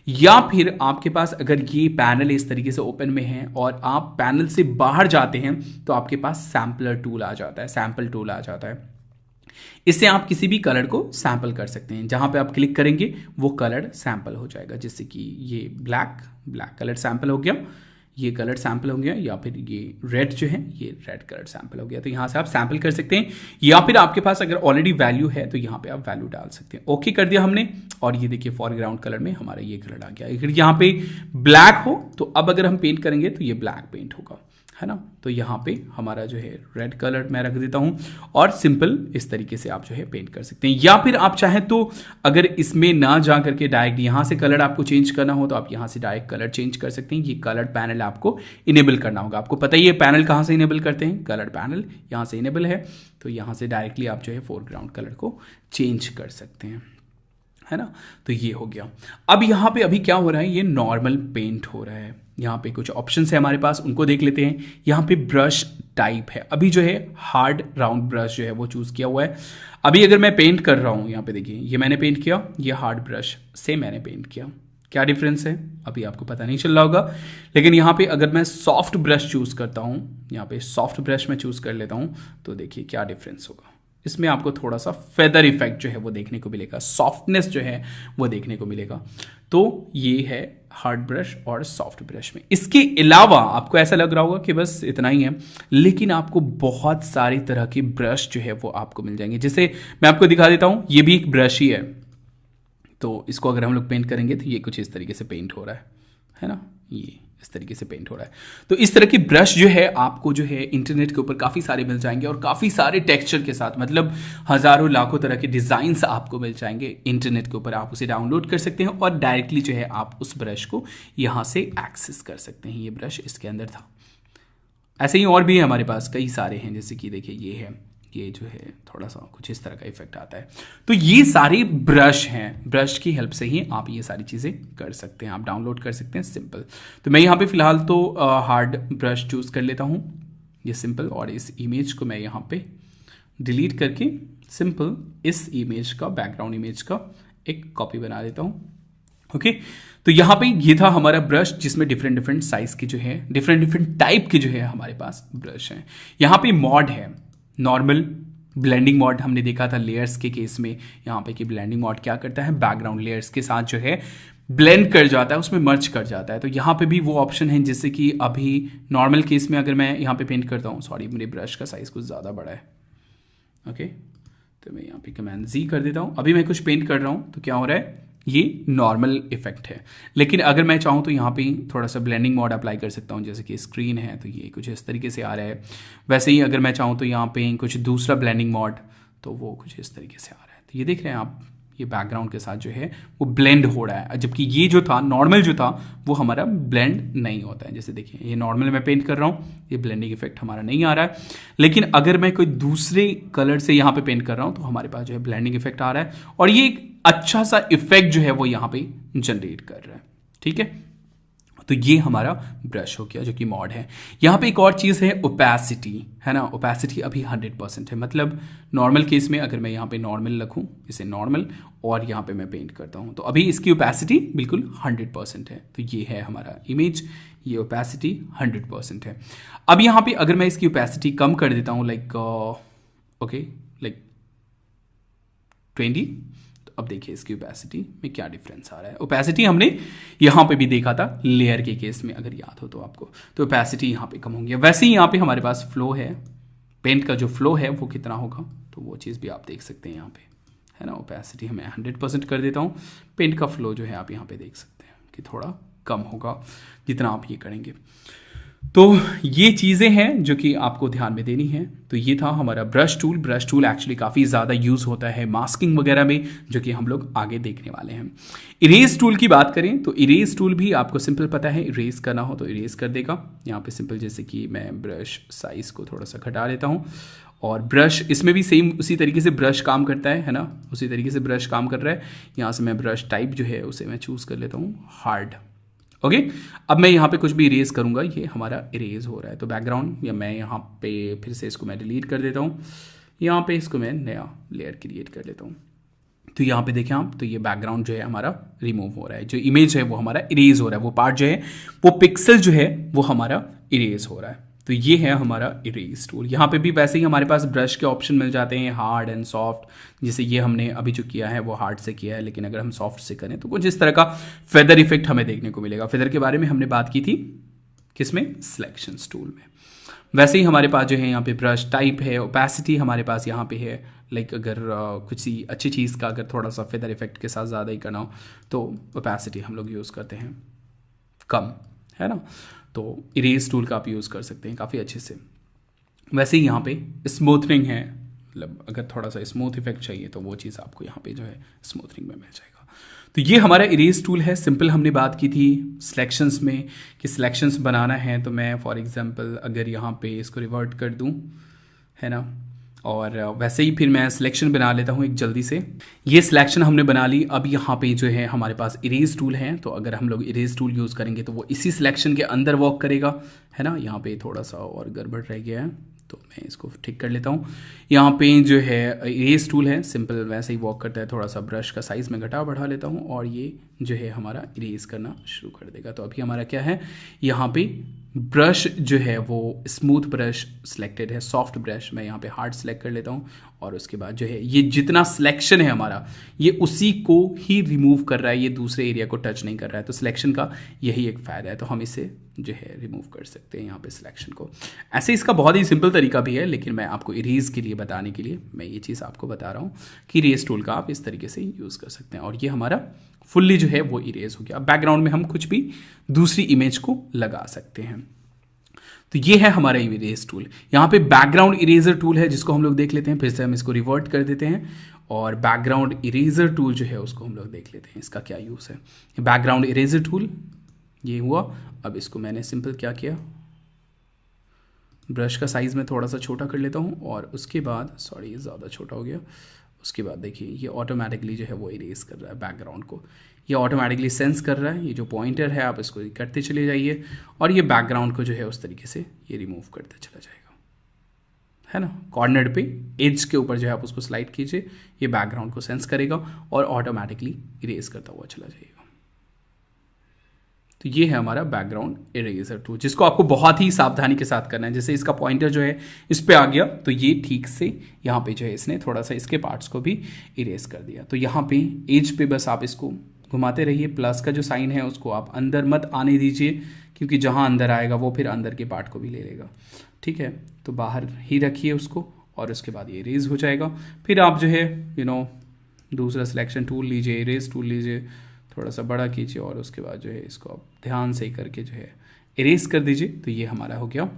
या फिर आपके पास अगर ये पैनल इस तरीके से ओपन में है और आप पैनल से बाहर जाते हैं तो आपके पास सैम्पलर टूल आ जाता है, सैम्पल टूल आ जाता है। इससे आप किसी भी कलर को सैंपल कर सकते हैं। जहाँ पे आप क्लिक करेंगे वो कलर सैंपल हो जाएगा, जैसे कि ये ब्लैक कलर सैंपल हो गया। ये कलर सैंपल हो गया, या फिर ये रेड जो है ये रेड कलर सैंपल हो गया। तो यहाँ से आप सैंपल कर सकते हैं, या फिर आपके पास अगर ऑलरेडी वैल्यू है तो यहाँ पे आप वैल्यू डाल सकते हैं। ओके कर दिया हमने, और ये देखिए फॉरग्राउंड कलर में हमारा ये कलर आ गया। अगर यहाँ पे ब्लैक हो तो अब अगर हम पेंट करेंगे तो ये ब्लैक पेंट होगा, है ना। तो यहाँ पे हमारा जो है रेड कलर मैं रख देता हूँ, और सिंपल इस तरीके से आप जो है पेंट कर सकते हैं। या फिर आप चाहें तो अगर इसमें ना जा करके डायरेक्ट यहाँ से कलर आपको चेंज करना हो तो आप यहाँ से डायरेक्ट कलर चेंज कर सकते हैं। ये कलर पैनल आपको इनेबल करना होगा। आपको पता ही है पैनल कहाँ से इनेबल करते हैं, कलर पैनल यहाँ से इनेबल है, तो यहाँ से डायरेक्टली आप जो है फोरग्राउंड कलर को चेंज कर सकते हैं, है ना। तो ये हो गया। अब यहाँ पे अभी क्या हो रहा है, ये नॉर्मल पेंट हो रहा है। यहाँ पे कुछ ऑप्शंस है हमारे पास, उनको देख लेते हैं। यहाँ पे ब्रश टाइप है, अभी जो है हार्ड राउंड ब्रश जो है वो चूज किया हुआ है। अभी अगर मैं पेंट कर रहा हूँ, यहाँ पे देखिए ये मैंने पेंट किया, ये हार्ड ब्रश से मैंने पेंट किया, क्या डिफरेंस है अभी आपको पता नहीं चल रहा होगा। लेकिन यहाँ पे अगर मैं सॉफ्ट ब्रश चूज करता हूँ, यहाँ पे सॉफ्ट ब्रश मैं चूज कर लेता हूँ, तो देखिए क्या डिफरेंस होगा। इसमें आपको थोड़ा सा फेदर इफेक्ट जो है वो देखने को मिलेगा, सॉफ्टनेस जो है वो देखने को मिलेगा। तो ये है हार्ड ब्रश और सॉफ्ट ब्रश में। इसके अलावा आपको ऐसा लग रहा होगा कि बस इतना ही है, लेकिन आपको बहुत सारी तरह के ब्रश जो है वो आपको मिल जाएंगे। जैसे मैं आपको दिखा देता हूं, ये भी एक ब्रश ही है। तो इसको अगर हम लोग पेंट करेंगे तो ये कुछ इस तरीके से पेंट हो रहा है ना, ये इस तरीके से पेंट हो रहा है। तो इस तरह की ब्रश जो है आपको जो है इंटरनेट के ऊपर काफ़ी सारे मिल जाएंगे, और काफ़ी सारे टेक्सचर के साथ, मतलब हज़ारों लाखों तरह के डिज़ाइंस आपको मिल जाएंगे इंटरनेट के ऊपर। आप उसे डाउनलोड कर सकते हैं और डायरेक्टली जो है आप उस ब्रश को यहाँ से एक्सेस कर सकते हैं। ये ब्रश इसके अंदर था। ऐसे ही और भी है हमारे पास, कई सारे हैं। जैसे कि देखिए ये है, ये जो है थोड़ा सा कुछ इस तरह का इफेक्ट आता है। तो ये सारे ब्रश हैं, ब्रश की हेल्प से ही आप ये सारी चीज़ें कर सकते हैं, आप डाउनलोड कर सकते हैं सिंपल। तो मैं यहाँ पे फिलहाल तो हार्ड ब्रश चूज़ कर लेता हूँ, ये सिंपल। और इस इमेज को मैं यहाँ पे डिलीट करके सिंपल इस इमेज का, बैकग्राउंड इमेज का एक कॉपी बना लेता हूँ। ओके तो यहाँ पे ये था हमारा ब्रश, जिसमें डिफरेंट डिफरेंट साइज के जो है, डिफरेंट टाइप के जो है हमारे पास ब्रश हैं। यहाँ पे मॉड है, नॉर्मल ब्लेंडिंग मॉड हमने देखा था लेयर्स के केस में। यहाँ पे कि ब्लेंडिंग मॉड क्या करता है, बैकग्राउंड लेयर्स के साथ जो है ब्लेंड कर जाता है, उसमें मर्ज कर जाता है। तो यहाँ पे भी वो ऑप्शन है, जैसे कि अभी नॉर्मल केस में अगर मैं यहाँ पे पेंट करता हूँ, सॉरी मेरे ब्रश का साइज कुछ ज़्यादा बड़ा है। ओके तो मैं यहाँ पे कमांड Z कर देता हूँ। अभी मैं कुछ पेंट कर रहा हूँ तो क्या हो रहा है, ये नॉर्मल इफेक्ट है। लेकिन अगर मैं चाहूँ तो यहाँ पे थोड़ा सा ब्लेंडिंग मोड अप्लाई कर सकता हूँ, जैसे कि स्क्रीन है तो ये कुछ इस तरीके से आ रहा है। वैसे ही अगर मैं चाहूँ तो यहाँ पे कुछ दूसरा ब्लेंडिंग मोड, तो वो कुछ इस तरीके से आ रहा है। तो ये देख रहे हैं आप, ये बैकग्राउंड के साथ जो है वो ब्लेंड हो रहा है, जबकि ये जो था नॉर्मल जो था वो हमारा ब्लेंड नहीं होता है। जैसे देखिए ये नॉर्मल मैं पेंट कर रहा हूँ, ये ब्लेंडिंग इफेक्ट हमारा नहीं आ रहा है। लेकिन अगर मैं कोई दूसरे कलर से यहाँ पे पेंट कर रहा हूँ तो हमारे पास जो है ब्लेंडिंग इफेक्ट आ रहा है, और ये एक अच्छा सा इफेक्ट जो है वो यहाँ पे जनरेट कर रहा है। ठीक है, तो ये हमारा ब्रश हो गया जो कि मॉड है। यहाँ पे एक और चीज़ है ओपेसिटी, है ना। ओपेसिटी अभी 100% है, मतलब नॉर्मल केस में अगर मैं यहाँ पे नॉर्मल रखूँ, इसे नॉर्मल, और यहाँ पे मैं पेंट करता हूँ तो अभी इसकी ओपेसिटी बिल्कुल 100% है। तो ये है हमारा इमेज, ये ओपेसिटी 100% है। अब यहाँ पे अगर मैं इसकी ओपेसिटी कम कर देता हूँ, लाइक 20, अब देखिए इसकी ओपेसिटी में क्या डिफरेंस आ रहा है। ओपेसिटी हमने यहाँ पे भी देखा था लेयर के केस में, अगर याद हो तो आपको, तो ओपेसिटी यहाँ पे कम होंगी। वैसे ही यहाँ पे हमारे पास फ्लो है, पेंट का जो फ्लो है वो कितना होगा, तो वो चीज़ भी आप देख सकते हैं यहाँ पे, है ना। ओपेसिटी मैं 100% कर देता हूँ, पेंट का फ्लो जो है आप यहाँ पे देख सकते हैं कि थोड़ा कम होगा जितना आप ये करेंगे। तो ये चीज़ें हैं जो कि आपको ध्यान में देनी है। तो ये था हमारा brush tool. Brush tool actually काफ़ी ज़्यादा यूज़ होता है मास्किंग वगैरह में, जो कि हम लोग आगे देखने वाले हैं। इरेज टूल की बात करें तो इरेज टूल भी आपको सिंपल पता है, इरेज करना हो तो इरेज कर देगा। यहाँ पे सिंपल, जैसे कि मैं ब्रश साइज़ को थोड़ा सा घटा देता हूँ, और ब्रश इसमें भी सेम उसी तरीके से ब्रश काम करता है ना, उसी तरीके से ब्रश काम कर रहा है। यहाँ से मैं ब्रश टाइप जो है उसे मैं चूज़ कर लेता हूँ हार्ड। ओके अब मैं यहाँ पे कुछ भी इरेज करूँगा, ये हमारा इरेज हो रहा है। तो बैकग्राउंड, या मैं यहाँ पे फिर से इसको मैं डिलीट कर देता हूँ, यहाँ पे इसको मैं नया लेयर क्रिएट कर लेता हूँ। तो यहाँ पे देखें आप, तो ये बैकग्राउंड जो है हमारा रिमूव हो रहा है, जो इमेज है वो हमारा इरेज हो रहा है, वो पार्ट जो है, वो पिक्सल जो है वो हमारा इरेज हो रहा है। तो ये है हमारा इरेज टूल। यहाँ पे भी वैसे ही हमारे पास ब्रश के ऑप्शन मिल जाते हैं, हार्ड एंड सॉफ्ट। जैसे ये हमने अभी जो किया है वो हार्ड से किया है, लेकिन अगर हम सॉफ्ट से करें तो कुछ इस तरह का फेदर इफेक्ट हमें देखने को मिलेगा। फेदर के बारे में हमने बात की थी किसमें, सिलेक्शंस टूल में। वैसे ही हमारे पास जो है यहाँ पे ब्रश टाइप है, ओपेसिटी हमारे पास यहाँ पे है। लाइक अगर कुछ ही अच्छी चीज़ का अगर थोड़ा सा फेदर इफेक्ट के साथ ज़्यादा ही करना हो तो ओपेसिटी हम लोग यूज़ करते हैं कम, है ना। तो इरेज टूल का आप यूज़ कर सकते हैं काफ़ी अच्छे से। वैसे ही यहाँ पे स्मूथनिंग है, मतलब अगर थोड़ा सा स्मूथ इफेक्ट चाहिए तो वो चीज़ आपको यहाँ पे जो है स्मूथनिंग में मिल जाएगा। तो ये हमारा इरेज टूल है। सिंपल हमने बात की थी सिलेक्शंस में कि सिलेक्शंस बनाना है, तो मैं फॉर एग्जांपल अगर यहाँ पे इसको रिवर्ट कर दूँ, है ना, और वैसे ही फिर मैं सिलेक्शन बना लेता हूँ एक जल्दी से। ये सिलेक्शन हमने बना ली। अब यहाँ पे जो है हमारे पास इरेज टूल है, तो अगर हम लोग इरेज टूल यूज़ करेंगे तो वो इसी सिलेक्शन के अंदर वर्क करेगा, है ना। यहाँ पे थोड़ा सा और गड़बड़ रह गया है तो मैं इसको ठीक कर लेता हूँ। यहाँ पे जो है इरेज टूल है, सिंपल वैसे ही वर्क करता है। थोड़ा सा ब्रश का साइज़ में घटा बढ़ा लेता हूँ और ये जो है हमारा इरेज करना शुरू कर देगा। तो अभी हमारा क्या है, यहाँ पे ब्रश जो है वो स्मूथ ब्रश सिलेक्टेड है, सॉफ्ट ब्रश मैं यहाँ पे हार्ड सेलेक्ट कर लेता हूँ और उसके बाद जो है ये जितना सिलेक्शन है हमारा ये उसी को ही रिमूव कर रहा है, ये दूसरे एरिया को टच नहीं कर रहा है। तो सिलेक्शन का यही एक फ़ायदा है, तो हम इसे जो है रिमूव कर सकते हैं यहाँ पे सिलेक्शन को। ऐसे इसका बहुत ही सिंपल तरीका भी है, लेकिन मैं आपको इरेज के लिए बताने के लिए मैं ये चीज़ आपको बता रहा हूँ कि इरेज टूल का आप इस तरीके से यूज़ कर सकते हैं। और ये हमारा फुल्ली जो है वो इरेज हो गया। बैकग्राउंड में हम कुछ भी दूसरी इमेज को लगा सकते हैं। तो ये है हमारा इरेज टूल। यहाँ पे बैकग्राउंड इरेजर टूल है जिसको हम लोग देख लेते हैं। फिर से हम इसको रिवर्ट कर देते हैं और बैकग्राउंड इरेजर टूल जो है उसको हम लोग देख लेते हैं इसका क्या यूज़ है। बैकग्राउंड इरेजर टूल ये हुआ। अब इसको मैंने सिंपल क्या किया, ब्रश का साइज़ में थोड़ा सा छोटा कर लेता हूँ और उसके बाद सॉरी ये ज़्यादा छोटा हो गया। उसके बाद देखिए ये ऑटोमेटिकली जो है वो इरेज कर रहा है बैकग्राउंड को, ये ऑटोमेटिकली सेंस कर रहा है। ये जो पॉइंटर है आप इसको करते चले जाइए और ये बैकग्राउंड को जो है उस तरीके से ये रिमूव करते चला जाएगा, है ना। कॉर्नर पे एज के ऊपर जो है आप उसको स्लाइड कीजिए, ये बैकग्राउंड को सेंस करेगा और ऑटोमेटिकली इरेज करता हुआ चला जाएगा। तो ये है हमारा बैकग्राउंड इरेजर टूल, जिसको आपको बहुत ही सावधानी के साथ करना है। जैसे इसका पॉइंटर जो है इस पे आ गया तो ये ठीक से यहाँ पे जो है इसने थोड़ा सा इसके पार्ट्स को भी इरेज कर दिया। तो यहाँ पे एज पे बस आप इसको घुमाते रहिए, प्लस का जो साइन है उसको आप अंदर मत आने दीजिए क्योंकि जहाँ अंदर आएगा वो फिर अंदर के पार्ट को भी ले लेगा, ठीक है। तो बाहर ही रखिए उसको और उसके बाद ये इरेज हो जाएगा। फिर आप जो है दूसरा सिलेक्शन टूल लीजिए, इरेज टूल लीजिए, थोड़ा सा बड़ा कीजिए और उसके बाद जो है इसको आप ध्यान से करके जो है इरेज कर दीजिए। तो ये हमारा हो गया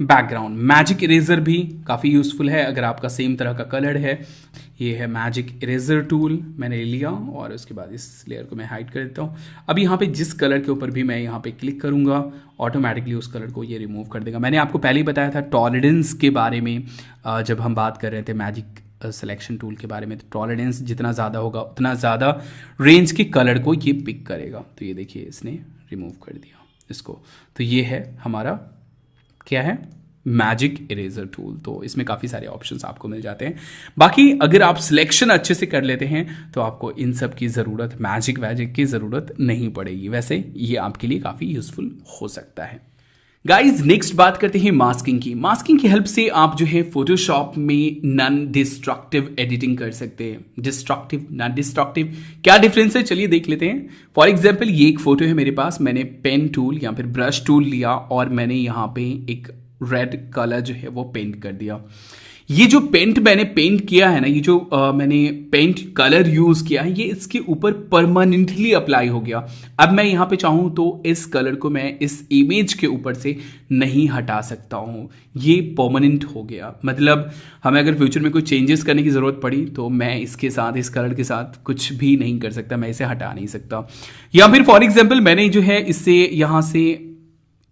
बैकग्राउंड। मैजिक इरेजर भी काफ़ी यूज़फुल है अगर आपका सेम तरह का कलर है। ये है मैजिक इरेजर टूल, मैंने लिया और उसके बाद इस लेयर को मैं हाइड कर देता हूँ। अब यहाँ पे जिस कलर के ऊपर भी मैं यहाँ पे क्लिक करूँगा ऑटोमेटिकली उस कलर को ये रिमूव कर देगा। मैंने आपको पहले ही बताया था टॉलरेंस के बारे में जब हम बात कर रहे थे मैजिक सिलेक्शन टूल के बारे में। तो टॉलरेंस जितना ज़्यादा होगा उतना ज़्यादा रेंज के कलर को ये पिक करेगा। तो ये देखिए इसने रिमूव कर दिया इसको। तो ये है हमारा क्या है, मैजिक इरेजर टूल। तो इसमें काफ़ी सारे ऑप्शंस आपको मिल जाते हैं। बाकी अगर आप सिलेक्शन अच्छे से कर लेते हैं तो आपको इन सब की ज़रूरत, मैजिक की ज़रूरत नहीं पड़ेगी। वैसे ये आपके लिए काफ़ी यूज़फुल हो सकता है। गाइज नेक्स्ट बात करते हैं मास्किंग की। मास्किंग की हेल्प से आप जो है फोटोशॉप में नॉन डिस्ट्रक्टिव एडिटिंग कर सकते हैं। डिस्ट्रक्टिव नॉन डिस्ट्रक्टिव क्या डिफरेंस है, चलिए देख लेते हैं। फॉर एग्जांपल ये एक फोटो है मेरे पास, मैंने पेन टूल या फिर ब्रश टूल लिया और मैंने यहाँ पे एक रेड कलर जो है वो पेंट कर दिया। ये जो पेंट मैंने पेंट किया है ना, ये जो मैंने पेंट कलर यूज़ किया है ये इसके ऊपर परमानेंटली अप्लाई हो गया। अब मैं यहाँ पे चाहूँ तो इस कलर को मैं इस इमेज के ऊपर से नहीं हटा सकता हूँ, ये परमानेंट हो गया। मतलब हमें अगर फ्यूचर में कोई चेंजेस करने की ज़रूरत पड़ी तो मैं इसके साथ, इस कलर के साथ कुछ भी नहीं कर सकता, मैं इसे हटा नहीं सकता। या फिर फॉर एग्जाम्पल मैंने जो है इससे यहाँ से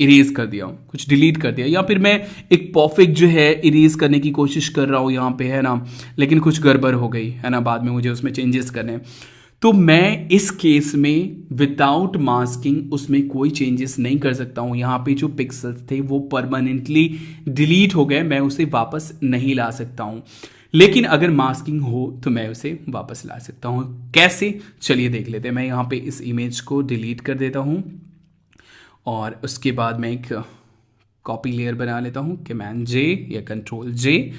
इरेज कर दिया, कुछ डिलीट कर दिया, या फिर मैं एक परफेक्ट जो है इरेज करने की कोशिश कर रहा हूँ यहाँ पे, है ना, लेकिन कुछ गड़बड़ हो गई, है ना, बाद में मुझे उसमें चेंजेस करने हैं। तो मैं इस केस में विदाउट मास्किंग उसमें कोई चेंजेस नहीं कर सकता हूँ। यहाँ पे जो पिक्सल्स थे वो परमानेंटली डिलीट हो गए, मैं उसे वापस नहीं ला सकता हूँ। लेकिन अगर मास्किंग हो तो मैं उसे वापस ला सकता हूँ। कैसे, चलिए देख लेते हैं। मैं यहाँ पे इस इमेज को डिलीट कर देता हूँ और उसके बाद मैं एक कॉपी लेयर बना लेता हूँ, कमांड जे या कंट्रोल जे,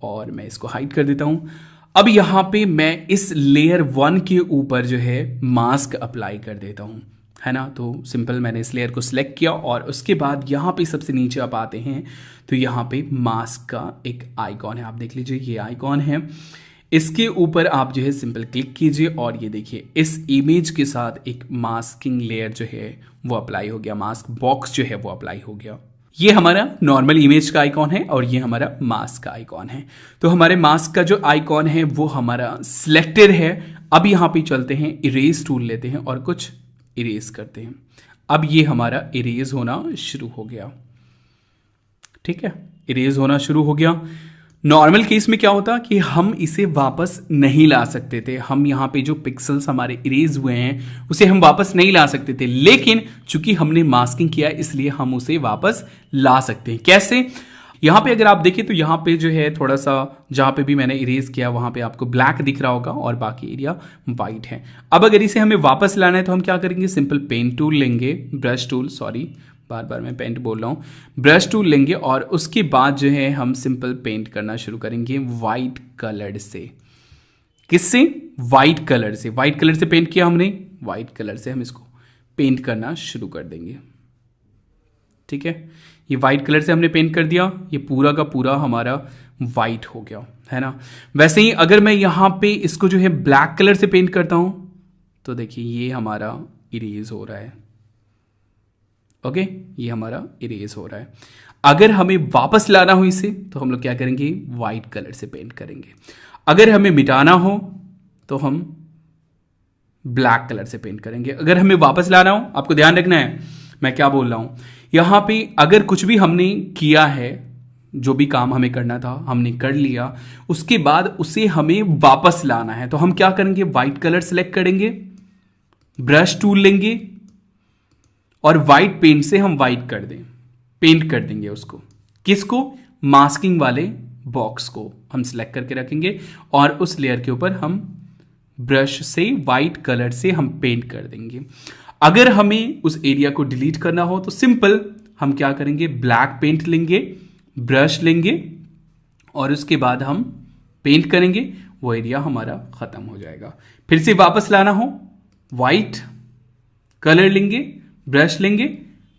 और मैं इसको हाइड कर देता हूँ। अब यहाँ पे मैं इस लेयर 1 के ऊपर जो है मास्क अप्लाई कर देता हूँ, है ना। तो सिंपल मैंने इस लेयर को सिलेक्ट किया और उसके बाद यहाँ पे सबसे नीचे आप आते हैं तो यहाँ पे मास्क का एक आइकॉन है, आप देख लीजिए ये आइकॉन है। इसके ऊपर आप जो है सिंपल क्लिक कीजिए और ये देखिए इस इमेज के साथ एक मास्किंग लेयर जो है वो अप्लाई हो गया, मास्क बॉक्स जो है वो अप्लाई हो गया। ये हमारा नॉर्मल इमेज का आइकॉन है और ये हमारा मास्क का आइकॉन है। तो हमारे मास्क का जो आइकॉन है वो हमारा सिलेक्टेड है। अब यहाँ पे चलते हैं, इरेज टूल लेते हैं और कुछ इरेज करते हैं। अब ये हमारा इरेज होना शुरू हो गया, ठीक है, इरेज होना शुरू हो गया। नॉर्मल केस में क्या होता कि हम इसे वापस नहीं ला सकते थे, हम यहाँ पे जो पिक्सल्स हमारे इरेज हुए हैं उसे हम वापस नहीं ला सकते थे, लेकिन चूंकि हमने मास्किंग किया इसलिए हम उसे वापस ला सकते हैं। कैसे? यहाँ पे अगर आप देखें तो यहाँ पे जो है थोड़ा सा जहाँ पे भी मैंने इरेज किया वहाँ पे आपको ब्लैक दिख रहा होगा और बाकी एरिया वाइट है। अब अगर इसे हमें वापस लाना है तो हम क्या करेंगे, सिंपल पेन टूल लेंगे, ब्रश टूल, सॉरी बार बार मैं पेंट बोल रहा हूँ, ब्रश टूल लेंगे और उसके बाद जो है हम सिंपल पेंट करना शुरू करेंगे वाइट कलर से। किससे? वाइट कलर से। वाइट कलर से पेंट किया हमने, वाइट कलर से हम इसको पेंट करना शुरू कर देंगे, ठीक है। ये वाइट कलर से हमने पेंट कर दिया, ये पूरा का पूरा हमारा वाइट हो गया, है ना। वैसे ही अगर मैं यहाँ पे इसको जो है ब्लैक कलर से पेंट करता हूं तो देखिए ये हमारा इरेज हो रहा है, ओके, ये हमारा इरेज हो रहा है। अगर हमें वापस लाना हो इसे तो हम लोग क्या करेंगे, वाइट कलर से पेंट करेंगे। अगर हमें मिटाना हो तो हम ब्लैक कलर से पेंट करेंगे। अगर हमें वापस लाना हो, आपको ध्यान रखना है मैं क्या बोल रहा हूं, यहां पे अगर कुछ भी हमने किया है, जो भी काम हमें करना था हमने कर लिया, उसके बाद उसे हमें वापस लाना है तो हम क्या करेंगे, वाइट कलर सेलेक्ट करेंगे, ब्रश टूल लेंगे और वाइट पेंट से हम वाइट कर दें, पेंट कर देंगे उसको। किसको? मास्किंग वाले बॉक्स को हम सिलेक्ट करके रखेंगे और उस लेयर के ऊपर हम ब्रश से वाइट कलर से हम पेंट कर देंगे। अगर हमें उस एरिया को डिलीट करना हो तो सिंपल हम क्या करेंगे, ब्लैक पेंट लेंगे, ब्रश लेंगे और उसके बाद हम पेंट करेंगे, वो एरिया हमारा खत्म हो जाएगा। फिर से वापस लाना हो, वाइट कलर लेंगे, ब्रश लेंगे,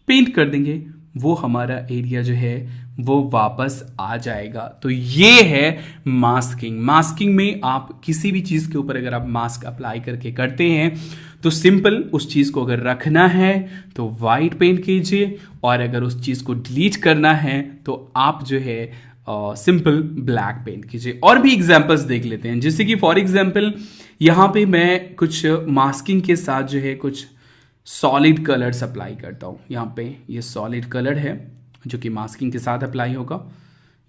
पेंट कर देंगे, वो हमारा एरिया जो है वो वापस आ जाएगा। तो ये है मास्किंग। मास्किंग में आप किसी भी चीज के ऊपर अगर आप मास्क अप्लाई करके करते हैं तो सिंपल उस चीज को अगर रखना है तो वाइट पेंट कीजिए और अगर उस चीज को डिलीट करना है तो आप जो है सिंपल ब्लैक पेंट कीजिए। और भी एग्जांपल्स देख लेते हैं, जैसे कि फॉर एग्जांपल यहाँ पे मैं कुछ मास्किंग के साथ जो है कुछ सॉलिड कलर्स अप्लाई करता हूँ। यहाँ पे ये सॉलिड कलर है जो कि मास्किंग के साथ अप्लाई होगा,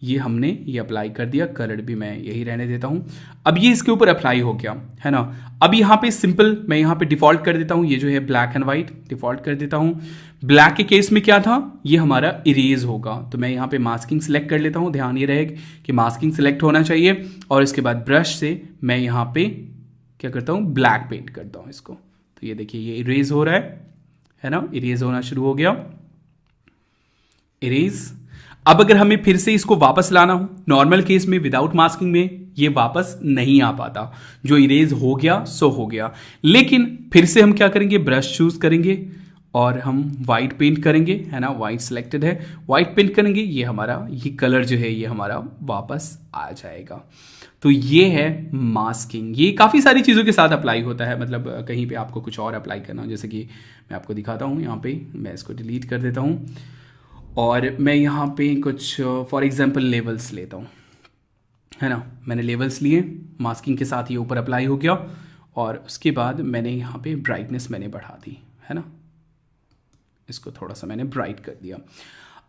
ये हमने ये अप्लाई कर दिया, कलर भी मैं यही रहने देता हूँ। अब ये इसके ऊपर अप्लाई हो गया, है ना। अब यहाँ पे सिंपल मैं यहाँ पे डिफॉल्ट कर देता हूँ, ये जो है ब्लैक एंड वाइट डिफॉल्ट कर देता हूँ। ब्लैक के केस में क्या था, ये हमारा इरेज होगा, तो मैं यहाँ पे मास्किंग सेलेक्ट कर लेता हूँ। ध्यान ये रहे कि मास्किंग सेलेक्ट होना चाहिए और इसके बाद ब्रश से मैं यहाँ पे क्या करता हूँ, ब्लैक पेंट करता हूँ इसको। तो ये देखिए ये इरेज हो रहा है ना, इरेज होना शुरू हो गया, इरेज। अब अगर हमें फिर से इसको वापस लाना हो, नॉर्मल केस में विदाउट मास्किंग में ये वापस नहीं आ पाता, जो इरेज हो गया सो हो गया। लेकिन फिर से हम क्या करेंगे, ब्रश चूज करेंगे और हम वाइट पेंट करेंगे, है ना, वाइट सिलेक्टेड है, वाइट पेंट करेंगे, ये हमारा ये कलर जो है ये हमारा वापस आ जाएगा। तो ये है मास्किंग। ये काफ़ी सारी चीज़ों के साथ अप्लाई होता है, मतलब कहीं पे आपको कुछ और अप्लाई करना हो, जैसे कि मैं आपको दिखाता हूँ, यहाँ पे मैं इसको डिलीट कर देता हूँ और मैं यहाँ पे कुछ फॉर एग्जांपल लेवल्स लेता हूँ, है ना। मैंने लेवल्स लिए, मास्किंग के साथ ये ऊपर अप्लाई हो गया और उसके बाद मैंने यहाँ पे ब्राइटनेस मैंने बढ़ा दी, है ना, इसको थोड़ा सा मैंने ब्राइट कर दिया।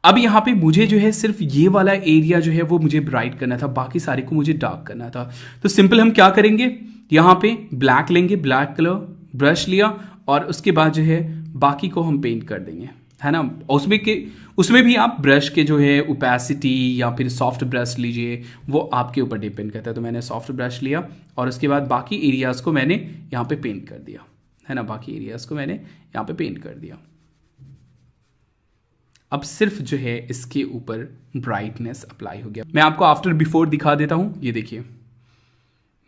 अब यहाँ पे मुझे जो है सिर्फ ये वाला एरिया जो है वो मुझे ब्राइट करना था, बाकी सारे को मुझे डार्क करना था। तो सिंपल हम क्या करेंगे, यहाँ पे ब्लैक लेंगे, ब्लैक कलर ब्रश लिया और उसके बाद जो है बाकी को हम पेंट कर देंगे, है ना। उसमें भी आप ब्रश के जो है ओपेसिटी या फिर सॉफ्ट ब्रश लीजिए, वो आपके ऊपर डिपेंड करता है। तो मैंने सॉफ्ट ब्रश लिया और उसके बाद बाकी एरियाज को मैंने यहाँ पे पेंट कर दिया, है ना, बाकी एरियाज को मैंने यहाँ पे पेंट कर दिया। अब सिर्फ जो है इसके ऊपर ब्राइटनेस अप्लाई हो गया। मैं आपको आफ्टर बिफोर दिखा देता हूं, ये देखिए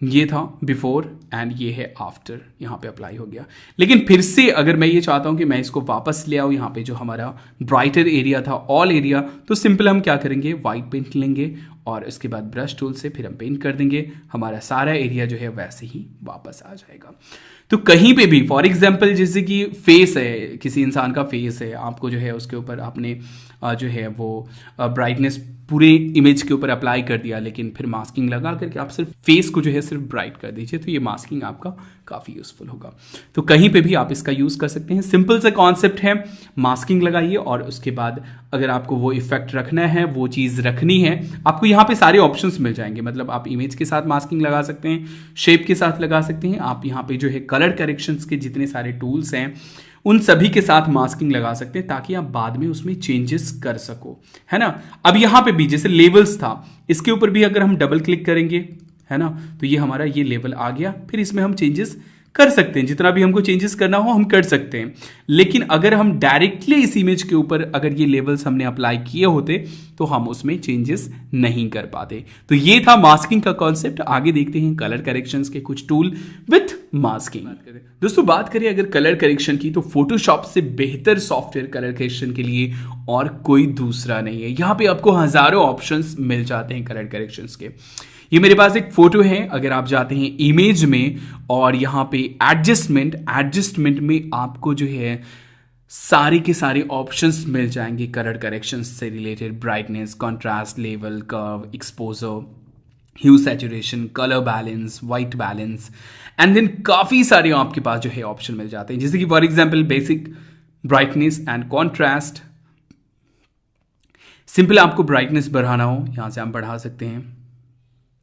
ये था बिफोर एंड ये है आफ्टर, यहाँ पे अप्लाई हो गया। लेकिन फिर से अगर मैं ये चाहता हूँ कि मैं इसको वापस ले आऊँ यहाँ पे जो हमारा ब्राइटर एरिया था, ऑल एरिया, तो सिंपल हम क्या करेंगे, वाइट पेंट लेंगे और उसके बाद ब्रश टूल से फिर हम पेंट कर देंगे, हमारा सारा एरिया जो है वैसे ही वापस आ जाएगा। तो कहीं पे भी फॉर एग्जांपल जैसे कि फेस है, किसी इंसान का फेस है, आपको जो है उसके ऊपर आपने जो है वो ब्राइटनेस पूरे इमेज के ऊपर अप्लाई कर दिया, लेकिन फिर मास्किंग लगा करके आप सिर्फ फेस को जो है सिर्फ ब्राइट कर दीजिए, तो ये मास्किंग आपका काफ़ी यूजफुल होगा। तो कहीं पे भी आप इसका यूज़ कर सकते हैं। सिंपल सा कॉन्सेप्ट है, मास्किंग लगाइए और उसके बाद अगर आपको वो इफेक्ट रखना है, वो चीज़ रखनी है, आपको यहाँ पे सारे ऑप्शंस मिल जाएंगे। मतलब आप इमेज के साथ मास्किंग लगा सकते हैं, शेप के साथ लगा सकते हैं, आप यहाँ पे जो है कलर करेक्शंस के जितने सारे टूल्स हैं उन सभी के साथ मास्किंग लगा सकते हैं, ताकि आप बाद में उसमें चेंजेस कर सको, है ना। अब यहाँ पे भी जैसे लेवल्स था, इसके ऊपर भी अगर हम डबल क्लिक करेंगे, है ना, तो ये हमारा ये लेवल आ गया। फिर इसमें हम चेंजेस कर सकते हैं, जितना भी हमको चेंजेस करना हो हम कर सकते हैं। लेकिन अगर हम डायरेक्टली इस इमेज के ऊपर अगर ये लेवल्स हमने अप्लाई किए होते तो हम उसमें चेंजेस नहीं कर पाते। तो ये था मास्किंग का कॉन्सेप्ट। आगे देखते हैं कलर करेक्शंस के कुछ टूल विथ मास्किंग। दोस्तों बात करें अगर कलर करेक्शन की, तो फोटोशॉप से बेहतर सॉफ्टवेयर कलर करेक्शन के लिए और कोई दूसरा नहीं है। यहाँ पे आपको हजारों ऑप्शंस मिल जाते हैं कलर करेक्शंस के। ये मेरे पास एक फोटो है, अगर आप जाते हैं इमेज में और यहाँ पे एडजस्टमेंट में आपको जो है सारे के सारे ऑप्शंस मिल जाएंगे कलर करेक्शंस से related, brightness, contrast, level, curve, exposure, hue saturation, colour balance, white balance, and then काफ़ी सारे आपके पास जो है ऑप्शन मिल जाते हैं। जैसे कि for example basic brightness and contrast. Simple आपको ब्राइटनेस बढ़ाना हो, यहाँ से आप बढ़ा सकते हैं,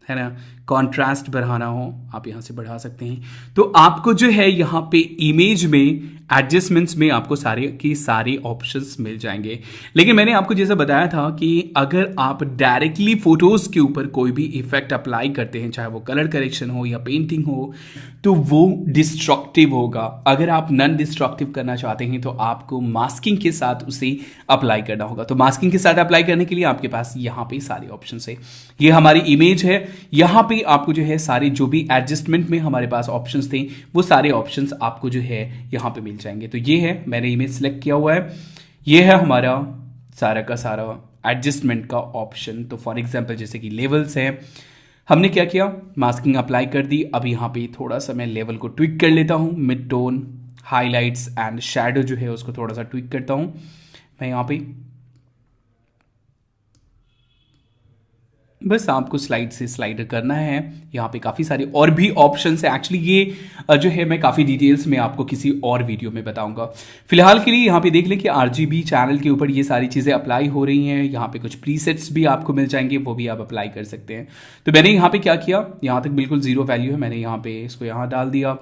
है ना। कॉन्ट्रास्ट बढ़ाना हो आप यहाँ से बढ़ा सकते हैं। तो आपको जो है यहाँ पे इमेज में एडजस्टमेंट्स में आपको सारे के सारे ऑप्शंस मिल जाएंगे। लेकिन मैंने आपको जैसा बताया था कि अगर आप डायरेक्टली फोटोज के ऊपर कोई भी इफेक्ट अप्लाई करते हैं, चाहे वो कलर करेक्शन हो या पेंटिंग हो, तो वो डिस्ट्रक्टिव होगा। अगर आप नॉन डिस्ट्रक्टिव करना चाहते हैं तो आपको मास्किंग के साथ उसे अप्लाई करना होगा। तो मास्किंग के साथ अप्लाई करने के लिए आपके पास यहाँ पे सारे ऑप्शन है। ये हमारी इमेज है, यहाँ पे आपको जो है सारे जो भी एडजस्टमेंट में हमारे पास ऑप्शंस थे वो सारे ऑप्शंस आपको जो है यहाँ पे मिल जाएंगे। तो ये है, मैंने इमेज सेलेक्ट किया हुआ है, ये है हमारा सारा का सारा एडजस्टमेंट का ऑप्शन। तो फॉर एग्जांपल जैसे कि लेवल्स हैं, हमने क्या किया, मास्किंग अप्लाई कर दी। अब यहाँ पे थोड़ा सा मैं लेवल को ट्विक कर लेता हूँ, mid tone, highlights and shadow जो है उसको थोड़ा सा ट्विक करता हूँ मैं यहाँ पे। बस आपको स्लाइड से स्लाइडर करना है। यहाँ पे काफ़ी सारे और भी ऑप्शंस है। एक्चुअली ये जो है मैं काफ़ी डिटेल्स में आपको किसी और वीडियो में बताऊंगा। फिलहाल के लिए यहाँ पे देख लें कि RGB चैनल के ऊपर ये सारी चीज़ें अप्लाई हो रही हैं। यहाँ पे कुछ प्रीसेट्स भी आपको मिल जाएंगे, वो भी आप अप्लाई कर सकते हैं। तो मैंने यहाँ पे क्या किया, यहाँ तक बिल्कुल जीरो वैल्यू है, मैंने यहाँ पे इसको यहाँ डाल दिया,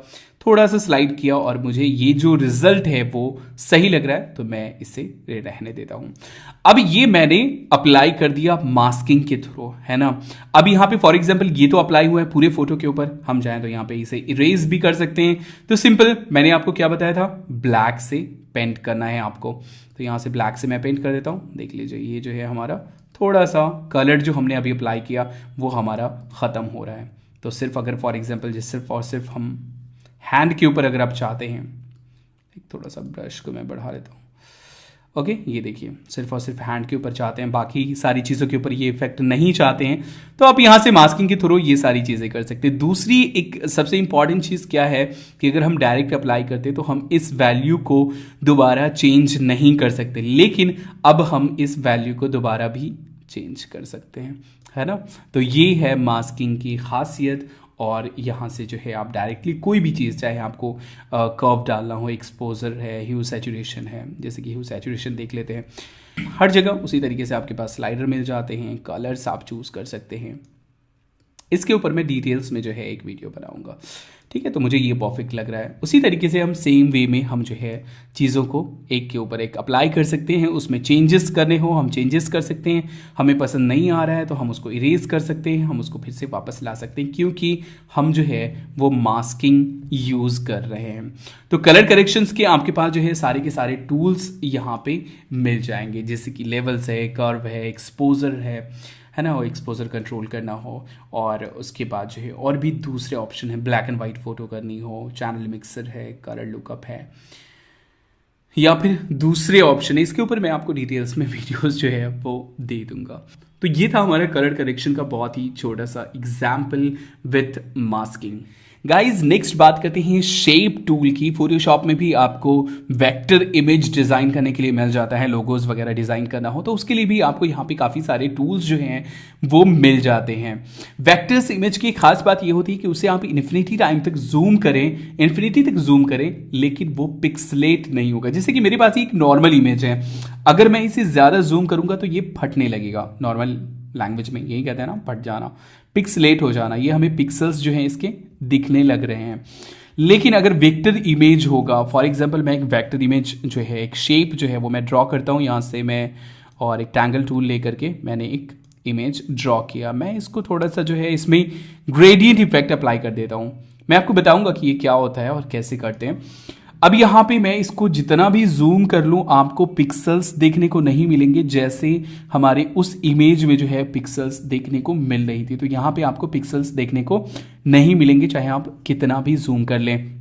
थोड़ा सा स्लाइड किया और मुझे ये जो रिजल्ट है वो सही लग रहा है तो मैं इसे रहने देता हूं। अब ये मैंने अप्लाई कर दिया मास्किंग के थ्रू, है ना। अब यहाँ पे फॉर एग्जांपल ये तो अप्लाई हुआ है पूरे फोटो के ऊपर, हम जाएं तो यहाँ पे इसे इरेज भी कर सकते हैं। तो सिंपल मैंने आपको क्या बताया था, ब्लैक से पेंट करना है आपको। तो यहाँ से ब्लैक से मैं पेंट कर देता हूँ। देख लीजिए ये जो है हमारा थोड़ा सा कलर जो हमने अभी अप्लाई किया वो हमारा ख़त्म हो रहा है। तो सिर्फ अगर फॉर एग्जाम्पल सिर्फ और सिर्फ हम हैंड के ऊपर अगर आप चाहते हैं, एक थोड़ा सा ब्रश को मैं बढ़ा लेता हूँ, ओके, ये देखिए सिर्फ और सिर्फ हैंड के ऊपर चाहते हैं, बाकी सारी चीज़ों के ऊपर ये इफेक्ट नहीं चाहते हैं, तो आप यहाँ से मास्किंग के थ्रू ये सारी चीज़ें कर सकते हैं। दूसरी एक सबसे इंपॉर्टेंट चीज़ क्या है कि अगर हम डायरेक्ट अप्लाई करते हैं तो हम इस वैल्यू को दोबारा चेंज नहीं कर सकते, लेकिन अब हम इस वैल्यू को दोबारा भी चेंज कर सकते हैं, है ना। तो ये है मास्किंग की खासियत। और यहाँ से जो है आप डायरेक्टली कोई भी चीज़, चाहे आपको कर्व डालना हो, एक्सपोजर है, ह्यू सैचुरेशन है, जैसे कि ह्यू सैचुरेशन देख लेते हैं, हर जगह उसी तरीके से आपके पास स्लाइडर मिल जाते हैं, कलर्स आप चूज़ कर सकते हैं। इसके ऊपर मैं डिटेल्स में जो है एक वीडियो बनाऊंगा, ठीक है। तो मुझे ये परफेक्ट लग रहा है। उसी तरीके से हम सेम वे में हम जो है चीज़ों को एक के ऊपर एक अप्लाई कर सकते हैं। उसमें चेंजेस करने हो हम चेंजेस कर सकते हैं, हमें पसंद नहीं आ रहा है तो हम उसको इरेज कर सकते हैं, हम उसको फिर से वापस ला सकते हैं, क्योंकि हम जो है वो मास्किंग यूज़ कर रहे हैं। तो कलर करेक्शंस के आपके पास जो है सारे के सारे टूल्स यहाँ पे मिल जाएंगे, जैसे कि लेवल्स है, कर्व है, एक्सपोजर है, है ना, वो एक्सपोजर कंट्रोल करना हो, और उसके बाद जो है और भी दूसरे ऑप्शन है, ब्लैक एंड वाइट फ़ोटो करनी हो, चैनल मिक्सर है, कलर लुकअप है, या फिर दूसरे ऑप्शन है। इसके ऊपर मैं आपको डिटेल्स में वीडियोस जो है वो दे दूंगा। तो ये था हमारा कलर करेक्शन का बहुत ही छोटा सा example with masking. Guys next बात करते हैं शेप टूल की। फोटोशॉप में भी आपको वेक्टर इमेज डिजाइन करने के लिए मिल जाता है, लोगोज वगैरह डिजाइन करना हो तो उसके लिए भी आपको यहाँ पे काफी सारे टूल्स जो हैं वो मिल जाते हैं। वेक्टर्स इमेज की खास बात ये होती है कि उसे आप इन्फिनिटी टाइम तक जूम करें, इन्फिनिटी तक जूम करें, लेकिन वो पिक्सलेट नहीं होगा। जैसे कि मेरे पास एक नॉर्मल इमेज है, अगर मैं इसे ज्यादा जूम करूंगा तो ये फटने लगेगा। नॉर्मल लैंग्वेज में यही कहते हैं ना, फट जाना, पिक्सलेट हो जाना, ये हमें पिक्सल्स जो हैं इसके दिखने लग रहे हैं। लेकिन अगर वेक्टर इमेज होगा, फॉर एग्जांपल मैं एक वेक्टर इमेज जो है, एक शेप जो है वो मैं ड्रॉ करता हूँ यहाँ से मैं, और एक ट्रायंगल टूल लेकर के मैंने एक इमेज ड्रॉ किया। मैं इसको थोड़ा सा जो है इसमें ग्रेडियंट इफेक्ट अप्लाई कर देता हूँ। मैं आपको बताऊंगा कि ये क्या होता है और कैसे करते हैं। अब यहाँ पे मैं इसको जितना भी जूम कर लूँ आपको पिक्सल्स देखने को नहीं मिलेंगे, जैसे हमारे उस इमेज में जो है पिक्सल्स देखने को मिल रही थी। तो यहाँ पे आपको पिक्सल्स देखने को नहीं मिलेंगे चाहे आप कितना भी जूम कर लें।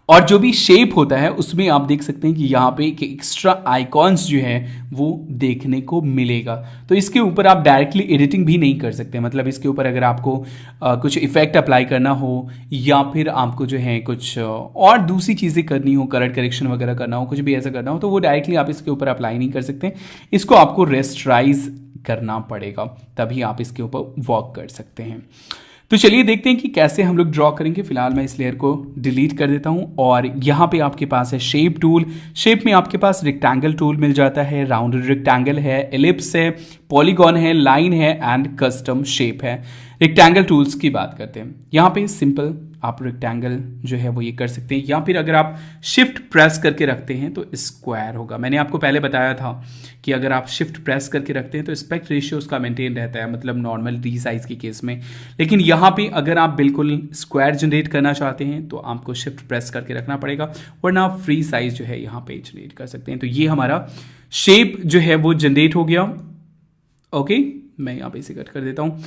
और जो भी शेप होता है उसमें आप देख सकते हैं कि यहाँ पे एक एक्स्ट्रा आइकॉन्स जो है वो देखने को मिलेगा। तो इसके ऊपर आप डायरेक्टली एडिटिंग भी नहीं कर सकते। मतलब इसके ऊपर अगर आपको कुछ इफेक्ट अप्लाई करना हो या फिर आपको जो है कुछ और दूसरी चीज़ें करनी हो, कलर करेक्शन वगैरह करना हो, कुछ भी ऐसा करना हो, तो वो डायरेक्टली आप इसके ऊपर अप्लाई नहीं कर सकते। इसको आपको रेस्टराइज करना पड़ेगा, तभी आप इसके ऊपर वर्क कर सकते हैं। तो चलिए देखते हैं कि कैसे हम लोग ड्रॉ करेंगे। फिलहाल मैं इस लेयर को डिलीट कर देता हूं और यहाँ पे आपके पास है शेप टूल। शेप में आपके पास रेक्टेंगल टूल मिल जाता है, राउंडेड रेक्टेंगल है, एलिप्स है, पॉलीगॉन है, लाइन है एंड कस्टम शेप है। रेक्टेंगल टूल्स की बात करते हैं। यहाँ पे सिंपल आप रेक्टेंगल जो है वो ये कर सकते हैं, या फिर अगर आप शिफ्ट प्रेस करके रखते हैं तो स्क्वायर होगा। मैंने आपको पहले बताया था कि अगर आप शिफ्ट प्रेस करके रखते हैं तो एस्पेक्ट रेशियो उसका मेंटेन रहता है, मतलब नॉर्मल डी साइज के केस में। लेकिन यहाँ पे अगर आप बिल्कुल स्क्वायर जनरेट करना चाहते हैं तो आपको शिफ्ट प्रेस करके रखना पड़ेगा, वरना आप फ्री साइज जो है यहाँ पे जनरेट कर सकते हैं। तो ये हमारा शेप जो है वो जनरेट हो गया। ओके, मैं यहाँ पे इसे कट कर देता हूँ।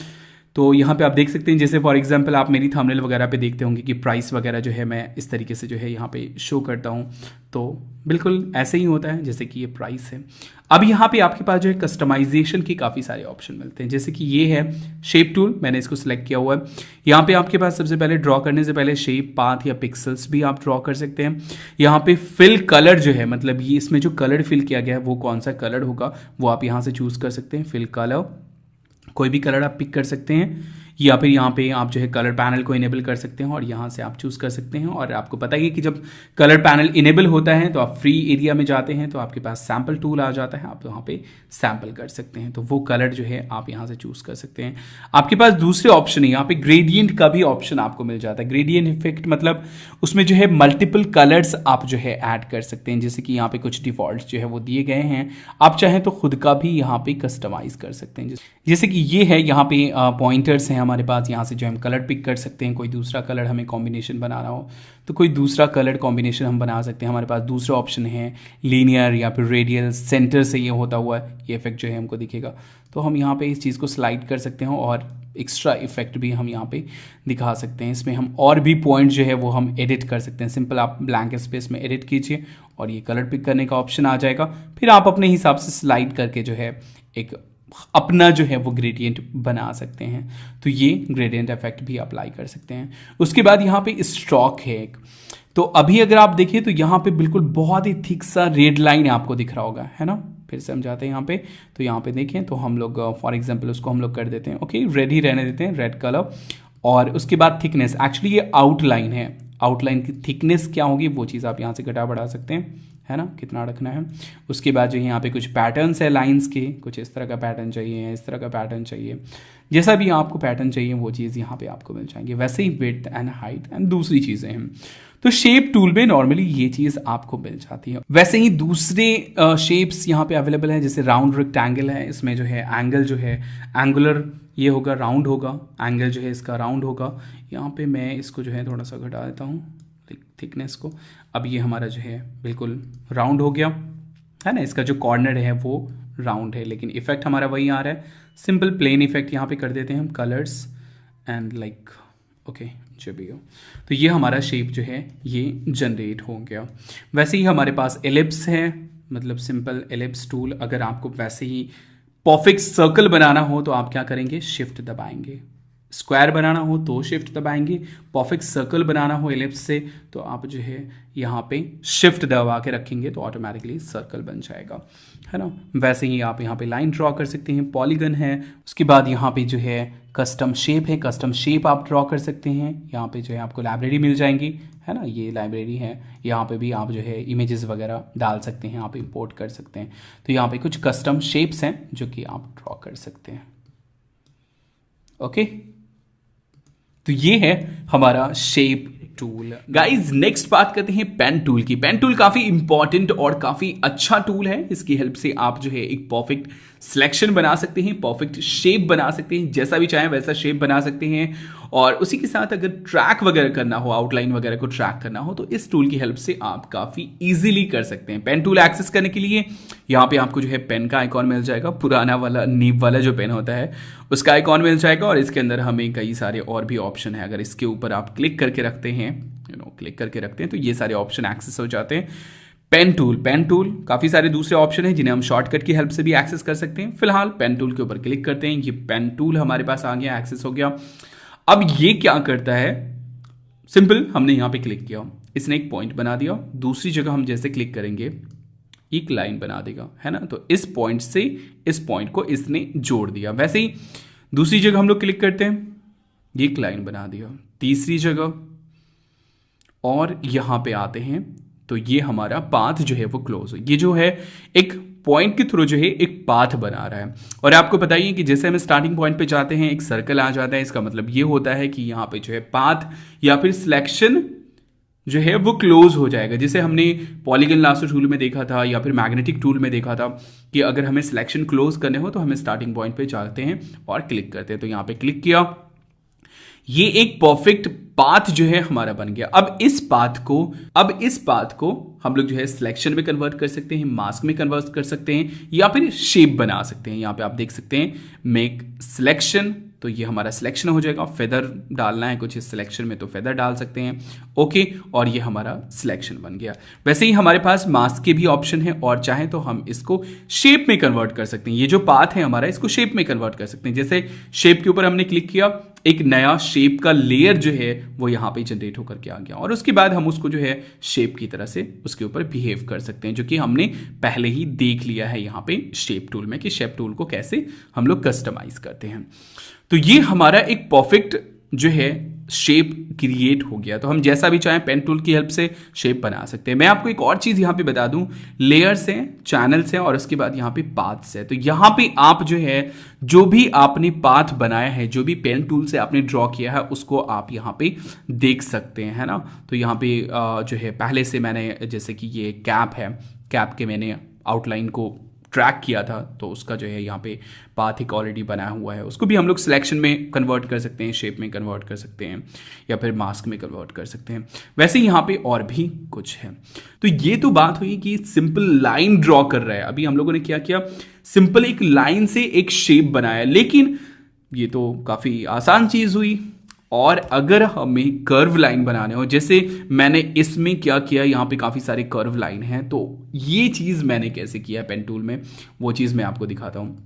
तो यहाँ पे आप देख सकते हैं, जैसे फॉर एग्जांपल आप मेरी थंबनेल वगैरह पे देखते होंगे कि प्राइस वगैरह जो है मैं इस तरीके से जो है यहाँ पे शो करता हूँ। तो बिल्कुल ऐसे ही होता है जैसे कि ये प्राइस है। अब यहाँ पे आपके पास जो है कस्टमाइजेशन के काफ़ी सारे ऑप्शन मिलते हैं, जैसे कि ये है शेप टूल, मैंने इसको सिलेक्ट किया हुआ है। यहाँ पे आपके पास सबसे पहले ड्रॉ करने से पहले शेप, पाथ या पिक्सल्स भी आप ड्रॉ कर सकते हैं। यहाँ पे फिल कलर जो है, मतलब ये इसमें जो कलर फिल किया गया है वो कौन सा कलर होगा वो आप यहाँ से चूज़ कर सकते हैं। फिल कलर, कोई भी कलर आप पिक कर सकते हैं, या फिर यहाँ पे आप जो है कलर पैनल को इनेबल कर सकते हैं और यहाँ से आप चूज़ कर सकते हैं। और आपको पता ही है कि जब कलर पैनल इनेबल होता है तो आप फ्री एरिया में जाते हैं तो आपके पास सैम्पल टूल आ जाता है, आप वहाँ पे सैम्पल कर सकते हैं। तो वो कलर जो है आप यहाँ से चूज़ कर सकते हैं। आपके पास दूसरे ऑप्शन है, यहाँ पे ग्रेडियंट का भी ऑप्शन आपको मिल जाता है। ग्रेडियंट इफेक्ट मतलब उसमें जो है मल्टीपल कलर्स आप जो है ऐड कर सकते हैं, जैसे कि यहाँ पे कुछ डिफॉल्ट जो है वो दिए गए हैं, आप चाहें तो खुद का भी यहाँ पे कस्टमाइज कर सकते हैं। जैसे कि ये है, यहाँ पे पॉइंटर्स हैं हमारे पास, यहाँ से जो हम कलर पिक कर सकते हैं। कोई दूसरा कलर हमें कॉम्बिनेशन बनाना हो तो कोई दूसरा कलर कॉम्बिनेशन हम बना सकते हैं। हमारे पास दूसरा ऑप्शन है लीनियर या फिर रेडियल, सेंटर से ये होता हुआ ये इफेक्ट जो है हमको दिखेगा। तो हम यहाँ पे इस चीज़ को स्लाइड कर सकते हैं और एक्स्ट्रा इफेक्ट भी हम यहाँ पे दिखा सकते हैं। इसमें हम और भी पॉइंट जो है वो हम एडिट कर सकते हैं। सिंपल आप ब्लैंक स्पेस में एडिट कीजिए और ये कलर पिक करने का ऑप्शन आ जाएगा। फिर आप अपने हिसाब से स्लाइड करके जो है एक अपना जो है वो ग्रेडियंट बना सकते हैं। तो ये ग्रेडियंट इफेक्ट भी अप्लाई कर सकते हैं। उसके बाद यहाँ पे स्ट्रोक है एक, तो अभी अगर आप देखिए तो यहाँ पे बिल्कुल बहुत ही थिक सा रेड लाइन आपको दिख रहा होगा, है ना। फिर से हम जाते हैं यहाँ पे, तो यहाँ पे देखें तो हम लोग फॉर एग्जांपल उसको हम लोग कर देते हैं ओके, रेड ही रहने देते हैं, रेड कलर। और उसके बाद थिकनेस, एक्चुअली ये आउटलाइन है, आउटलाइन की थिकनेस क्या होगी वो चीज़ आप यहाँ से घटा बढ़ा सकते हैं, है ना, कितना रखना है। उसके बाद जो यहाँ पे कुछ पैटर्न्स है लाइंस के, कुछ इस तरह का पैटर्न चाहिए, इस तरह का पैटर्न चाहिए, जैसा भी आपको पैटर्न चाहिए वो चीज़ यहाँ पे आपको मिल जाएंगे। वैसे ही विड्थ एंड हाइट एंड दूसरी चीज़ें हैं। तो शेप टूल में नॉर्मली ये चीज़ आपको मिल जाती है। वैसे ही दूसरे शेप्स यहाँ पे अवेलेबल हैं, जैसे राउंड रेक्टेंगल है, इसमें जो है एंगल जो है एंगुलर ये होगा, राउंड होगा, एंगल जो है इसका राउंड होगा। यहाँ पे मैं इसको जो है थोड़ा सा घटा देता हूँ थिकनेस को। अब ये हमारा जो है बिल्कुल राउंड हो गया, है ना। इसका जो कॉर्नर है वो राउंड है, लेकिन इफेक्ट हमारा वही आ रहा है, सिंपल प्लेन इफेक्ट यहाँ पे कर देते हैं हम, कलर्स एंड लाइक ओके जो भी हो। तो ये हमारा शेप जो है ये जनरेट हो गया। वैसे ही हमारे पास एलिप्स है, मतलब सिंपल एलिप्स टूल। अगर आपको वैसे ही परफेक्ट सर्कल बनाना हो तो आप क्या करेंगे, शिफ्ट दबाएंगे। स्क्वायर बनाना हो तो शिफ्ट दबाएंगे, परफेक्ट सर्कल बनाना हो एलिप्स से तो आप जो है यहाँ पे शिफ्ट दबा के रखेंगे तो ऑटोमेटिकली सर्कल बन जाएगा, है ना। वैसे ही आप यहाँ पे लाइन ड्रॉ कर सकते हैं, पॉलीगन है। उसके बाद यहाँ पे जो है कस्टम शेप है, कस्टम शेप आप ड्रॉ कर सकते हैं। यहाँ पे जो है आपको लाइब्रेरी मिल जाएंगी, है ना, ये लाइब्रेरी है। यहाँ पे भी आप जो है इमेजेस वगैरह डाल सकते हैं, आप इंपोर्ट कर सकते हैं। तो यहाँ पे कुछ कस्टम शेप्स हैं जो कि आप ड्रॉ कर सकते हैं। ओके, तो ये है हमारा शेप टूल। गाइज नेक्स्ट बात करते हैं पेन टूल की। पेन टूल काफी इंपॉर्टेंट और काफी अच्छा टूल है। इसकी हेल्प से आप जो है एक परफेक्ट सिलेक्शन बना सकते हैं, परफेक्ट शेप बना सकते हैं, जैसा भी चाहें वैसा शेप बना सकते हैं। और उसी के साथ अगर ट्रैक वगैरह करना हो, आउटलाइन वगैरह को ट्रैक करना हो तो इस टूल की हेल्प से आप काफी इजीली कर सकते हैं। पेन टूल एक्सेस करने के लिए यहाँ पे आपको जो है पेन का आइकॉन मिल जाएगा, पुराना वाला नीब वाला जो पेन होता है उसका आइकॉन मिल जाएगा। और इसके अंदर हमें कई सारे और भी ऑप्शन है। अगर इसके ऊपर आप क्लिक करके रखते हैं, क्लिक करके रखते हैं तो ये सारे ऑप्शन एक्सेस हो जाते हैं। पेन टूल काफी सारे दूसरे ऑप्शन हैं जिन्हें हम शॉर्टकट की हेल्प से भी एक्सेस कर सकते हैं। फिलहाल पेन टूल के ऊपर क्लिक करते हैं, ये पेन टूल हमारे पास आ गया, एक्सेस हो गया। अब ये क्या करता है, सिंपल हमने यहां पे क्लिक किया, इसने एक पॉइंट बना दिया। दूसरी जगह हम जैसे क्लिक करेंगे एक लाइन बना देगा, है ना। तो इस पॉइंट से इस पॉइंट को इसने जोड़ दिया। वैसे ही दूसरी जगह हम लोग क्लिक करते हैं, ये एक लाइन बना दिया। तीसरी जगह और यहां पे आते हैं तो ये हमारा पाथ जो है वो क्लोज हो। ये जो है एक पॉइंट के थ्रू जो है एक पाथ बना रहा है। और आपको बताइए कि जैसे हम स्टार्टिंग पॉइंट पे जाते हैं एक सर्कल आ जाता है, इसका मतलब ये होता है कि यहाँ पे जो है पाथ या फिर सिलेक्शन जो है वो क्लोज हो जाएगा। जैसे हमने पॉलीगन लासो टूल में देखा था या फिर मैग्नेटिक टूल में देखा था कि अगर हमें सिलेक्शन क्लोज करने हो तो हमें स्टार्टिंग पॉइंट पे जाते हैं और क्लिक करते हैं। तो यहाँ पे क्लिक किया, ये एक परफेक्ट पाथ जो है हमारा बन गया। अब इस पाथ को हम लोग जो है सिलेक्शन में कन्वर्ट कर सकते हैं, मास्क में कन्वर्ट कर सकते हैं या फिर शेप बना सकते हैं। यहाँ पे आप देख सकते हैं मेक सिलेक्शन, तो ये हमारा सिलेक्शन हो जाएगा। फेदर डालना है कुछ इस सिलेक्शन में तो फेदर डाल सकते हैं, ओके, और ये हमारा सिलेक्शन बन गया। वैसे ही हमारे पास मास्क के भी ऑप्शन है और चाहे तो हम इसको शेप में कन्वर्ट कर सकते हैं। ये जो पाथ है हमारा इसको शेप में कन्वर्ट कर सकते हैं। जैसे शेप के ऊपर हमने क्लिक किया, एक नया शेप का लेयर जो है वो यहाँ पे जनरेट होकर के आ गया और उसके बाद हम उसको जो है शेप की तरह से उसके ऊपर बिहेव कर सकते हैं, जो कि हमने पहले ही देख लिया है यहाँ पे शेप टूल में कि शेप टूल को कैसे हम लोग कस्टमाइज करते हैं। तो ये हमारा एक परफेक्ट जो है शेप क्रिएट हो गया। तो हम जैसा भी चाहें पेन टूल की हेल्प से शेप बना सकते हैं। मैं आपको एक और चीज़ यहाँ पे बता दूं, लेयर्स हैं, चैनल्स हैं और उसके बाद यहाँ पे पाथ्स है। तो यहाँ पे आप जो है जो भी आपने पाथ बनाया है, जो भी पेन टूल से आपने ड्रॉ किया है उसको आप यहाँ पे देख सकते हैं, है ना। तो यहाँ पे जो है पहले से मैंने जैसे कि ये कैप है, कैप के मैंने आउटलाइन को ट्रैक किया था तो उसका जो है यहाँ पे पाथ एक ऑलरेडी बनाया हुआ है। उसको भी हम लोग सिलेक्शन में कन्वर्ट कर सकते हैं, शेप में कन्वर्ट कर सकते हैं या फिर मास्क में कन्वर्ट कर सकते हैं। वैसे यहाँ पे और भी कुछ है। तो ये तो बात हुई कि सिंपल लाइन ड्रॉ कर रहा है। अभी हम लोगों ने क्या किया, सिंपल एक लाइन से एक शेप बनाया, लेकिन ये तो काफ़ी आसान चीज़ हुई। और अगर हमें कर्व लाइन बनाने हो, जैसे मैंने इसमें क्या किया, यहाँ पे काफ़ी सारे कर्व लाइन हैं, तो ये चीज़ मैंने कैसे किया पेन टूल में वो चीज़ मैं आपको दिखाता हूँ।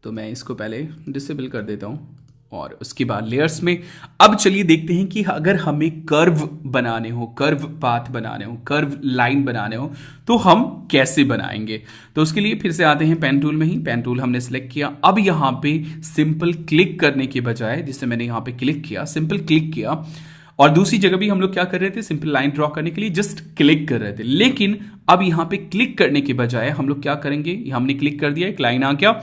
तो मैं इसको पहले डिसेबल कर देता हूँ और उसके बाद लेयर्स में अब चलिए देखते हैं कि अगर हमें कर्व बनाने हो, कर्व पाथ बनाने हो, कर्व लाइन बनाने हो तो हम कैसे बनाएंगे। तो उसके लिए फिर से आते हैं पेन टूल में ही। पेन टूल हमने सेलेक्ट किया। अब यहाँ पे सिंपल क्लिक करने के बजाय, जिससे मैंने यहाँ पे क्लिक किया, सिंपल क्लिक किया और दूसरी जगह भी हम लोग क्या कर रहे थे, सिंपल लाइन ड्रॉ करने के लिए जस्ट क्लिक कर रहे थे। लेकिन अब यहाँ पे क्लिक करने के बजाय हम लोग क्या करेंगे, हमने क्लिक कर दिया, एक लाइन आ गया,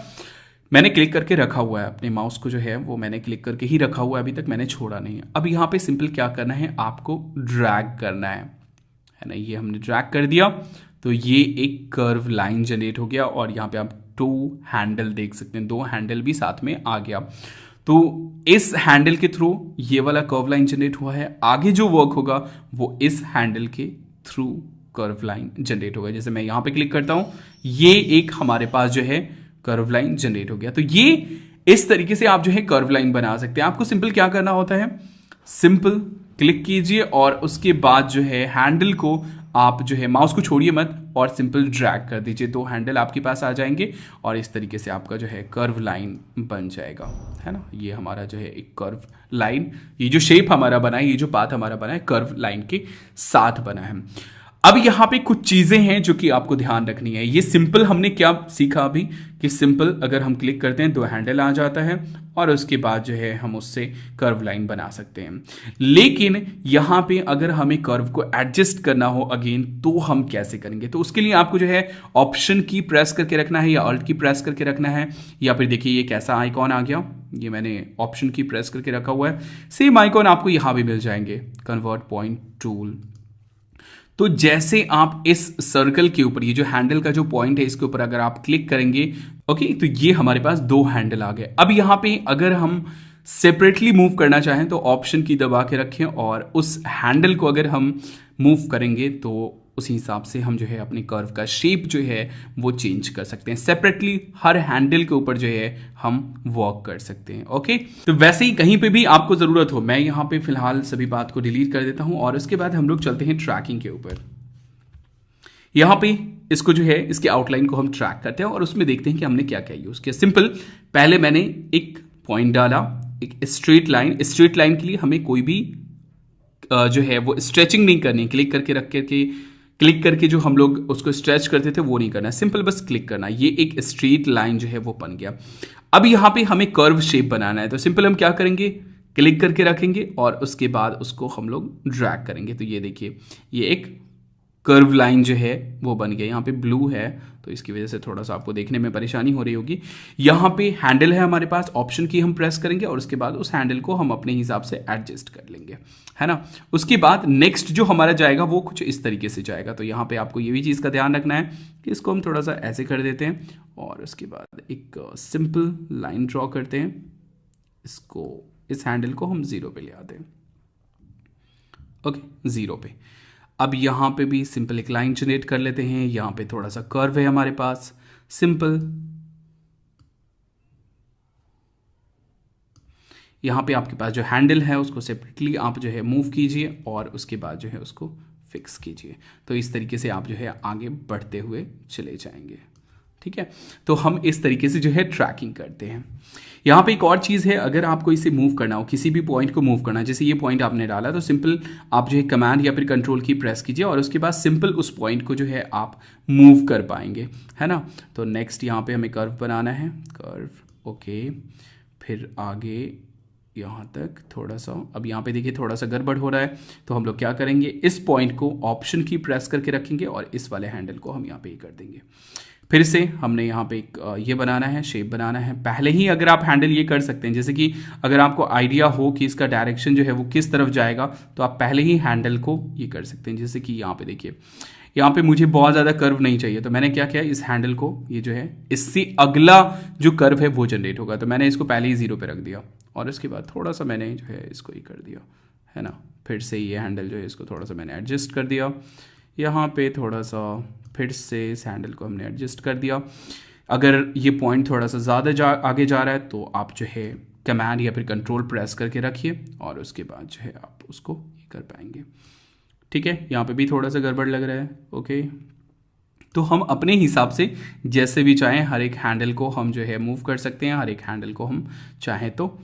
मैंने क्लिक करके रखा हुआ है, अपने माउस को जो है वो मैंने क्लिक करके ही रखा हुआ है, अभी तक मैंने छोड़ा नहीं है। अब यहाँ पे सिंपल क्या करना है, आपको ड्रैग करना है ना। ये हमने ड्रैग कर दिया तो ये एक कर्व लाइन जनरेट हो गया और यहाँ पे आप 2 हैंडल देख सकते हैं, 2 हैंडल भी साथ में आ गया। तो इस हैंडल के थ्रू ये वाला कर्व लाइन जनरेट हुआ है। आगे जो वर्क होगा वो इस हैंडल के थ्रू कर्व लाइन जनरेट होगा। जैसे मैं यहाँ पे क्लिक करता हूँ, ये एक हमारे पास जो है कर्व लाइन जनरेट हो गया। तो ये इस तरीके से आप जो है कर्व लाइन बना सकते हैं। आपको सिंपल क्या करना होता है, सिंपल क्लिक कीजिए और उसके बाद जो है हैंडल को आप जो है माउस को छोड़िए मत और सिंपल ड्रैग कर दीजिए, तो हैंडल आपके पास आ जाएंगे और इस तरीके से आपका जो है कर्व लाइन बन जाएगा, है ना। ये हमारा जो है एक कर्व लाइन, ये जो शेप हमारा बना है, ये जो पाथ हमारा बना है कर्व लाइन के साथ बना है। अब यहाँ पे कुछ चीजें हैं जो कि आपको ध्यान रखनी है। ये सिंपल हमने क्या सीखा अभी कि सिंपल अगर हम क्लिक करते हैं तो हैंडल आ जाता है और उसके बाद जो है हम उससे कर्व लाइन बना सकते हैं। लेकिन यहाँ पे अगर हमें कर्व को एडजस्ट करना हो अगेन, तो हम कैसे करेंगे? तो उसके लिए आपको जो है ऑप्शन की प्रेस करके रखना है या अल्ट की प्रेस करके रखना है, या फिर देखिए ये कैसा आइकॉन आ गया, ये मैंने ऑप्शन की प्रेस करके रखा हुआ है। सेम आइकॉन आपको यहाँ भी मिल जाएंगे, कन्वर्ट पॉइंट टूल। तो जैसे आप इस सर्कल के ऊपर, ये जो हैंडल का जो पॉइंट है इसके ऊपर अगर आप क्लिक करेंगे, ओके, तो ये हमारे पास दो हैंडल आ गए। अब यहाँ पे अगर हम सेपरेटली मूव करना चाहें तो ऑप्शन की दबा के रखें और उस हैंडल को अगर हम मूव करेंगे तो उसी हिसाब से हम जो है अपने कर्व का शेप जो है वो चेंज कर सकते हैं। सेपरेटली हर हैंडल के ऊपर जो है हम वर्क कर सकते हैं। ओके, तो वैसे ही कहीं पे भी आपको जरूरत हो, मैं यहाँ पे फिलहाल सभी बात को डिलीट कर देता हूं और उसके बाद हम लोग चलते हैं ट्रैकिंग के ऊपर। यहाँ पे इसको जो है इसके आउटलाइन को हम ट्रैक करते हैं और उसमें देखते हैं कि हमने क्या क्या यूज किया। सिंपल, पहले मैंने एक पॉइंट डाला, एक स्ट्रेट लाइन। स्ट्रेट लाइन के लिए हमें कोई भी जो है वो स्ट्रेचिंग नहीं करनी, क्लिक करके जो हम लोग उसको स्ट्रेच करते थे वो नहीं करना, सिंपल बस क्लिक करना। ये एक स्ट्रेट लाइन जो है वो बन गया। अब यहाँ पे हमें कर्व शेप बनाना है, तो सिंपल हम क्या करेंगे, क्लिक करके रखेंगे और उसके बाद उसको हम लोग ड्रैग करेंगे। तो ये देखिए, ये एक कर्व लाइन जो है वो बन गया। यहाँ पे ब्लू है तो इसकी वजह से थोड़ा सा आपको देखने में परेशानी हो रही होगी। यहाँ पे हैंडल है हमारे पास, ऑप्शन की हम प्रेस करेंगे और उसके बाद उस हैंडल को हम अपने हिसाब से एडजस्ट कर लेंगे, है ना। उसके बाद नेक्स्ट जो हमारा जाएगा वो कुछ इस तरीके से जाएगा। तो यहाँ पे आपको ये भी चीज़ का ध्यान रखना है कि इसको हम थोड़ा सा ऐसे कर देते हैं और उसके बाद एक सिंपल लाइन ड्रॉ करते हैं। इसको, इस हैंडल को हम 0 पे ले आते हैं, ओके, 0 पे। अब यहाँ पे भी सिंपल एक लाइन जनरेट कर लेते हैं। यहाँ पे थोड़ा सा कर्व है हमारे पास, सिंपल यहाँ पे आपके पास जो हैंडल है उसको सेपरेटली आप जो है मूव कीजिए और उसके बाद जो है उसको फिक्स कीजिए। तो इस तरीके से आप जो है आगे बढ़ते हुए चले जाएंगे, ठीक है। तो हम इस तरीके से जो है ट्रैकिंग करते हैं। यहाँ पे एक और चीज़ है, अगर आपको इसे मूव करना हो, किसी भी पॉइंट को मूव करना है, जैसे ये पॉइंट आपने डाला, तो सिंपल आप जो है कमांड या फिर कंट्रोल की प्रेस कीजिए और उसके बाद सिंपल उस पॉइंट को जो है आप मूव कर पाएंगे, है ना। तो नेक्स्ट यहाँ पे हमें कर्व बनाना है, कर्व, ओके, फिर आगे यहाँ तक थोड़ा सा। अब यहाँ पे देखिए थोड़ा सा गड़बड़ हो रहा है, तो हम लोग क्या करेंगे, इस पॉइंट को ऑप्शन की प्रेस करके रखेंगे और इस वाले हैंडल को हम यहाँ पे ही कर देंगे। फिर से हमने यहाँ पे एक ये बनाना है, शेप बनाना है। पहले ही अगर आप हैंडल ये कर सकते हैं, जैसे कि अगर आपको आइडिया हो कि इसका डायरेक्शन जो है वो किस तरफ जाएगा, तो आप पहले ही हैंडल को ये कर सकते हैं। जैसे कि यहाँ पे देखिए, यहाँ पे मुझे बहुत ज़्यादा कर्व नहीं चाहिए, तो मैंने क्या किया, इस हैंडल को ये जो है इससे अगला जो कर्व है वो जनरेट होगा, तो मैंने इसको पहले ही 0 पे रख दिया और उसके बाद थोड़ा सा मैंने जो है इसको ही कर दिया, है ना। फिर से ये हैंडल जो है इसको थोड़ा सा मैंने एडजस्ट कर दिया, यहाँ पे थोड़ा सा फिर से इस हैंडल को हमने एडजस्ट कर दिया। अगर ये पॉइंट थोड़ा सा ज़्यादा आगे जा रहा है तो आप जो है कमांड या फिर कंट्रोल प्रेस करके रखिए और उसके बाद जो है आप उसको ये कर पाएंगे, ठीक है। यहाँ पे भी थोड़ा सा गड़बड़ लग रहा है, ओके। तो हम अपने हिसाब से जैसे भी चाहें हर एक हैंडल को हम जो है मूव कर सकते हैं, हर एक हैंडल को हम चाहें तो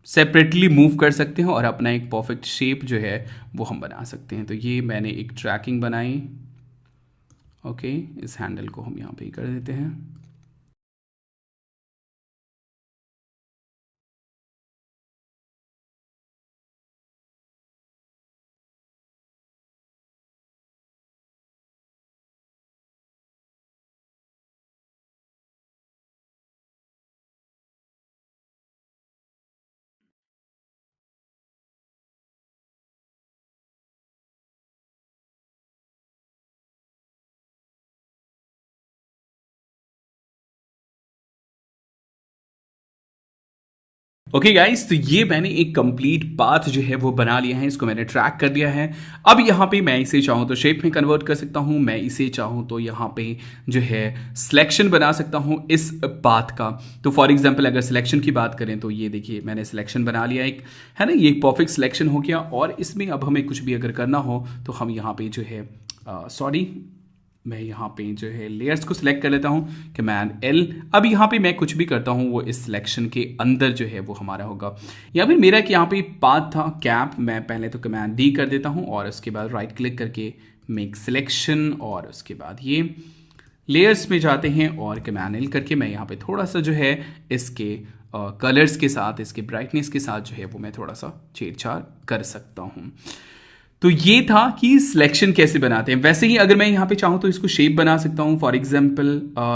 सेपरेटली मूव कर सकते हैं और अपना एक परफेक्ट शेप जो है वो हम बना सकते हैं। तो ये मैंने एक ट्रैकिंग बनाई, ओके, इस हैंडल को हम यहाँ पे ही कर देते हैं। ओके गाइस, तो ये मैंने एक कंप्लीट पाथ जो है वो बना लिया है, इसको मैंने ट्रैक कर लिया है। अब यहाँ पे मैं इसे चाहूँ तो शेप में कन्वर्ट कर सकता हूँ, मैं इसे चाहूँ तो यहाँ पे जो है सिलेक्शन बना सकता हूँ इस पाथ का। तो फॉर एग्जांपल अगर सिलेक्शन की बात करें तो ये देखिए मैंने सिलेक्शन बना लिया एक, है ना, ये एक परफेक्ट सिलेक्शन हो गया। और इसमें अब हमें कुछ भी अगर करना हो तो हम यहाँ पे जो है मैं यहाँ पे जो है लेयर्स को सिलेक्ट कर लेता हूँ, कमांड एल। अब यहाँ पे मैं कुछ भी करता हूँ वो इस सिलेक्शन के अंदर जो है वो हमारा होगा। या फिर मेरा कि यहाँ पे पाथ था कैप, मैं पहले तो कमांड डी कर देता हूँ और उसके बाद राइट क्लिक करके मेक सिलेक्शन, और उसके बाद ये लेयर्स में जाते हैं और कमांड एल करके मैं यहाँ पे थोड़ा सा जो है इसके कलर्स के साथ, इसके ब्राइटनेस के साथ जो है वो मैं थोड़ा सा छेड़छाड़ कर सकता हूँ। तो ये था कि सिलेक्शन कैसे बनाते हैं। वैसे ही अगर मैं यहाँ पे चाहूँ तो इसको शेप बना सकता हूँ। फॉर एग्जांपल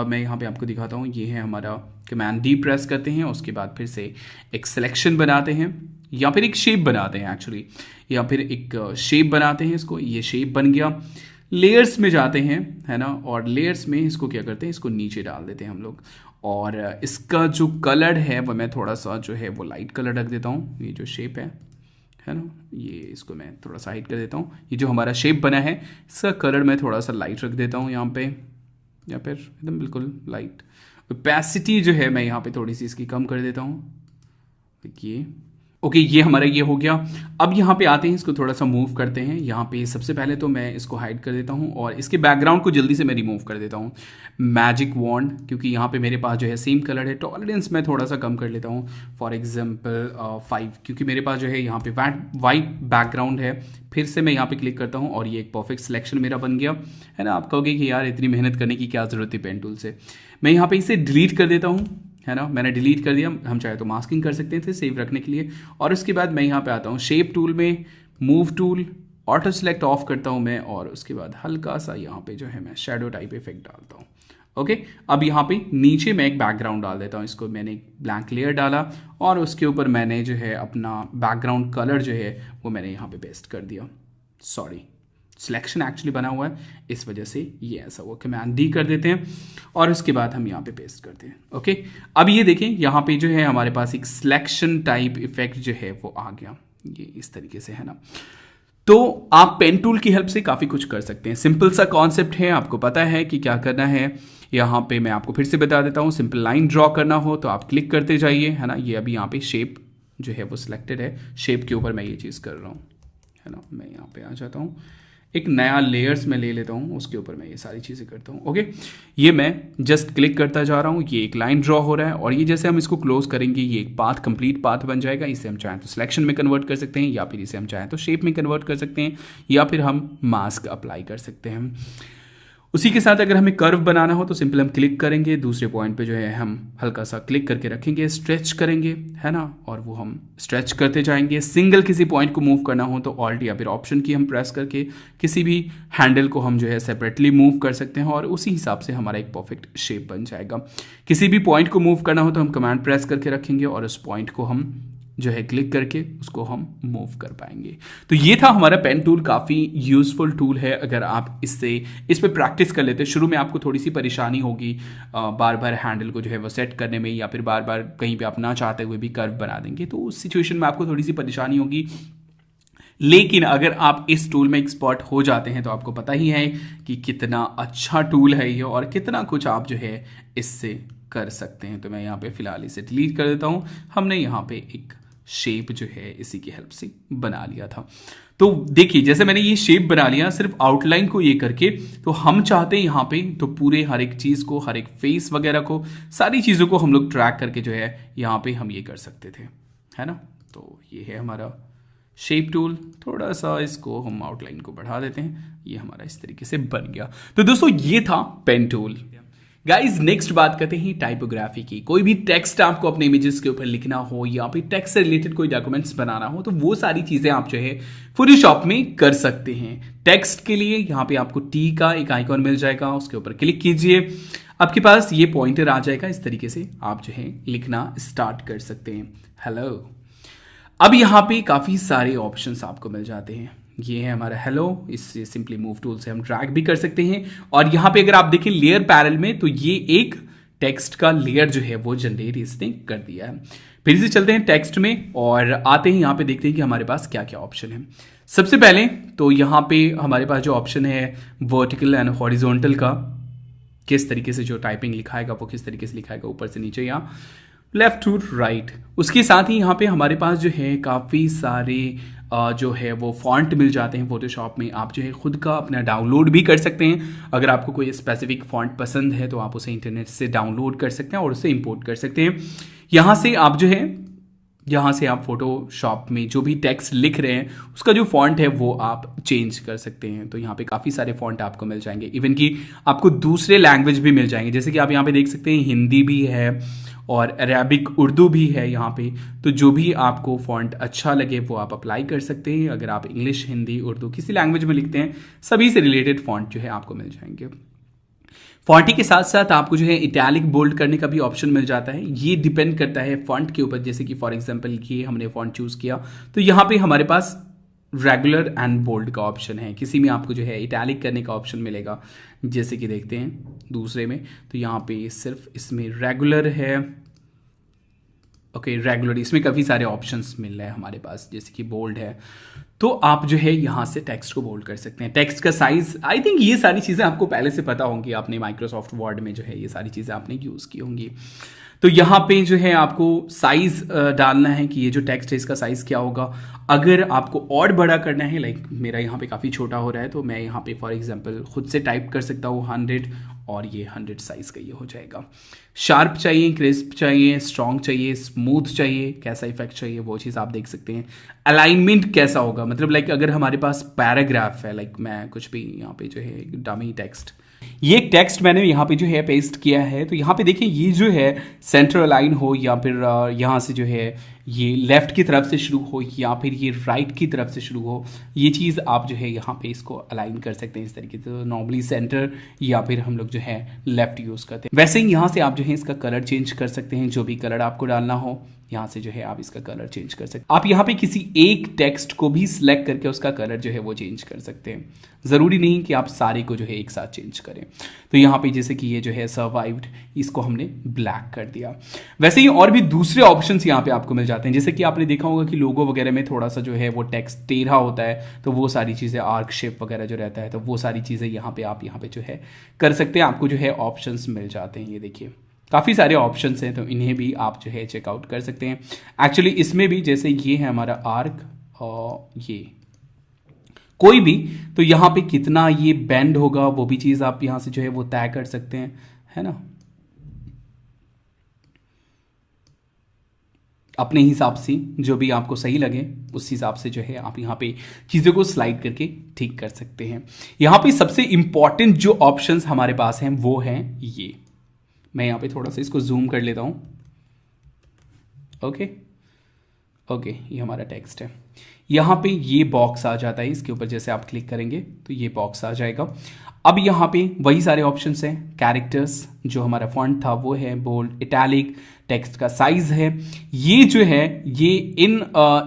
मैं यहाँ पे आपको दिखाता हूँ, ये है हमारा, कमांड डी प्रेस करते हैं, उसके बाद फिर से एक सिलेक्शन बनाते हैं या फिर एक शेप बनाते हैं एक्चुअली, या फिर एक शेप बनाते हैं इसको, ये शेप बन गया। लेयर्स में जाते हैं, है ना, और लेयर्स में इसको क्या करते हैं, इसको नीचे डाल देते हैं हम लोग। और इसका जो कलर है वो मैं थोड़ा सा जो है वो लाइट कलर रख देता हूँ। ये जो शेप है ना, ये इसको मैं थोड़ा सा हाइड कर देता हूँ। ये जो हमारा शेप बना है इसका कलर मैं थोड़ा सा लाइट रख देता हूँ यहाँ पे, या फिर एकदम बिल्कुल लाइट। ओपेसिटी जो है मैं यहाँ पे थोड़ी सी इसकी कम कर देता हूँ, देखिए। ओके, ये हमारा ये हो गया। अब यहाँ पे आते हैं, इसको थोड़ा सा मूव करते हैं। यहाँ पे सबसे पहले तो मैं इसको हाइड कर देता हूँ और इसके बैकग्राउंड को जल्दी से मैं रिमूव कर देता हूँ, मैजिक वॉन्ड, क्योंकि यहाँ पे मेरे पास जो है सेम कलर है। टॉलरेंस मैं थोड़ा सा कम कर लेता हूँ, फॉर एग्जांपल 5, क्योंकि मेरे पास जो है यहाँ पे वाइट बैकग्राउंड है। फिर से मैं यहाँ पे क्लिक करता हूँ और ये एक परफेक्ट सिलेक्शन मेरा बन गया, है ना। आप कहोगे कि यार इतनी मेहनत करने की क्या ज़रूरत है पेन टूल से। मैं यहाँ पे इसे डिलीट कर देता हूँ, है ना, मैंने डिलीट कर दिया। हम चाहे तो मास्किंग कर सकते थे सेव रखने के लिए। और उसके बाद मैं यहाँ पे आता हूँ शेप टूल में, move tool, auto select of करता हूँ मैं, और उसके बाद हल्का सा यहाँ पे जो है मैं शैडो टाइप इफेक्ट डालता हूँ। ओके, अब यहाँ पे नीचे मैं एक बैकग्राउंड डाल देता हूँ। इसको मैंने एक ब्लैंक लेयर डाला और उसके ऊपर मैंने जो है अपना बैकग्राउंड कलर जो है वो मैंने यहाँ पे पेस्ट कर दिया। सॉरी, सिलेक्शन एक्चुअली बना हुआ है, इस वजह से ये ऐसा हुआ। कमांड डी कर देते हैं और उसके बाद हम यहाँ पे पेस्ट करते हैं। ओके, अब ये देखें यहाँ पे जो है हमारे पास एक सिलेक्शन टाइप इफेक्ट जो है वो आ गया, ये इस तरीके से, है ना। तो आप पेन टूल की हेल्प से काफ़ी कुछ कर सकते हैं। सिंपल सा कॉन्सेप्ट है, आपको पता है कि क्या करना है। यहाँ पे मैं आपको फिर से बता देता हूँ, सिंपल लाइन ड्रॉ करना हो तो आप क्लिक करते जाइए, है ना। ये अभी यहाँ पे शेप जो है वो सिलेक्टेड है, शेप के ऊपर मैं ये चीज़ कर रहा हूँ, है ना। मैं यहाँ पे आ जाता हूँ, एक नया लेयर्स में ले लेता हूँ, उसके ऊपर मैं ये सारी चीज़ें करता हूँ। ओके, ये मैं जस्ट क्लिक करता जा रहा हूँ, ये एक लाइन ड्रॉ हो रहा है। और ये जैसे हम इसको क्लोज करेंगे ये एक पाथ, कंप्लीट पाथ बन जाएगा। इसे हम चाहें तो सिलेक्शन में कन्वर्ट कर सकते हैं, या फिर इसे हम चाहें तो शेप में कन्वर्ट कर सकते हैं, या फिर हम मास्क अप्लाई कर सकते हैं। उसी के साथ अगर हमें कर्व बनाना हो तो सिंपल हम क्लिक करेंगे, दूसरे पॉइंट पे जो है हम हल्का सा क्लिक करके रखेंगे, स्ट्रेच करेंगे, है ना, और वो हम स्ट्रेच करते जाएंगे। सिंगल किसी पॉइंट को मूव करना हो तो ऑल्ट या फिर ऑप्शन की हम प्रेस करके किसी भी हैंडल को हम जो है सेपरेटली मूव कर सकते हैं और उसी हिसाब से हमारा एक परफेक्ट शेप बन जाएगा। किसी भी पॉइंट को मूव करना हो तो हम कमांड प्रेस करके रखेंगे और उस पॉइंट को हम जो है क्लिक करके उसको हम मूव कर पाएंगे। तो ये था हमारा पेन टूल, काफ़ी यूजफुल टूल है। अगर आप इस पे प्रैक्टिस कर लेते हैं, शुरू में आपको थोड़ी सी परेशानी होगी बार बार हैंडल को जो है वो सेट करने में, या फिर बार बार कहीं पे आप ना चाहते हुए भी कर्व बना देंगे, तो उस सिचुएशन में आपको थोड़ी सी परेशानी होगी। लेकिन अगर आप इस टूल में एक्सपर्ट हो जाते हैं तो आपको पता ही है कि कितना अच्छा टूल है ये और कितना कुछ आप जो है इससे कर सकते हैं। तो मैं यहाँ पे फिलहाल इसे डिलीट कर देता हूँ। हमने यहाँ पे एक शेप जो है इसी की हेल्प से बना लिया था। तो देखिए जैसे मैंने ये शेप बना लिया सिर्फ आउटलाइन को ये करके, तो हम चाहते हैं यहाँ पे तो पूरे हर एक चीज़ को, हर एक फेस वगैरह को, सारी चीज़ों को हम लोग ट्रैक करके जो है यहाँ पे हम ये कर सकते थे, है ना। तो ये है हमारा शेप टूल। थोड़ा सा इसको हम आउटलाइन को बढ़ा देते हैं, ये हमारा इस तरीके से बन गया। तो दोस्तों ये था पेन टूल। गाइज नेक्स्ट बात करते हैं टाइपोग्राफी की। कोई भी टेक्स्ट आपको अपने इमेजेस के ऊपर लिखना हो या फिर टेक्स्ट से रिलेटेड कोई डॉक्यूमेंट्स बनाना हो तो वो सारी चीजें आप जो है फोटोशॉप में कर सकते हैं। टेक्स्ट के लिए यहाँ पे आपको टी का एक आइकॉन मिल जाएगा, उसके ऊपर क्लिक कीजिए, आपके पास ये पॉइंटर आ जाएगा। इस तरीके से आप जो है लिखना स्टार्ट कर सकते हैं। हेलो, अब यहाँ पे काफी सारे ऑप्शंस आपको मिल जाते हैं। ये है हमारा हेलो, इससे सिंपली मूव टूल से हम ड्रैग भी कर सकते हैं। और यहाँ पे अगर आप देखें लेयर पैनल में तो ये एक टेक्स्ट का लेयर जो है वो जनरेट इसने कर दिया है। फिर से चलते हैं टेक्स्ट में और आते हैं यहाँ पे, देखते हैं कि हमारे पास क्या क्या ऑप्शन है। सबसे पहले तो यहाँ पे हमारे पास जो ऑप्शन है वर्टिकल एंड हॉरिजॉन्टल का, किस तरीके से जो टाइपिंग लिखाएगा वो किस तरीके से लिखाएगा, ऊपर से नीचे या लेफ्ट टू राइट। उसके साथ ही यहाँ पे हमारे पास जो है काफ़ी सारे जो है वो फॉन्ट मिल जाते हैं फोटोशॉप में। आप जो है खुद का अपना डाउनलोड भी कर सकते हैं। अगर आपको कोई स्पेसिफिक फॉन्ट पसंद है तो आप उसे इंटरनेट से डाउनलोड कर सकते हैं और उसे इंपोर्ट कर सकते हैं। यहाँ से आप जो है, यहाँ से आप फोटोशॉप में जो भी टेक्स्ट लिख रहे हैं उसका जो फॉन्ट है वो आप चेंज कर सकते हैं। तो यहाँ पे काफ़ी सारे फॉन्ट आपको मिल जाएंगे, इवन कि आपको दूसरे लैंग्वेज भी मिल जाएंगे, जैसे कि आप यहाँ पे देख सकते हैं हिंदी भी है और अरेबिक उर्दू भी है यहाँ पे। तो जो भी आपको फॉन्ट अच्छा लगे वो आप अप्लाई कर सकते हैं। अगर आप इंग्लिश, हिंदी, उर्दू किसी लैंग्वेज में लिखते हैं सभी से रिलेटेड फॉन्ट जो है आपको मिल जाएंगे। फॉन्ट के साथ साथ आपको जो है इटैलिक बोल्ड करने का भी ऑप्शन मिल जाता है। ये डिपेंड करता है फॉन्ट के ऊपर, जैसे कि फॉर एग्जांपल ये हमने फॉन्ट चूज़ किया तो यहाँ पे हमारे पास रेगुलर एंड बोल्ड का ऑप्शन है। किसी में आपको जो है इटैलिक करने का ऑप्शन मिलेगा, जैसे कि देखते हैं दूसरे में तो यहाँ पे सिर्फ इसमें रेगुलर है। ओके, रेगुलर, इसमें काफ़ी सारे ऑप्शंस मिल रहे हैं हमारे पास, जैसे कि बोल्ड है तो आप जो है यहाँ से टेक्स्ट को बोल्ड कर सकते हैं। टेक्स्ट का साइज, आई थिंक ये सारी चीज़ें आपको पहले से पता होंगी, आपने माइक्रोसॉफ्ट वर्ड में जो है ये सारी चीज़ें आपने यूज़ की होंगी। तो यहाँ पे जो है आपको साइज डालना है कि ये जो टेक्स्ट है इसका साइज क्या होगा। अगर आपको और बड़ा करना है, लाइक मेरा यहाँ पे काफ़ी छोटा हो रहा है तो मैं यहाँ पे फॉर एग्जांपल खुद से टाइप कर सकता हूँ 100 और ये 100 साइज का ये हो जाएगा। शार्प चाहिए, क्रिस्प चाहिए, स्ट्रॉन्ग चाहिए, स्मूथ चाहिए, कैसा इफेक्ट चाहिए वो चीज़ आप देख सकते हैं। अलाइनमेंट कैसा होगा, मतलब लाइक अगर हमारे पास पैराग्राफ है, लाइक मैं कुछ भी यहाँ पे जो है डमी टेक्स्ट, ये एक टेक्स्ट मैंने यहाँ पे जो है पेस्ट किया है तो यहाँ पे देखिए ये जो है सेंटर अलाइन हो या फिर यहाँ से जो है ये लेफ्ट की तरफ से शुरू हो या फिर ये राइट की तरफ से शुरू हो, ये चीज़ आप जो है यहाँ पे इसको अलाइन कर सकते हैं इस तरीके से। तो नॉर्मली सेंटर या फिर हम लोग जो है लेफ्ट यूज़ करते हैं। वैसे ही यहाँ से आप जो है इसका कलर चेंज कर सकते हैं, जो भी कलर आपको डालना हो यहाँ से जो है आप इसका कलर चेंज कर सकते हैं। आप यहाँ पे किसी एक टेक्स्ट को भी सिलेक्ट करके उसका कलर जो है वो चेंज कर सकते हैं। ज़रूरी नहीं कि आप सारे को जो है एक साथ चेंज करें। तो यहाँ पे जैसे कि ये जो है सर्वाइव्ड, इसको हमने ब्लैक कर दिया। वैसे ही और भी दूसरे ऑप्शंस यहाँ पे आपको मिल जाते हैं, जैसे कि आपने देखा होगा कि लोगो वगैरह में थोड़ा सा जो है वो टेक्स्ट टेढ़ा होता है तो वो सारी चीज़ें, आर्क शेप वगैरह जो रहता है तो वो सारी चीज़ें यहाँ पे आप यहाँ पे जो है कर सकते हैं। आपको जो है ऑप्शंस मिल जाते हैं, ये देखिए काफ़ी सारे ऑप्शंस हैं तो इन्हें भी आप जो है चेकआउट कर सकते हैं। एक्चुअली इसमें भी जैसे ये है हमारा आर्क और ये कोई भी, तो यहाँ पे कितना ये बेंड होगा वो भी चीज़ आप यहाँ से जो है वो तय कर सकते हैं, है ना। अपने हिसाब से जो भी आपको सही लगे उस हिसाब से जो है आप यहाँ पे चीज़ों को स्लाइड करके ठीक कर सकते हैं। यहाँ पे सबसे इंपॉर्टेंट जो ऑप्शंस हमारे पास हैं वो हैं ये, मैं यहाँ पे थोड़ा सा इसको जूम कर लेता हूँ। ओके, ये हमारा टेक्स्ट है। यहाँ पे ये बॉक्स आ जाता है, इसके ऊपर जैसे आप क्लिक करेंगे तो ये बॉक्स आ जाएगा। अब यहाँ पे वही सारे ऑप्शंस हैं। कैरेक्टर्स, जो हमारा फॉन्ट था वो है बोल्ड, इटैलिक, टेक्स्ट का साइज है, ये जो है ये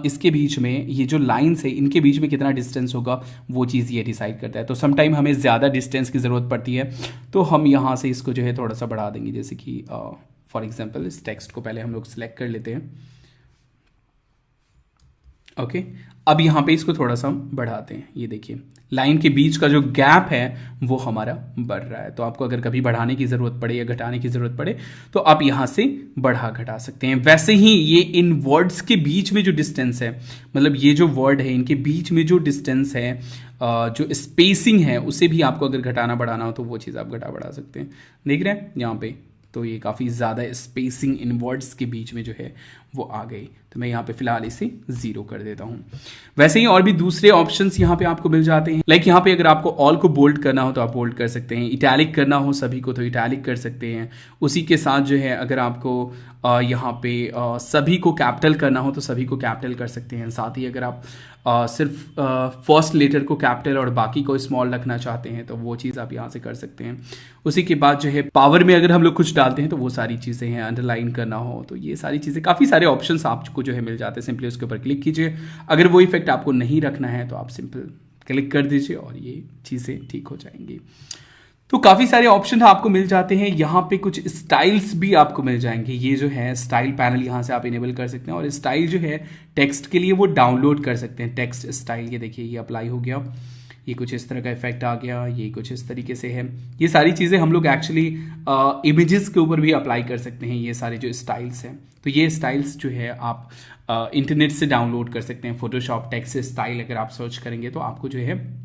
इसके बीच में ये जो लाइंस है इनके बीच में कितना डिस्टेंस होगा वो चीज़ ये डिसाइड करता है। तो समटाइम हमें ज़्यादा डिस्टेंस की ज़रूरत पड़ती है तो हम यहाँ से इसको जो है थोड़ा सा बढ़ा देंगे, जैसे कि फॉर एग्जांपल इस टेक्स्ट को पहले हम लोग सिलेक्ट कर लेते हैं। ओके, अब यहाँ पे इसको थोड़ा सा बढ़ाते हैं। ये देखिए लाइन के बीच का जो गैप है वो हमारा बढ़ रहा है। तो आपको अगर कभी बढ़ाने की ज़रूरत पड़े या घटाने की ज़रूरत पड़े तो आप यहाँ से बढ़ा घटा सकते हैं। वैसे ही ये इन वर्ड्स के बीच में जो डिस्टेंस है, मतलब ये जो वर्ड है इनके बीच में जो डिस्टेंस है, जो स्पेसिंग है, उसे भी आपको अगर घटाना बढ़ाना हो तो वो चीज़ आप घटा बढ़ा सकते हैं। देख रहे हैं यहाँ पे, तो ये काफ़ी ज़्यादा स्पेसिंग इन वर्ड्स के बीच में जो है वो आ गई। तो मैं यहाँ पे फिलहाल इसे 0 कर देता हूँ। वैसे ही और भी दूसरे ऑप्शंस यहाँ पे आपको मिल जाते हैं। लाइक यहाँ पे अगर आपको ऑल को बोल्ड करना हो तो आप बोल्ड कर सकते हैं, इटैलिक करना हो सभी को तो इटैलिक कर सकते हैं। उसी के साथ जो है अगर आपको यहाँ पे सभी को कैपिटल करना हो तो सभी को कैपिटल कर सकते हैं। साथ ही अगर आप सिर्फ फर्स्ट लेटर को कैपिटल और बाकी को स्मॉल रखना चाहते हैं तो वो चीज़ आप यहाँ से कर सकते हैं। उसी के बाद जो है पावर में अगर हम लोग कुछ डालते हैं तो वो सारी चीज़ें हैं। अंडरलाइन करना हो तो ये सारी चीज़ें, काफ़ी सारे ऑप्शंस आपको जो है मिल जाते हैं। सिंपली उसके ऊपर क्लिक कीजिए। अगर वो इफेक्ट आपको नहीं रखना है तो आप सिंपल क्लिक कर दीजिए और ये चीज़ें ठीक हो जाएंगी। तो काफी सारे ऑप्शन आपको मिल जाते हैं। यहाँ पे कुछ स्टाइल्स भी आपको मिल जाएंगे। ये जो है स्टाइल पैनल यहाँ से आप इनेबल कर सकते हैं, और स्टाइल जो है टेक्स्ट के लिए वो डाउनलोड कर सकते हैं। टेक्स्ट स्टाइल ये देखिए ये अप्लाई हो गया, ये कुछ इस तरह का इफेक्ट आ गया, ये कुछ इस तरीके से है। ये सारी चीज़ें हम लोग एक्चुअली इमेजेस के ऊपर भी अप्लाई कर सकते हैं, ये सारे जो स्टाइल्स हैं। तो ये स्टाइल्स जो है आप इंटरनेट से डाउनलोड कर सकते हैं। फोटोशॉप टेक्स्ट स्टाइल अगर आप सर्च करेंगे तो आपको जो है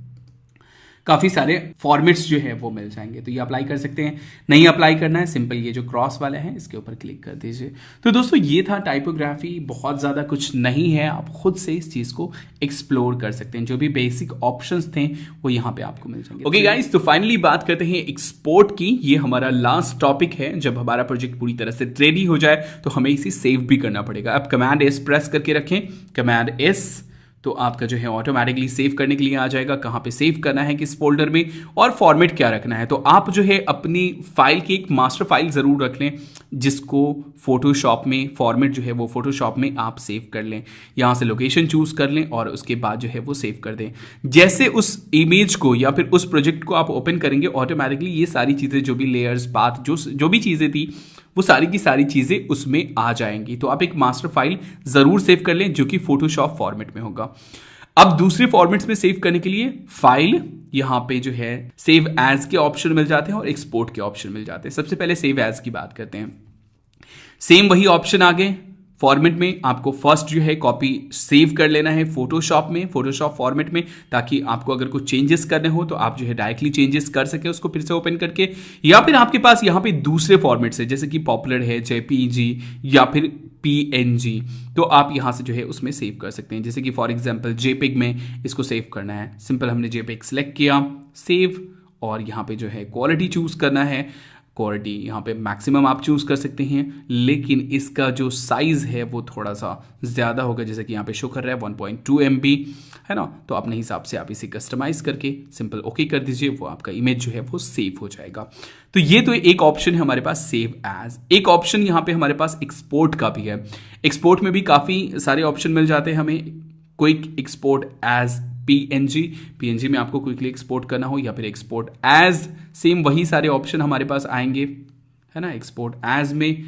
काफ़ी सारे फॉर्मेट्स जो है वो मिल जाएंगे। तो ये अप्लाई कर सकते हैं। नहीं अप्लाई करना है, सिंपल ये जो क्रॉस वाला है इसके ऊपर क्लिक कर दीजिए। तो दोस्तों ये था टाइपोग्राफी, बहुत ज़्यादा कुछ नहीं है, आप खुद से इस चीज़ को एक्सप्लोर कर सकते हैं। जो भी बेसिक ऑप्शंस थे वो यहाँ पे आपको मिल जाएंगे। ओके गाइस, तो फाइनली बात करते हैं एक्सपोर्ट की। ये हमारा लास्ट टॉपिक है। जब हमारा प्रोजेक्ट पूरी तरह से रेडी हो जाए तो हमें इसे सेव भी करना पड़ेगा। अब कमांड एस प्रेस करके रखें, कमांड एस, तो आपका जो है ऑटोमेटिकली सेव करने के लिए आ जाएगा। कहाँ पे सेव करना है, किस फोल्डर में, और फॉर्मेट क्या रखना है। तो आप जो है अपनी फाइल की एक मास्टर फाइल ज़रूर रख लें, जिसको फोटोशॉप में फॉर्मेट जो है वो फोटोशॉप में आप सेव कर लें। यहाँ से लोकेशन चूज़ कर लें और उसके बाद जो है वो सेव कर दें। जैसे उस इमेज को या फिर उस प्रोजेक्ट को आप ओपन करेंगे, ऑटोमेटिकली ये सारी चीज़ें जो भी लेयर्स, पाथ, जो भी चीज़ें थी वो सारी की सारी चीज़ें उसमें आ जाएंगी। तो आप एक मास्टर फाइल ज़रूर सेव कर लें जो कि फोटोशॉप फॉर्मेट में होगा। अब दूसरे फॉर्मेट्स में सेव करने के लिए फाइल, यहां पे जो है सेव एज के ऑप्शन मिल जाते हैं और एक्सपोर्ट के ऑप्शन मिल जाते हैं। सबसे पहले सेव एज की बात करते हैं। सेम वही ऑप्शन आ गए। फॉर्मेट में आपको फर्स्ट जो है कॉपी सेव कर लेना है फोटोशॉप में, फोटोशॉप फॉर्मेट में, ताकि आपको अगर कुछ चेंजेस करने हो तो आप जो है डायरेक्टली चेंजेस कर सके उसको फिर से ओपन करके। या फिर आपके पास यहाँ पे दूसरे फॉर्मेट से, जैसे कि पॉपुलर है जेपीजी या फिर पीएनजी, तो आप यहाँ से जो है उसमें सेव कर सकते हैं। जैसे कि फॉर एग्जांपल जेपिग में इसको सेव करना है, सिंपल हमने जेपिग सेलेक्ट किया, सेव, और यहाँ पे जो है क्वालिटी चूज करना है। क्वालिटी यहाँ पे मैक्सिमम आप चूज कर सकते हैं, लेकिन इसका जो साइज है वो थोड़ा सा ज़्यादा होगा, जैसे कि यहाँ पे शो कर रहा है 1.2 MB है ना। तो अपने हिसाब से आप इसे कस्टमाइज करके सिंपल ओके कर दीजिए, वो आपका इमेज जो है वो सेव हो जाएगा। तो ये तो एक ऑप्शन है हमारे पास सेव एज। एक ऑप्शन यहाँ पे हमारे पास एक्सपोर्ट का भी है। एक्सपोर्ट में भी काफ़ी सारे ऑप्शन मिल जाते हैं हमें। क्विक एक्सपोर्ट एज पीएनजी में आपको क्विकली एक्सपोर्ट करना हो, या फिर एक्सपोर्ट एज, सेम वही सारे ऑप्शन हमारे पास आएंगे है ना। एक्सपोर्ट एज में,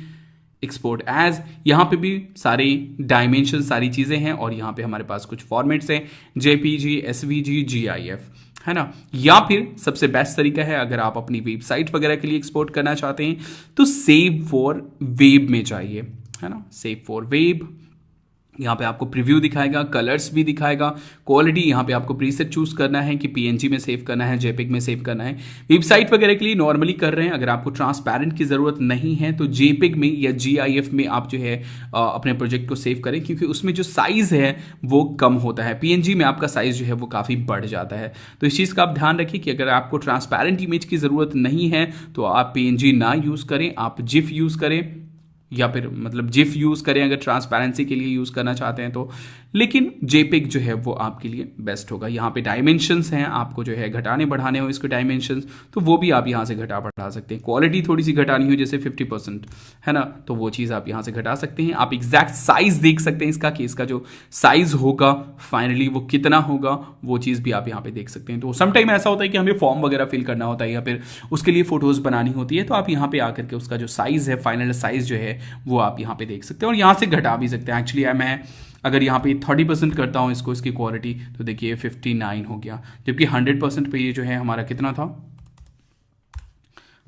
एक्सपोर्ट एज, यहाँ पे भी सारे डायमेंशन, सारी चीज़ें हैं, और यहाँ पे हमारे पास कुछ फॉर्मेट्स हैं, जेपीजी, एसवीजी, जीआईएफ है ना। या फिर सबसे बेस्ट तरीका है, अगर आप अपनी वेबसाइट वगैरह के लिए एक्सपोर्ट करना चाहते हैं तो सेव फॉर वेब में चाहिए है ना। सेव फॉर वेब, यहाँ पे आपको प्रीव्यू दिखाएगा, कलर्स भी दिखाएगा, क्वालिटी यहाँ पे आपको प्रीसेट चूज करना है कि पीएनजी में सेव करना है, जेपिग में सेव करना है। वेबसाइट वगैरह के लिए नॉर्मली कर रहे हैं। अगर आपको ट्रांसपेरेंट की ज़रूरत नहीं है तो जेपिग में या जीआईएफ में आप जो है अपने प्रोजेक्ट को सेव करें, क्योंकि उसमें जो साइज़ है वो कम होता है। पीएनजी में आपका साइज़ जो है वो काफ़ी बढ़ जाता है। तो इस चीज़ का आप ध्यान रखिए कि अगर आपको ट्रांसपेरेंट इमेज की ज़रूरत नहीं है तो आप पीएनजी ना यूज़ करें, आप जिफ यूज़ करें, या फिर मतलब जिफ यूज़ करें अगर ट्रांसपेरेंसी के लिए यूज़ करना चाहते हैं तो। लेकिन जेपिग जो है वो आपके लिए बेस्ट होगा। यहाँ पे डायमेंशंस हैं, आपको जो है घटाने बढ़ाने हो इसके डायमेंशंस, तो वो भी आप यहाँ से घटा बढ़ा सकते हैं। क्वालिटी थोड़ी सी घटानी हो, जैसे 50% है ना, तो वो चीज़ आप यहाँ से घटा सकते हैं। आप एग्जैक्ट साइज देख सकते हैं इसका, कि इसका जो साइज होगा फाइनली वो कितना होगा, वो चीज़ भी आप यहाँ पे देख सकते हैं। तो समटाइम ऐसा होता है कि हमें फॉर्म वगैरह फिल करना होता है या फिर उसके लिए फोटोज़ बनानी होती है, तो आप यहाँ पे आकर के उसका जो साइज़ है, फाइनल साइज़ जो है वो आप यहाँ पे देख सकते हैं, और यहाँ से घटा भी सकते हैं। एक्चुअली मैं अगर यहाँ पे 30% करता हूँ इसको, इसकी क्वालिटी, तो देखिए 59 हो गया, जबकि 100% पे ये जो है हमारा कितना था,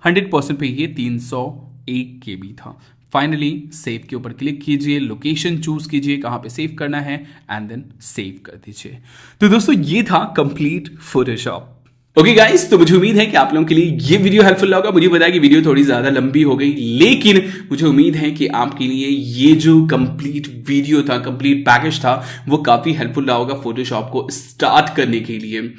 100% पे ये 301 KB था। फाइनली सेव के ऊपर क्लिक कीजिए, लोकेशन चूज कीजिए कहाँ पे सेव करना है, एंड देन सेव कर दीजिए। तो दोस्तों ये था कंप्लीट फोटोशॉप। ओके गाइस, तो मुझे उम्मीद है कि आप लोगों के लिए ये वीडियो हेल्पफुल होगा। मुझे पता है कि वीडियो थोड़ी ज्यादा लंबी हो गई, लेकिन मुझे उम्मीद है कि आपके लिए ये जो कंप्लीट वीडियो था, कंप्लीट पैकेज था, वो काफी हेल्पफुल रहा होगा फोटोशॉप को स्टार्ट करने के लिए।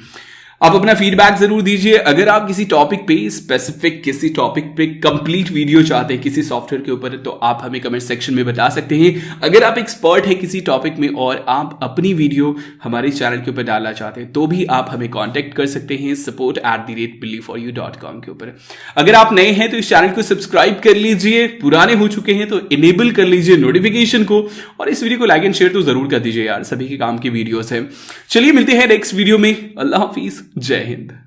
आप अपना फीडबैक जरूर दीजिए। अगर आप किसी टॉपिक पे स्पेसिफिक, किसी टॉपिक पे कंप्लीट वीडियो चाहते हैं किसी सॉफ्टवेयर के ऊपर, तो आप हमें कमेंट सेक्शन में बता सकते हैं। अगर आप एक्सपर्ट हैं किसी टॉपिक में और आप अपनी वीडियो हमारे चैनल के ऊपर डालना चाहते हैं, तो भी आप हमें कॉन्टेक्ट कर सकते हैं support@billieforyou.com के ऊपर। अगर आप नए हैं तो इस चैनल को सब्सक्राइब कर लीजिए, पुराने हो चुके हैं तो इनेबल कर लीजिए नोटिफिकेशन को, और इस वीडियो को लाइक एंड शेयर तो जरूर कर दीजिए यार, सभी के काम की वीडियोस है। चलिए मिलते हैं नेक्स्ट वीडियो में। अल्लाह हाफिज, जय हिंद।